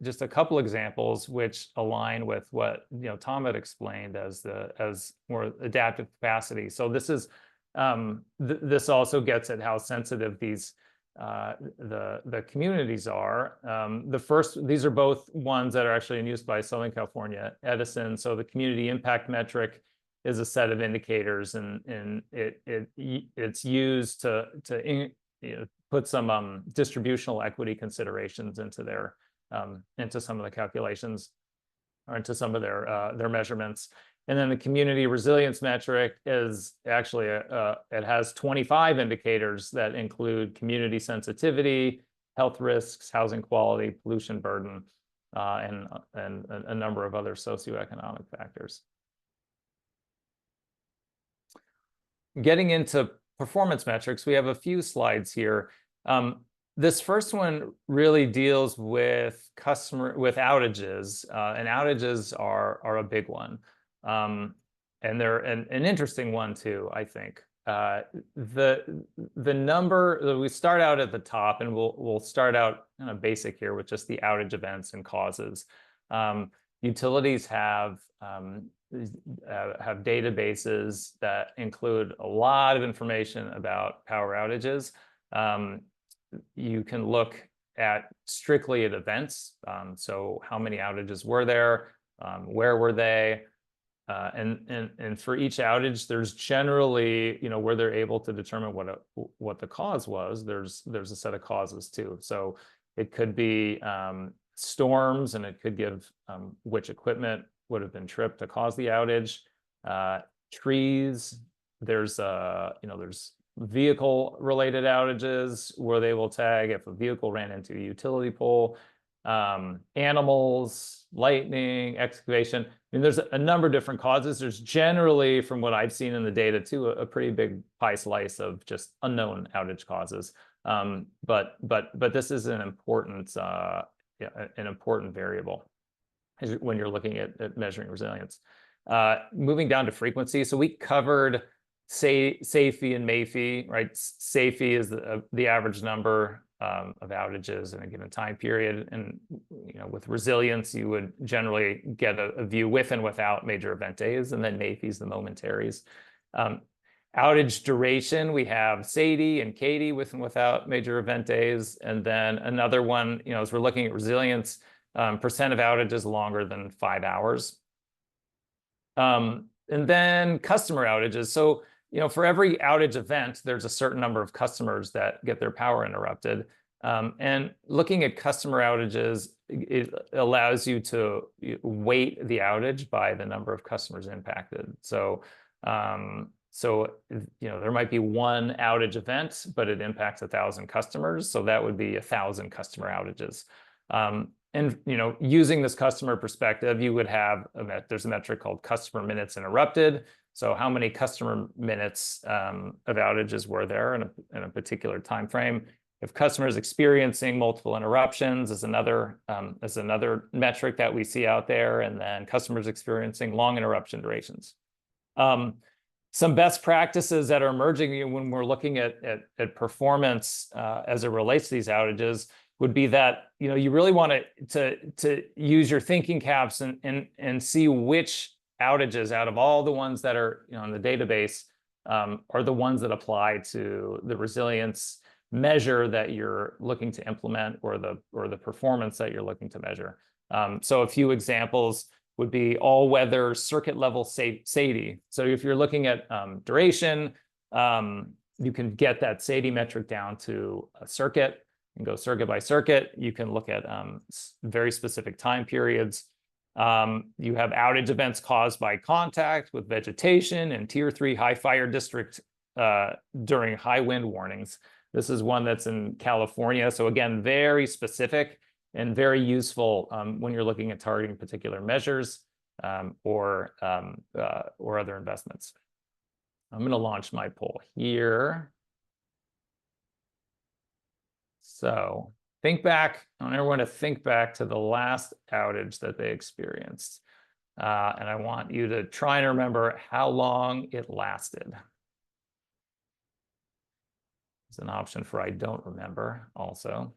just a couple examples which align with what Tom had explained as more adaptive capacity. So this is this also gets at how sensitive these the communities are. These are both ones that are actually in use by Southern California Edison. So the community impact metric is a set of indicators, and it's used to put some distributional equity considerations into some of the calculations or into some of their measurements. And then the community resilience metric is actually it has 25 indicators that include community sensitivity, health risks, housing quality, pollution burden, and a number of other socioeconomic factors. Getting into performance metrics, we have a few slides here. This first one really deals with outages, and outages are a big one. And they're an interesting one too, I think. The number, we start out at the top, and we'll start out kind of basic here with just the outage events and causes. Utilities have databases that include a lot of information about power outages. You can look strictly at events. So how many outages were there? Where were they? And for each outage, there's generally, where they're able to determine what the cause was. There's a set of causes too. So it could be storms, and it could give which equipment would have been tripped to cause the outage. Trees. There's vehicle related outages where they will tag if a vehicle ran into a utility pole. Animals, lightning, excavation. I mean, there's a number of different causes. There's generally, from what I've seen in the data too, a pretty big pie slice of just unknown outage causes. But this is an important variable when you're looking at measuring resilience. Moving down to frequency. So we covered SAIFI and MAIFI, right? SAIFI is the average number of outages in a given time period, and with resilience, you would generally get a view with and without major event days, and then MAIFI is the momentaries. Outage duration, we have SAIDI and CAIDI with and without major event days, and then another one, as we're looking at resilience, percent of outages longer than 5 hours. And then customer outages. So for every outage event, there's a certain number of customers that get their power interrupted. And looking at customer outages, it allows you to weight the outage by the number of customers impacted. So, there might be one outage event, but it impacts 1,000 customers. So that would be 1,000 customer outages. And using this customer perspective, you would have there's a metric called customer minutes interrupted. So how many customer minutes of outages were there in a particular time frame? If customers experiencing multiple interruptions is another metric that we see out there, and then customers experiencing long interruption durations. Some best practices that are emerging when we're looking at performance as it relates to these outages would be that you really want to use your thinking caps and see which outages out of all the ones that are in the database are the ones that apply to the resilience measure that you're looking to implement or the performance that you're looking to measure. So a few examples would be all-weather circuit level SAIDI. So if you're looking at duration, you can get that SAIDI metric down to a circuit and go circuit by circuit. You can look at very specific time periods. You have outage events caused by contact with vegetation and Tier 3 high fire district during high wind warnings. This is one that's in California. So again, very specific and very useful when you're looking at targeting particular measures or other investments. I'm going to launch my poll here. So think back. I want everyone to think back to the last outage that they experienced. And I want you to try and remember how long it lasted. It's an option for I don't remember also.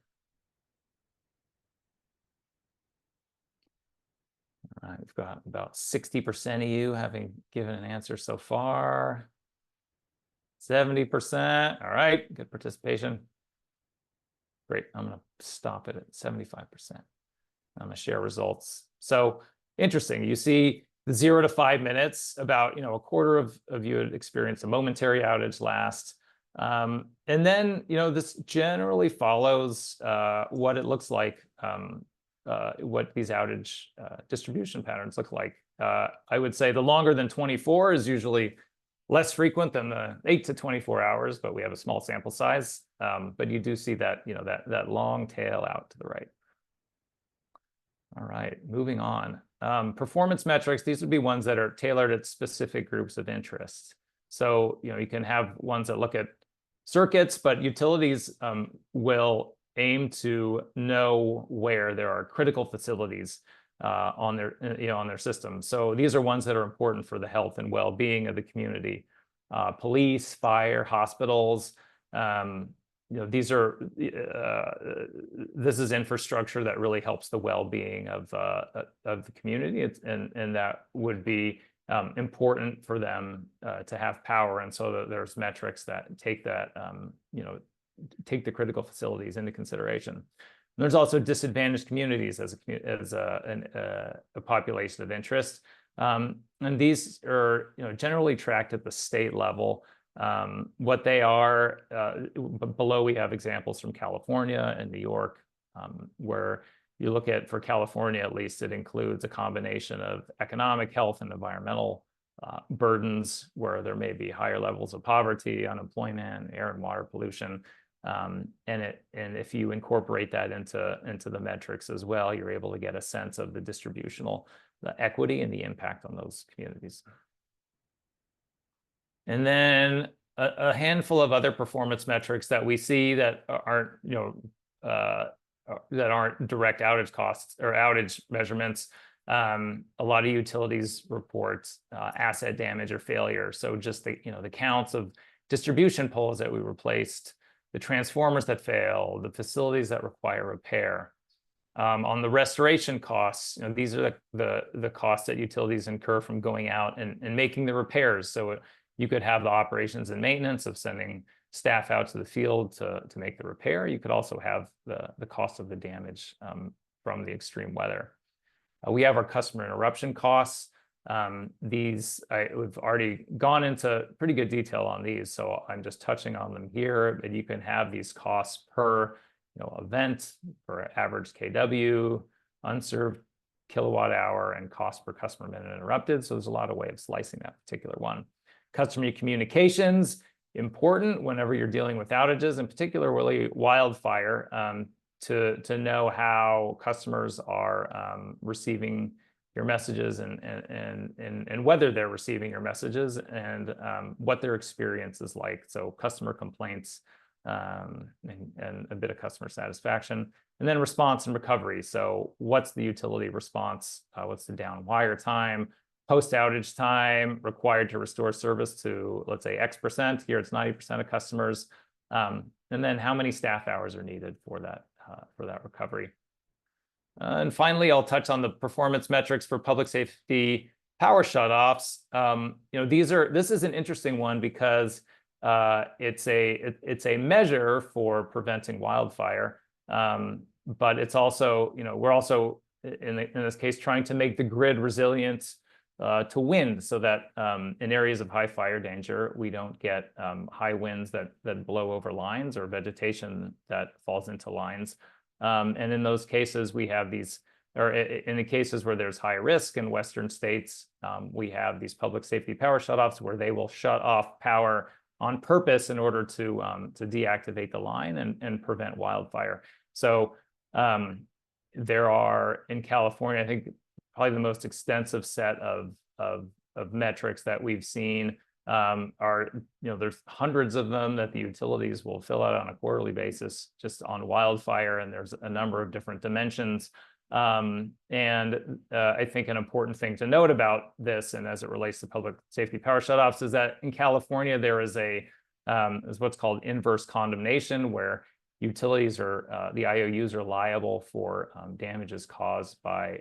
All right, we've got about 60% of you having given an answer so far. 70%. All right, good participation. Great, I'm going to stop it at 75%. I'm going to share results. So interesting, you see the 0 to 5 minutes, about a quarter of you had experienced a momentary outage last. And then, this generally follows what it looks like, what these outage distribution patterns look like. I would say the longer than 24 is usually less frequent than the 8 to 24 hours, but we have a small sample size. But you do see that, that long tail out to the right. All right, moving on. Performance metrics, these would be ones that are tailored at specific groups of interest. So, you can have ones that look at circuits, but utilities will aim to know where there are critical facilities on their system. So these are ones that are important for the health and well-being of the community. Police, fire, hospitals. These are this is infrastructure that really helps the well-being of the community, and that would be important for them to have power, and so there's metrics that take that take the critical facilities into consideration. And there's also disadvantaged communities as a population of interest, and these are generally tracked at the state level. What they are, below we have examples from California and New York, where you look at, for California at least, it includes a combination of economic, health, and environmental burdens, where there may be higher levels of poverty, unemployment, air and water pollution. And if you incorporate that into the metrics as well, you're able to get a sense of the distributional, the equity, and the impact on those communities. And then a handful of other performance metrics that we see that aren't direct outage costs or outage measurements. A lot of utilities report asset damage or failure. So just the counts of distribution poles that we replaced, the transformers that fail, the facilities that require repair. On the restoration costs, these are the costs that utilities incur from going out and making the repairs. So you could have the operations and maintenance of sending staff out to the field to make the repair. You could also have the cost of the damage from the extreme weather. We have our customer interruption costs. We've already gone into pretty good detail on these, so I'm just touching on them here. But you can have these costs per event, per average KW, unserved kilowatt hour, and cost per customer minute interrupted. So there's a lot of ways of slicing that particular one. Customer communications, important whenever you're dealing with outages, in particularly wildfire, to know how customers are receiving your messages and whether they're receiving your messages, and what their experience is like. So customer complaints and a bit of customer satisfaction. And then response and recovery. So what's the utility response? What's the down wire time, post outage time required to restore service to, let's say, X%. Here it's 90% of customers. And then how many staff hours are needed for that recovery. And finally, I'll touch on the performance metrics for public safety power shutoffs. This is an interesting one because it's a measure for preventing wildfire, but it's also, we're also in this case trying to make the grid resilient to wind, so that in areas of high fire danger, we don't get high winds that blow over lines, or vegetation that falls into lines. And in those cases, we have these, or in the cases where there's high risk in Western states, we have these public safety power shutoffs where they will shut off power on purpose in order to deactivate the line and prevent wildfire. So there are, in California, I think probably the most extensive set of metrics that we've seen are, there's hundreds of them that the utilities will fill out on a quarterly basis just on wildfire, and there's a number of different dimensions. I think an important thing to note about this, and as it relates to public safety power shutoffs, is that in California there is what's called inverse condemnation, where utilities or the IOUs are liable for damages caused by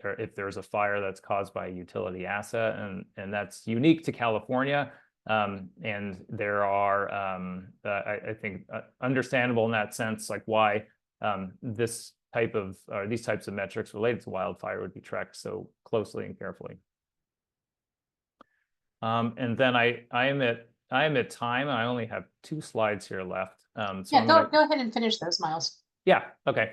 or if there's a fire that's caused by a utility asset, and that's unique to California. And there are, I think, understandable in that sense, like why these types of metrics related to wildfire would be tracked so closely and carefully. And then I am at time. I only have 2 slides here left. So yeah, go ahead and finish those, Myles. Yeah. Okay.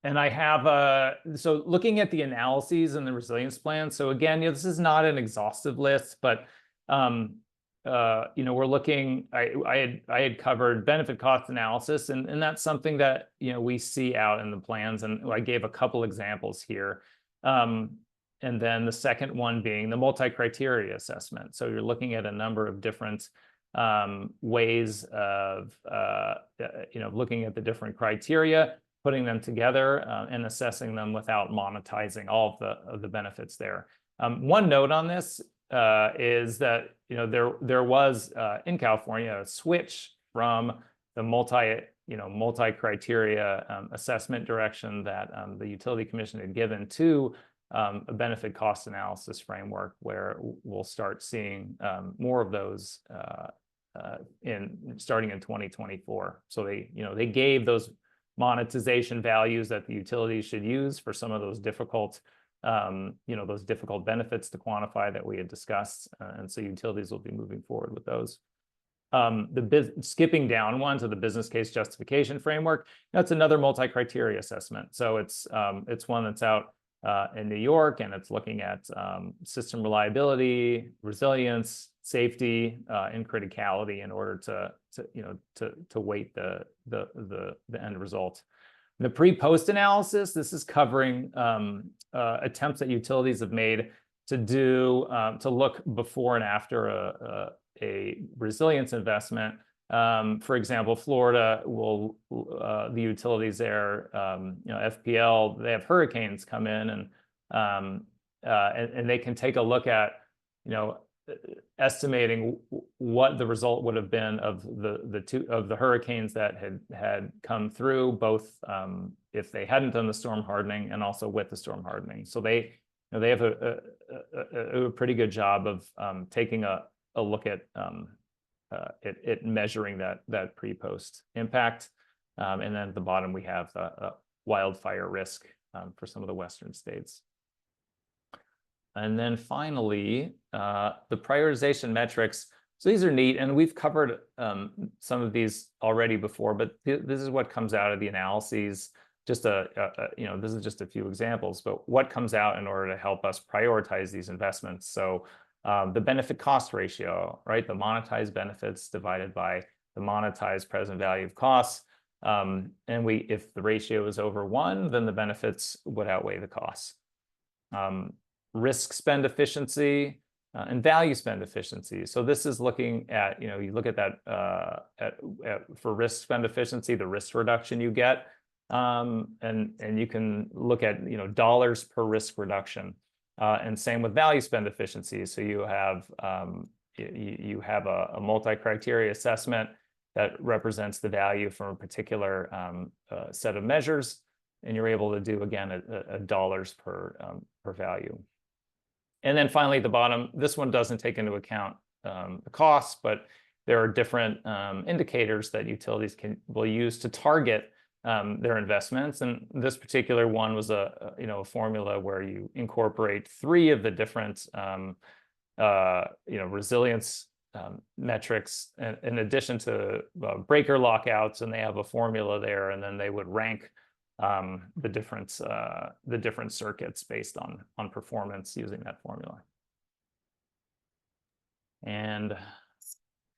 And I have so looking at the analyses and the resilience plan. So again, this is not an exhaustive list, but we're looking. I had covered benefit cost analysis, and that's something that we see out in the plans, and I gave a couple examples here. And then the second one being the multi-criteria assessment. So you're looking at a number of different ways of looking at the different criteria, putting them together and assessing them without monetizing all of the benefits there. One note on this is that there was in California a switch from the multi-criteria assessment direction that the Utility Commission had given to a benefit cost analysis framework, where we'll start seeing more of those starting in 2024. So they gave those monetization values that the utilities should use for some of those difficult benefits to quantify that we had discussed, and so utilities will be moving forward with those. Skipping down one to the business case justification framework, that's another multi-criteria assessment. So it's one that's out in New York, and it's looking at system reliability, resilience, safety, and criticality in order to weight the end result. The pre-post analysis, this is covering attempts that utilities have made to look before and after a resilience investment. For example, Florida the utilities there, FPL, they have hurricanes come in, and they can take a look at, estimating what the result would have been of the hurricanes that had come through, both if they hadn't done the storm hardening and also with the storm hardening. So they have a pretty good job of taking a look at it measuring that pre-post impact. And then at the bottom we have wildfire risk for some of the Western states. And then finally, the prioritization metrics. So these are neat, and we've covered some of these already before, but this is what comes out of the analyses. Just this is just a few examples, but what comes out in order to help us prioritize these investments. So the benefit cost ratio, right? The monetized benefits divided by the monetized present value of costs. And if the ratio is over 1, then the benefits would outweigh the costs. Risk spend efficiency and value spend efficiency. So this is looking at, you look at that for risk spend efficiency, the risk reduction you get. And you can look at, dollars per risk reduction. And same with value spend efficiency. So you have a multi-criteria assessment that represents the value from a particular set of measures, and you're able to do, again, a dollars per value. And then finally, at the bottom, this one doesn't take into account the costs, but there are different indicators that utilities will use to target their investments. And this particular one was a formula where you incorporate 3 of the different resilience metrics in addition to breaker lockouts, and they have a formula there, and then they would rank the different circuits based on performance using that formula. And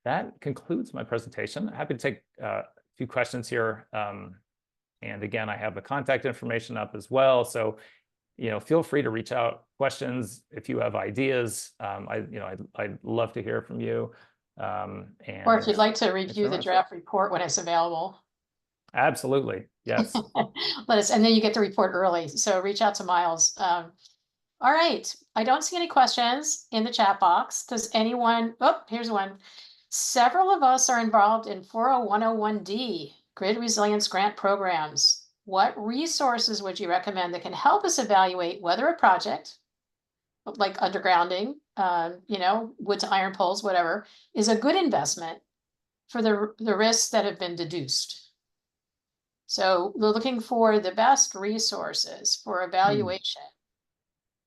that concludes my presentation. Happy to take a few questions here. And again, I have the contact information up as well. So, feel free to reach out, questions if you have ideas. I'd love to hear from you. Or if you'd like to review the draft report when it's available. Absolutely, yes. And then you get the report early. So reach out to Myles. All right, I don't see any questions in the chat box. Does anyone? Oh, here's one. Several of us are involved in 40101D. Grid resilience grant programs. What resources would you recommend that can help us evaluate whether a project, like undergrounding, wood to iron poles, whatever, is a good investment for the risks that have been deduced? So we're looking for the best resources for evaluation.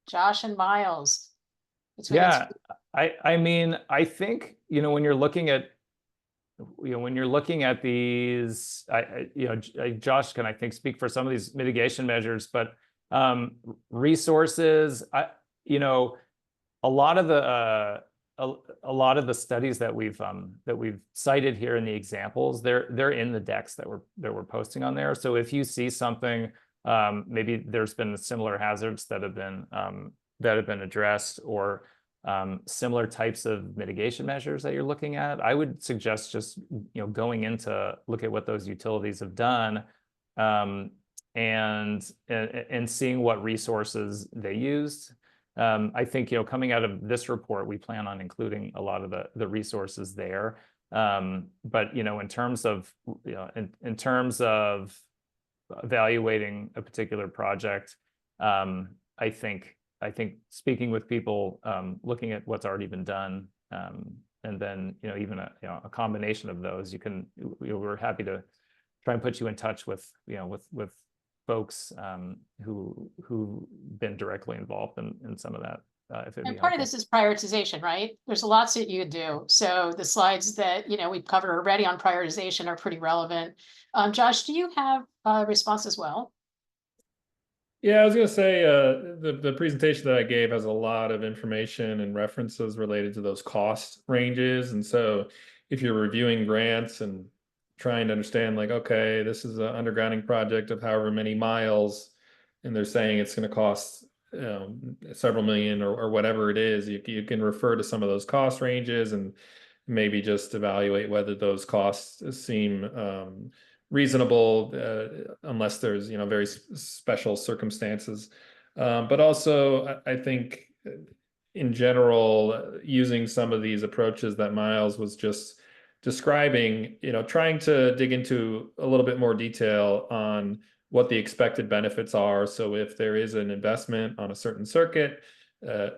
Josh and Myles. Yeah, I think, when you're looking at these, Josh can, I think, speak for some of these mitigation measures, but resources, a lot of the studies that we've cited here in the examples, they're in the decks that we're posting on there. So if you see something, maybe there's been similar hazards that have been addressed, or similar types of mitigation measures that you're looking at, I would suggest just going in to look at what those utilities have done, and seeing what resources they used. I think coming out of this report, we plan on including a lot of the resources there. But in terms of in terms of evaluating a particular project, I think speaking with people, looking at what's already been done, and then even a combination of those, we're happy to try and put you in touch with with folks who've been directly involved in some of that. And part of this is prioritization, right? There's lots that you could do. So the slides that we've covered already on prioritization are pretty relevant. Josh, do you have a response as well? Yeah, I was going to say the presentation that I gave has a lot of information and references related to those cost ranges. And so if you're reviewing grants and trying to understand, like, okay, this is an undergrounding project of however many miles, and they're saying it's going to cost several million or whatever it is, you can refer to some of those cost ranges and maybe just evaluate whether those costs seem reasonable, unless there's very special circumstances. But also, I think in general, using some of these approaches that Myles was just describing, trying to dig into a little bit more detail on what the expected benefits are. So if there is an investment on a certain circuit,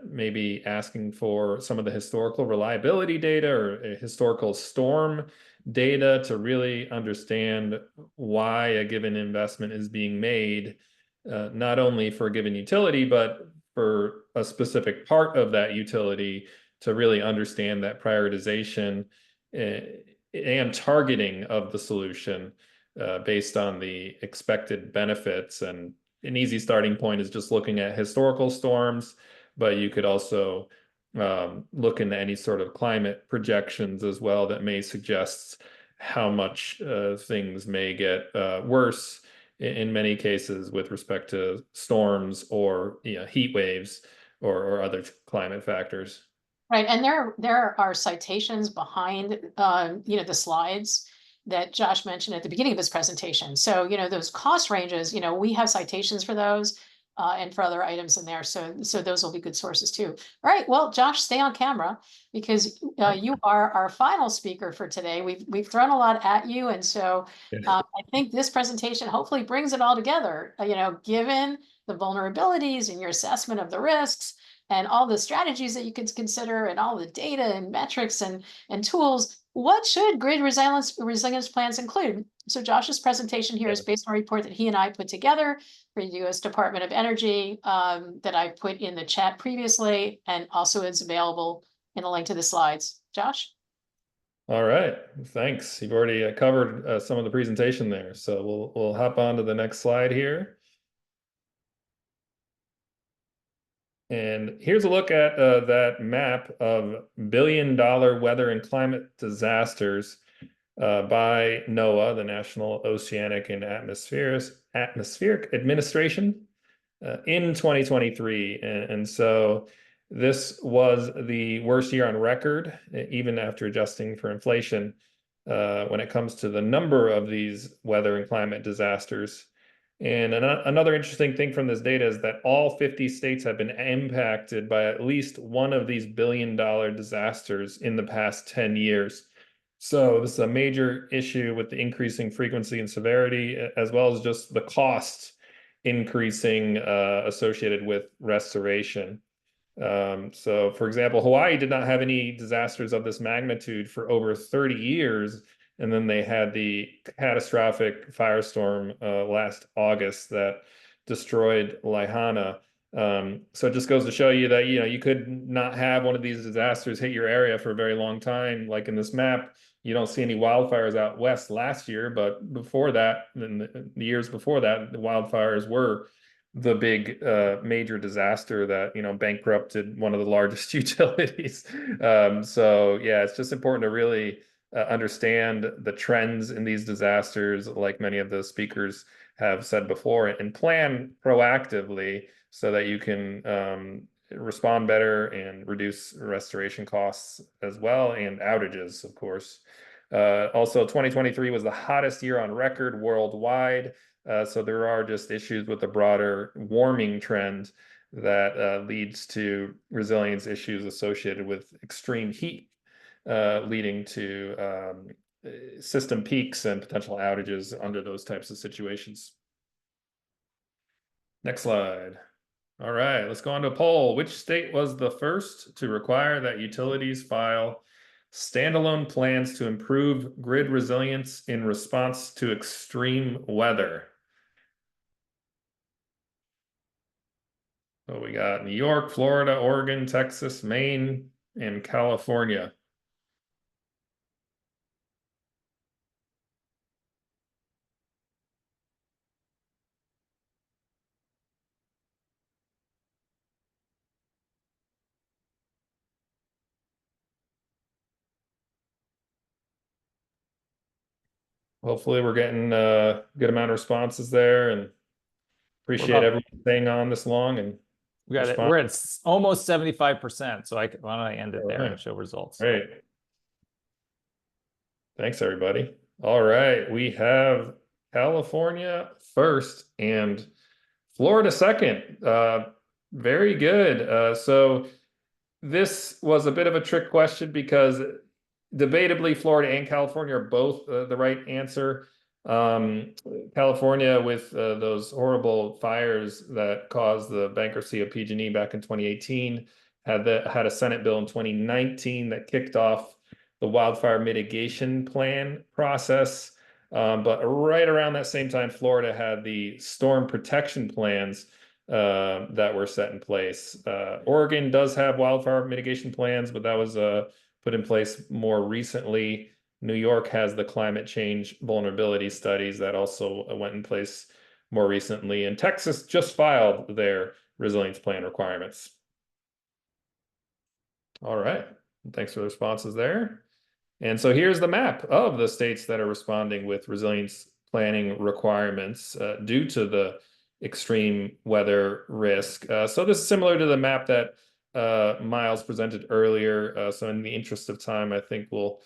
maybe asking for some of the historical reliability data or historical storm data to really understand why a given investment is being made, not only for a given utility, but for a specific part of that utility to really understand that prioritization and targeting of the solution based on the expected benefits. And an easy starting point is just looking at historical storms, but you could also look into any sort of climate projections as well that may suggest how much things may get worse in many cases with respect to storms or heat waves or other climate factors. Right, and there are citations behind the slides that Josh mentioned at the beginning of his presentation. So those cost ranges, we have citations for those and for other items in there. So those will be good sources too. All right, well, Josh, stay on camera because you are our final speaker for today. We've thrown a lot at you, and so I think this presentation hopefully brings it all together. Given the vulnerabilities and your assessment of the risks, and all the strategies that you could consider and all the data and metrics and tools, what should grid resilience plans include? So Josh's presentation here is based on a report that he and I put together for the U.S. Department of Energy that I put in the chat previously, and also is available in the link to the slides. Josh? All right, thanks. You've already covered some of the presentation there. So we'll hop on to the next slide here. And here's a look at that map of billion-dollar weather and climate disasters by NOAA, the National Oceanic and Atmospheric Administration, in 2023. And so this was the worst year on record, even after adjusting for inflation, when it comes to the number of these weather and climate disasters. And another interesting thing from this data is that all 50 states have been impacted by at least one of these billion-dollar disasters in the past 10 years. So this is a major issue with the increasing frequency and severity, as well as just the cost increasing associated with restoration. So, for example, Hawaii did not have any disasters of this magnitude for over 30 years. And then they had the catastrophic firestorm last August that destroyed Lahaina. So it just goes to show you that, you could not have one of these disasters hit your area for a very long time. Like in this map, you don't see any wildfires out west last year, but before that, in the years before that, the wildfires were the big major disaster that, bankrupted one of the largest utilities. So yeah, it's just important to really understand the trends in these disasters, like many of the speakers have said before, and plan proactively so that you can respond better and reduce restoration costs as well, and outages, of course. Also, 2023 was the hottest year on record worldwide. So there are just issues with the broader warming trend that leads to resilience issues associated with extreme heat, leading to system peaks and potential outages under those types of situations. Next slide. All right, let's go on to a poll. Which state was the first to require that utilities file standalone plans to improve grid resilience in response to extreme weather? So we got New York, Florida, Oregon, Texas, Maine, and California. Hopefully we're getting a good amount of responses there, and appreciate everyone staying on this long. And we got it. We're at almost 75%. So why don't I end it there and show results? Great. Thanks, everybody. All right, we have California first and Florida second. Very good. So this was a bit of a trick question because debatably Florida and California are both the right answer. California, with those horrible fires that caused the bankruptcy of PG&E back in 2018, had a Senate bill in 2019 that kicked off the wildfire mitigation plan process. But right around that same time, Florida had the storm protection plans that were set in place. Oregon does have wildfire mitigation plans, but that was put in place more recently. New York has the climate change vulnerability studies that also went in place more recently. And Texas just filed their resilience plan requirements. All right, thanks for the responses there. And so here's the map of the states that are responding with resilience planning requirements due to the extreme weather risk. So this is similar to the map that Myles presented earlier. So in the interest of time, I think we'll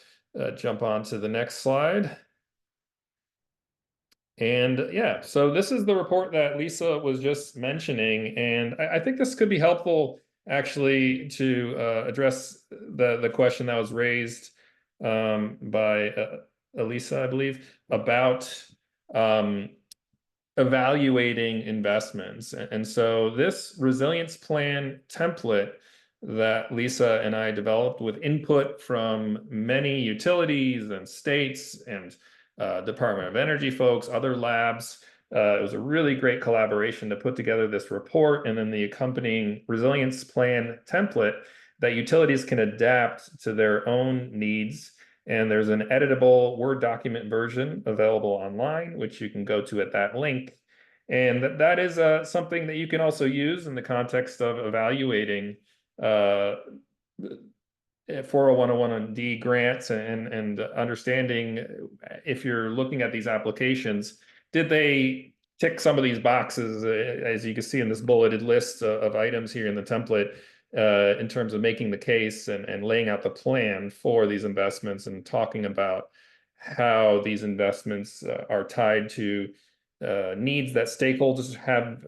jump on to the next slide. And yeah, so this is the report that Lisa was just mentioning. And I think this could be helpful actually to address the question that was raised by Elisa, I believe, about evaluating investments. And so this resilience plan template that Lisa and I developed with input from many utilities and states and Department of Energy folks, other labs. It was a really great collaboration to put together this report and then the accompanying resilience plan template that utilities can adapt to their own needs. And there's an editable Word document version available online, which you can go to at that link. And that is something that you can also use in the context of evaluating 401(d) grants and understanding if you're looking at these applications, did they tick some of these boxes, as you can see in this bulleted list of items here in the template, in terms of making the case and laying out the plan for these investments and talking about how these investments are tied to needs that stakeholders have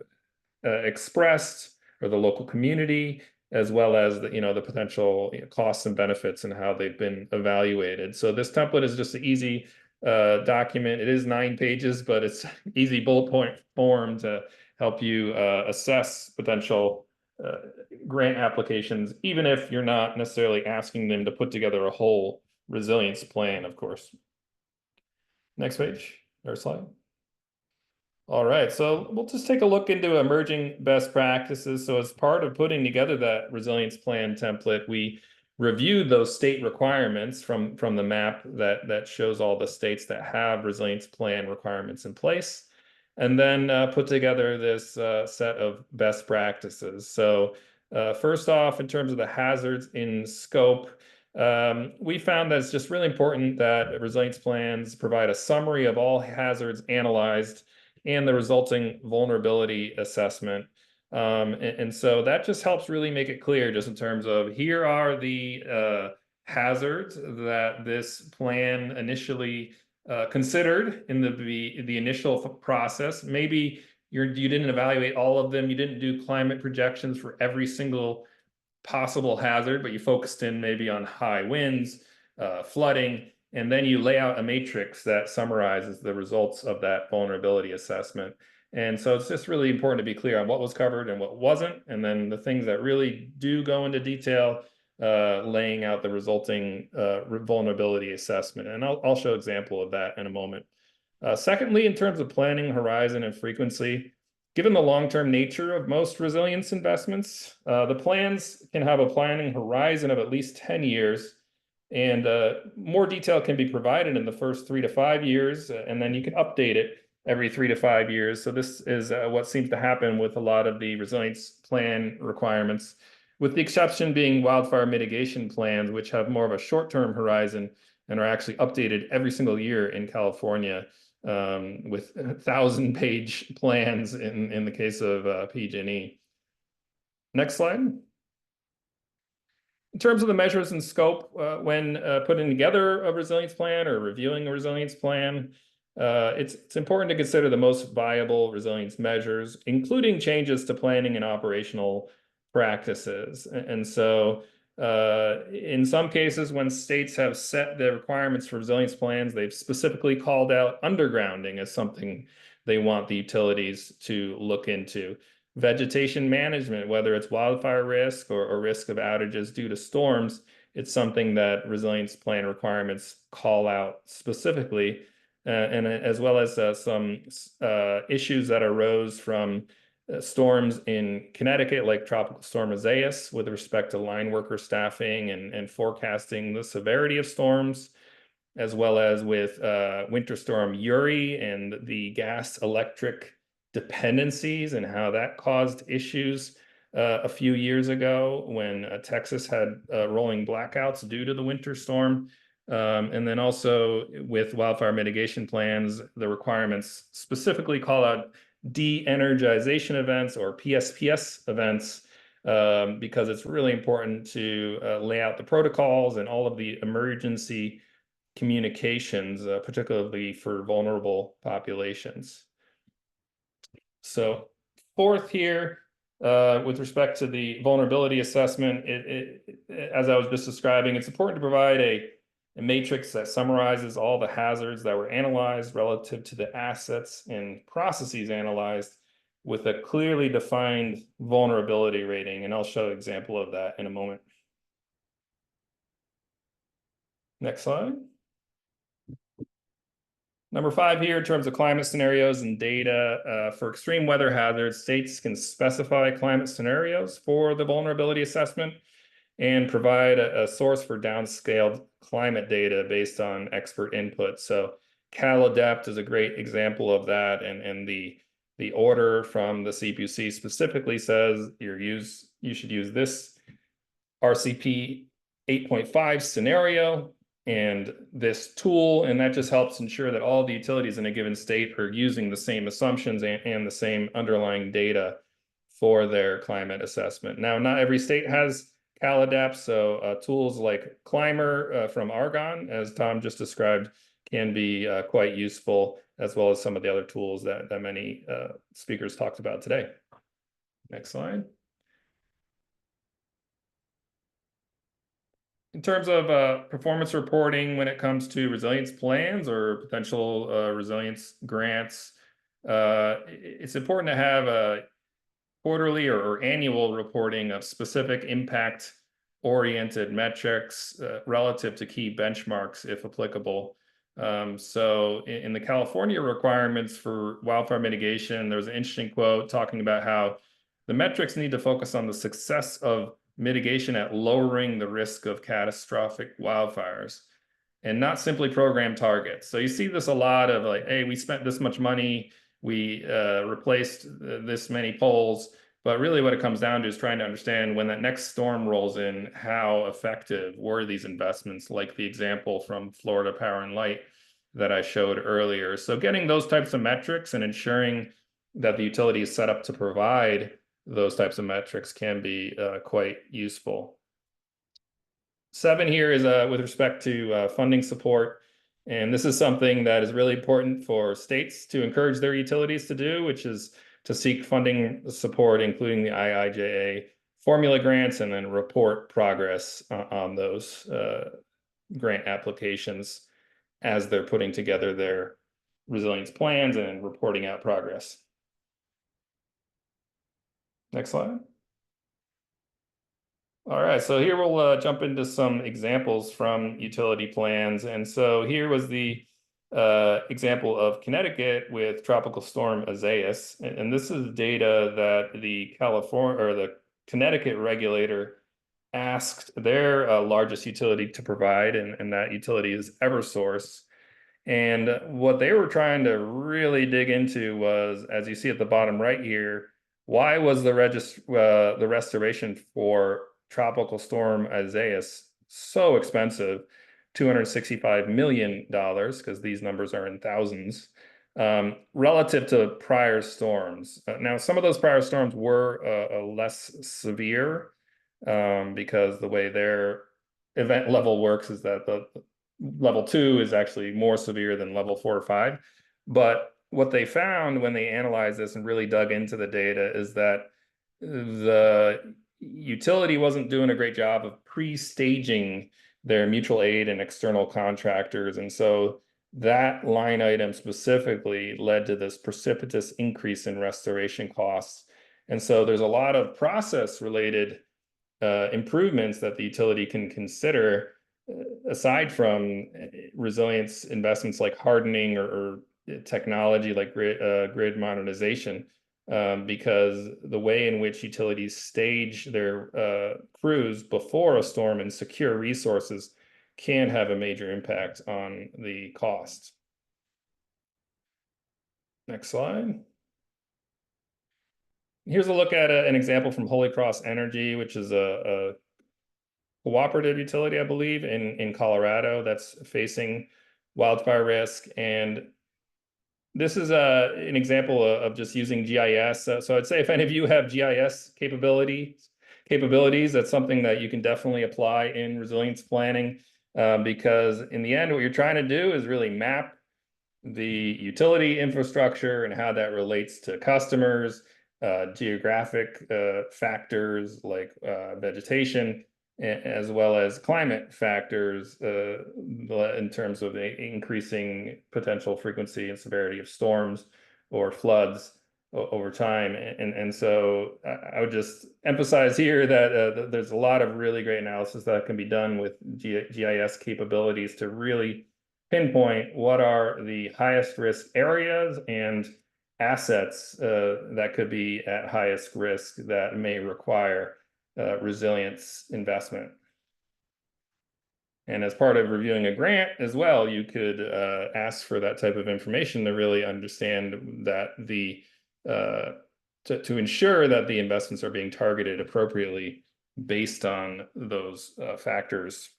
expressed, or the local community, as well as the potential costs and benefits and how they've been evaluated. So this template is just an easy document. It is 9 pages, but it's easy bullet point form to help you assess potential grant applications, even if you're not necessarily asking them to put together a whole resilience plan, of course. Next page or slide. All right, so we'll just take a look into emerging best practices. So as part of putting together that resilience plan template, we reviewed those state requirements from the map that shows all the states that have resilience plan requirements in place, and then put together this set of best practices. So first off, in terms of the hazards in scope, we found that it's just really important that resilience plans provide a summary of all hazards analyzed and the resulting vulnerability assessment. And so that just helps really make it clear just in terms of here are the hazards that this plan initially considered in the initial process. Maybe you didn't evaluate all of them. You didn't do climate projections for every single possible hazard, but you focused in maybe on high winds, flooding, and then you lay out a matrix that summarizes the results of that vulnerability assessment. And so it's just really important to be clear on what was covered and what wasn't, and then the things that really do go into detail, laying out the resulting vulnerability assessment. And I'll show an example of that in a moment. Secondly, in terms of planning horizon and frequency, given the long-term nature of most resilience investments, the plans can have a planning horizon of at least 10 years. And more detail can be provided in the first 3 to 5 years, and then you can update it every 3 to 5 years. So this is what seems to happen with a lot of the resilience plan requirements, with the exception being wildfire mitigation plans, which have more of a short-term horizon and are actually updated every single year in California, with 1,000-page plans in the case of PG&E. Next slide. In terms of the measures and scope, when putting together a resilience plan or reviewing a resilience plan, it's important to consider the most viable resilience measures, including changes to planning and operational practices. And so in some cases, when states have set the requirements for resilience plans, they've specifically called out undergrounding as something they want the utilities to look into. Vegetation management, whether it's wildfire risk or risk of outages due to storms, it's something that resilience plan requirements call out specifically, and as well as some issues that arose from storms in Connecticut, like Tropical Storm Isaias, with respect to line worker staffing and forecasting the severity of storms, as well as with Winter Storm Uri and the gas electric dependencies and how that caused issues a few years ago when Texas had rolling blackouts due to the winter storm. And then also with wildfire mitigation plans, the requirements specifically call out de-energization events or PSPS events, because it's really important to lay out the protocols and all of the emergency communications, particularly for vulnerable populations. So fourth here, with respect to the vulnerability assessment, as I was just describing, it's important to provide a matrix that summarizes all the hazards that were analyzed relative to the assets and processes analyzed with a clearly defined vulnerability rating. And I'll show an example of that in a moment. Next slide. Number 5 here, in terms of climate scenarios and data, for extreme weather hazards, states can specify climate scenarios for the vulnerability assessment and provide a source for downscaled climate data based on expert input. So CalAdept is a great example of that, and the order from the CPUC specifically says you should use this RCP 8.5 scenario and this tool, and that just helps ensure that all the utilities in a given state are using the same assumptions and the same underlying data for their climate assessment. Now, not every state has CalAdept, so tools like Climber from Argonne, as Tom just described, can be quite useful, as well as some of the other tools that many speakers talked about today. Next slide. In terms of performance reporting, when it comes to resilience plans or potential resilience grants, it's important to have a quarterly or annual reporting of specific impact-oriented metrics relative to key benchmarks, if applicable. So in the California requirements for wildfire mitigation, there's an interesting quote talking about how the metrics need to focus on the success of mitigation at lowering the risk of catastrophic wildfires and not simply program targets. So you see this a lot of like, hey, we spent this much money, we replaced this many poles, but really what it comes down to is trying to understand when that next storm rolls in, how effective were these investments, like the example from Florida Power and Light that I showed earlier. So getting those types of metrics and ensuring that the utility is set up to provide those types of metrics can be quite useful. 7 here is with respect to funding support. And this is something that is really important for states to encourage their utilities to do, which is to seek funding support, including the IIJA formula grants, and then report progress on those grant applications as they're putting together their resilience plans and reporting out progress. Next slide. All right, so here we'll jump into some examples from utility plans. And so here was the example of Connecticut with Tropical Storm Isaias. And this is data that the Connecticut regulator asked their largest utility to provide, and that utility is Eversource. And what they were trying to really dig into was, as you see at the bottom right here, why was the restoration for Tropical Storm Isaias so expensive, $265 million, because these numbers are in thousands, relative to prior storms. Now, some of those prior storms were less severe, because the way their event level works is that the level 2 is actually more severe than level 4 or 5. But what they found when they analyzed this and really dug into the data is that the utility wasn't doing a great job of pre-staging their mutual aid and external contractors. And so that line item specifically led to this precipitous increase in restoration costs. And so there's a lot of process-related improvements that the utility can consider, aside from resilience investments like hardening or technology like grid modernization, because the way in which utilities stage their crews before a storm and secure resources can have a major impact on the cost. Next slide. Here's a look at an example from Holy Cross Energy, which is a cooperative utility, I believe, in Colorado that's facing wildfire risk. And this is an example of just using GIS. So I'd say if any of you have GIS capabilities, that's something that you can definitely apply in resilience planning, because in the end, what you're trying to do is really map the utility infrastructure and how that relates to customers, geographic factors like vegetation, as well as climate factors in terms of the increasing potential frequency and severity of storms or floods over time. And so I would just emphasize here that there's a lot of really great analysis that can be done with GIS capabilities to really pinpoint what are the highest risk areas and assets that could be at highest risk that may require resilience investment. And as part of reviewing a grant as well, you could ask for that type of information to really understand that to ensure that the investments are being targeted appropriately based on those factors.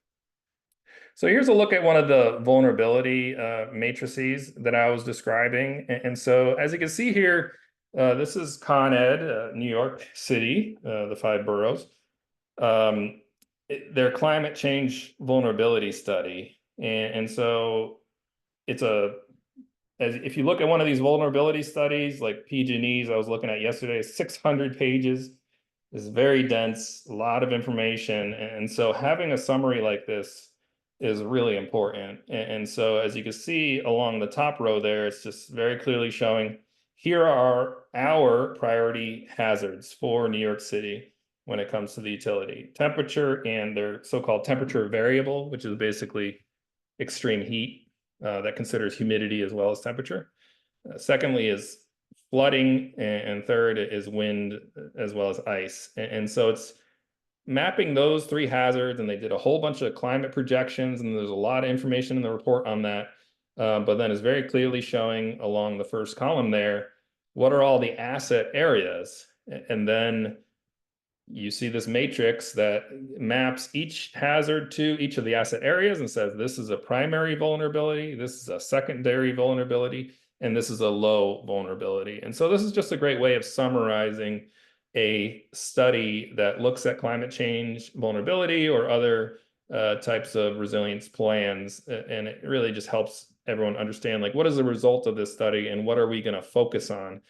So here's a look at one of the vulnerability matrices that I was describing. And so as you can see here, this is Con Ed, New York City, the 5 boroughs, their climate change vulnerability study. And so it's if you look at one of these vulnerability studies, like PG&E's I was looking at yesterday, 600 pages. It's very dense, a lot of information. And so having a summary like this is really important. And so as you can see along the top row there, it's just very clearly showing here are our priority hazards for New York City when it comes to the utility. Temperature and their so-called temperature variable, which is basically extreme heat that considers humidity as well as temperature. Secondly is flooding, and third is wind as well as ice. And so it's mapping those 3 hazards, and they did a whole bunch of climate projections, and there's a lot of information in the report on that. But then it's very clearly showing along the first column there, what are all the asset areas? And then you see this matrix that maps each hazard to each of the asset areas and says, this is a primary vulnerability, this is a secondary vulnerability, and this is a low vulnerability. And so this is just a great way of summarizing a study that looks at climate change vulnerability or other types of resilience plans. And it really just helps everyone understand, like, what is the result of this study and what are we going to focus on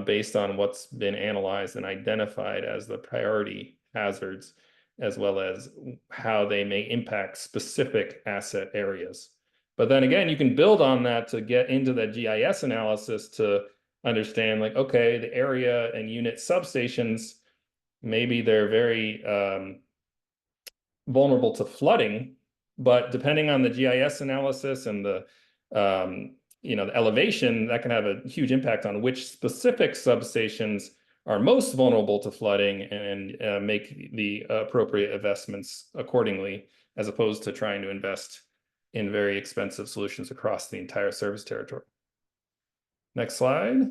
based on what's been analyzed and identified as the priority hazards, as well as how they may impact specific asset areas. But then again, you can build on that to get into the GIS analysis to understand, like, okay, the area and unit substations, maybe they're very vulnerable to flooding, but depending on the GIS analysis and the the elevation, that can have a huge impact on which specific substations are most vulnerable to flooding, and make the appropriate investments accordingly, as opposed to trying to invest in very expensive solutions across the entire service territory. Next slide.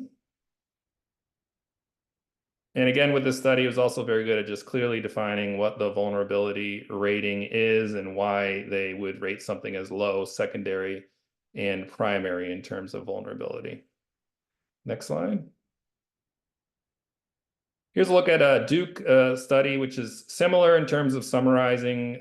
And again, with this study, it was also very good at just clearly defining what the vulnerability rating is and why they would rate something as low, secondary, and primary in terms of vulnerability. Next slide. Here's a look at a Duke study, which is similar in terms of summarizing,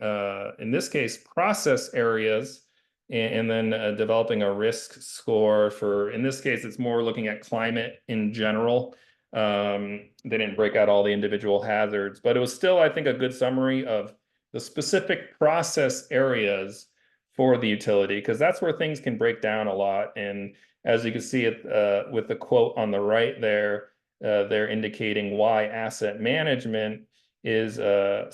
in this case, process areas, and then developing a risk score for, in this case, it's more looking at climate in general. They didn't break out all the individual hazards, but it was still, I think, a good summary of the specific process areas for the utility, because that's where things can break down a lot. And as you can see it with the quote on the right there, they're indicating why asset management is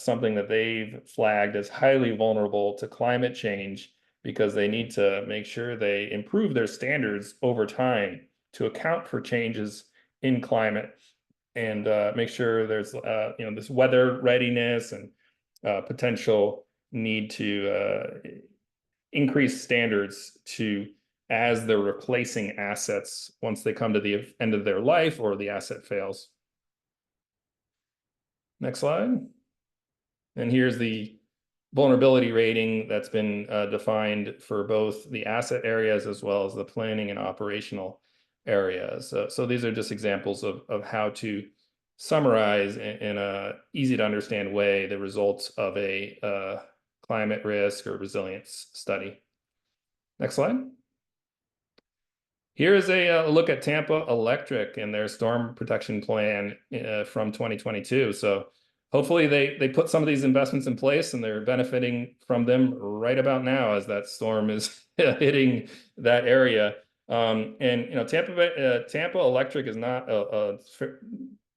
something that they've flagged as highly vulnerable to climate change, because they need to make sure they improve their standards over time to account for changes in climate, and make sure there's this weather readiness and potential need to increase standards as they're replacing assets once they come to the end of their life or the asset fails. Next slide. And here's the vulnerability rating that's been defined for both the asset areas as well as the planning and operational areas. So these are just examples of how to summarize in a easy to understand way the results of a climate risk or resilience study. Next slide. Here is a look at Tampa Electric and their storm protection plan from 2022. So hopefully they put some of these investments in place and they're benefiting from them right about now as that storm is hitting that area. And Tampa Electric is not a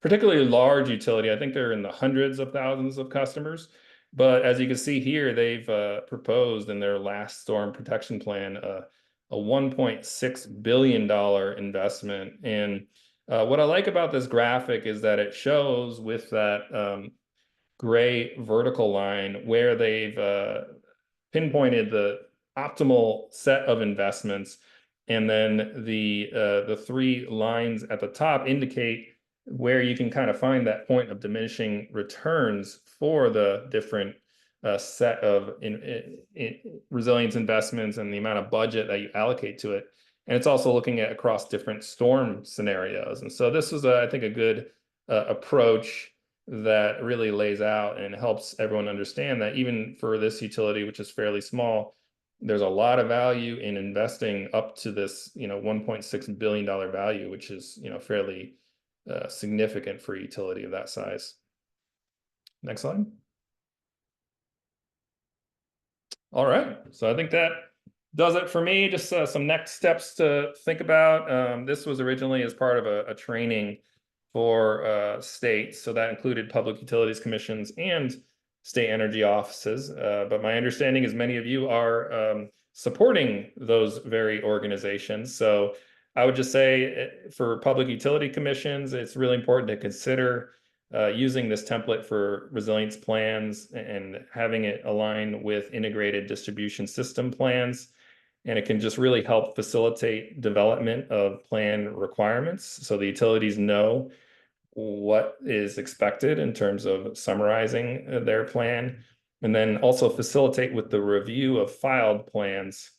particularly large utility. I think they're in the hundreds of thousands of customers. But as you can see here, they've proposed in their last storm protection plan a $1.6 billion investment. And what I like about this graphic is that it shows with that gray vertical line where they've pinpointed the optimal set of investments. And then the three lines at the top indicate where you can kind of find that point of diminishing returns for the different set of resilience investments and the amount of budget that you allocate to it. And it's also looking at across different storm scenarios. And so this is, I think, a good approach that really lays out and helps everyone understand that even for this utility, which is fairly small, there's a lot of value in investing up to this, $1.6 billion value, which is, fairly significant for a utility of that size. Next slide. All right, so I think that does it for me. Just some next steps to think about. This was originally as part of a training for states, so that included public utilities commissions and state energy offices. But my understanding is many of you are supporting those very organizations. So I would just say for public utility commissions, it's really important to consider using this template for resilience plans and having it align with integrated distribution system plans. And it can just really help facilitate development of plan requirements so the utilities know what is expected in terms of summarizing their plan, and then also facilitate with the review of filed plans.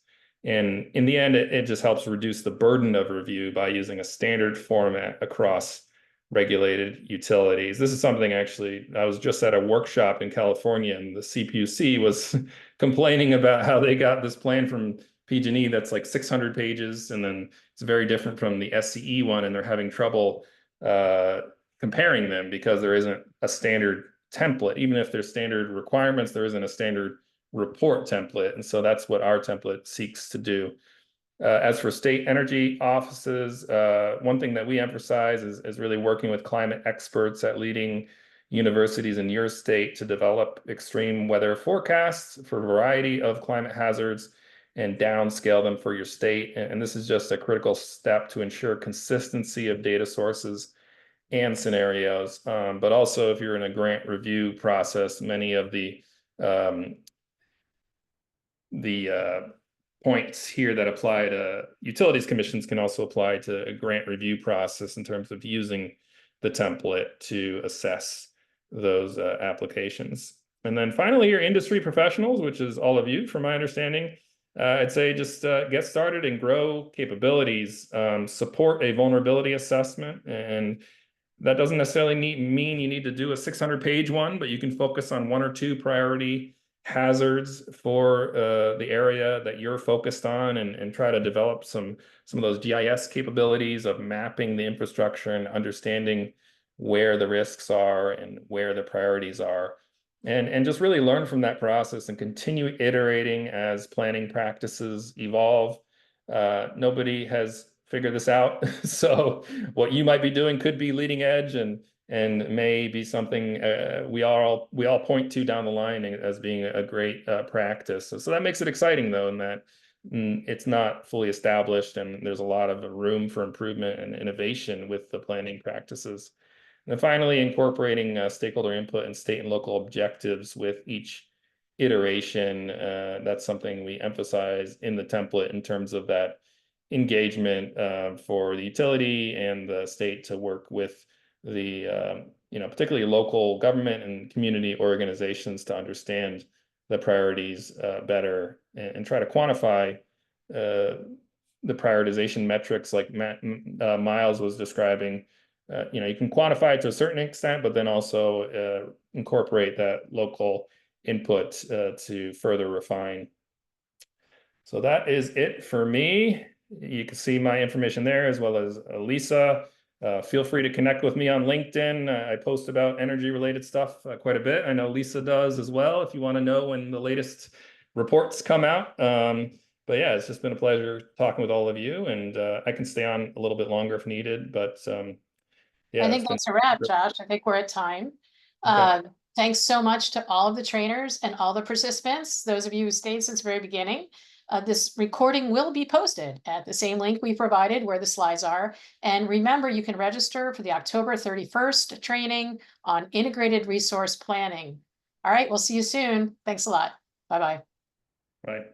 And in the end, it just helps reduce the burden of review by using a standard format across regulated utilities. This is something actually, I was just at a workshop in California and the CPUC was complaining about how they got this plan from PG&E that's like 600 pages, and then it's very different from the SCE one, and they're having trouble comparing them because there isn't a standard template. Even if there's standard requirements, there isn't a standard report template. And so that's what our template seeks to do. As for state energy offices, one thing that we emphasize is really working with climate experts at leading universities in your state to develop extreme weather forecasts for a variety of climate hazards and downscale them for your state. And this is just a critical step to ensure consistency of data sources and scenarios. But also if you're in a grant review process, many of the points here that apply to utilities commissions can also apply to a grant review process in terms of using the template to assess those applications. And then finally, your industry professionals, which is all of you, from my understanding, I'd say just get started and grow capabilities, support a vulnerability assessment. And that doesn't necessarily mean you need to do a 600-page one, but you can focus on one or two priority hazards for the area that you're focused on, and try to develop some of those GIS capabilities of mapping the infrastructure and understanding where the risks are and where the priorities are, and just really learn from that process and continue iterating as planning practices evolve. Nobody has figured this out, so what you might be doing could be leading edge and may be something we all point to down the line as being a great practice. So that makes it exciting, though, in that it's not fully established, and there's a lot of room for improvement and innovation with the planning practices. And then finally, incorporating stakeholder input and state and local objectives with each iteration. That's something we emphasize in the template in terms of that engagement for the utility and the state to work with the particularly local government and community organizations to understand the priorities better, and try to quantify the prioritization metrics like Myles was describing. You can quantify it to a certain extent, but then also incorporate that local input to further refine. So that is it for me. You can see my information there, as well as Lisa. Feel free to connect with me on LinkedIn. I post about energy related stuff quite a bit. I know Lisa does as well, if you want to know when the latest reports come out. But yeah, it's just been a pleasure talking with all of you, and I can stay on a little bit longer if needed, but yeah. I think that's a wrap, Josh. I think we're at time. Okay. Thanks so much to all of the trainers and all the participants, those of you who stayed since the very beginning. This recording will be posted at the same link we provided where the slides are. And remember, you can register for the October 31st training on integrated resource planning. All right, we'll see you soon. Thanks a lot. Bye-bye. Bye.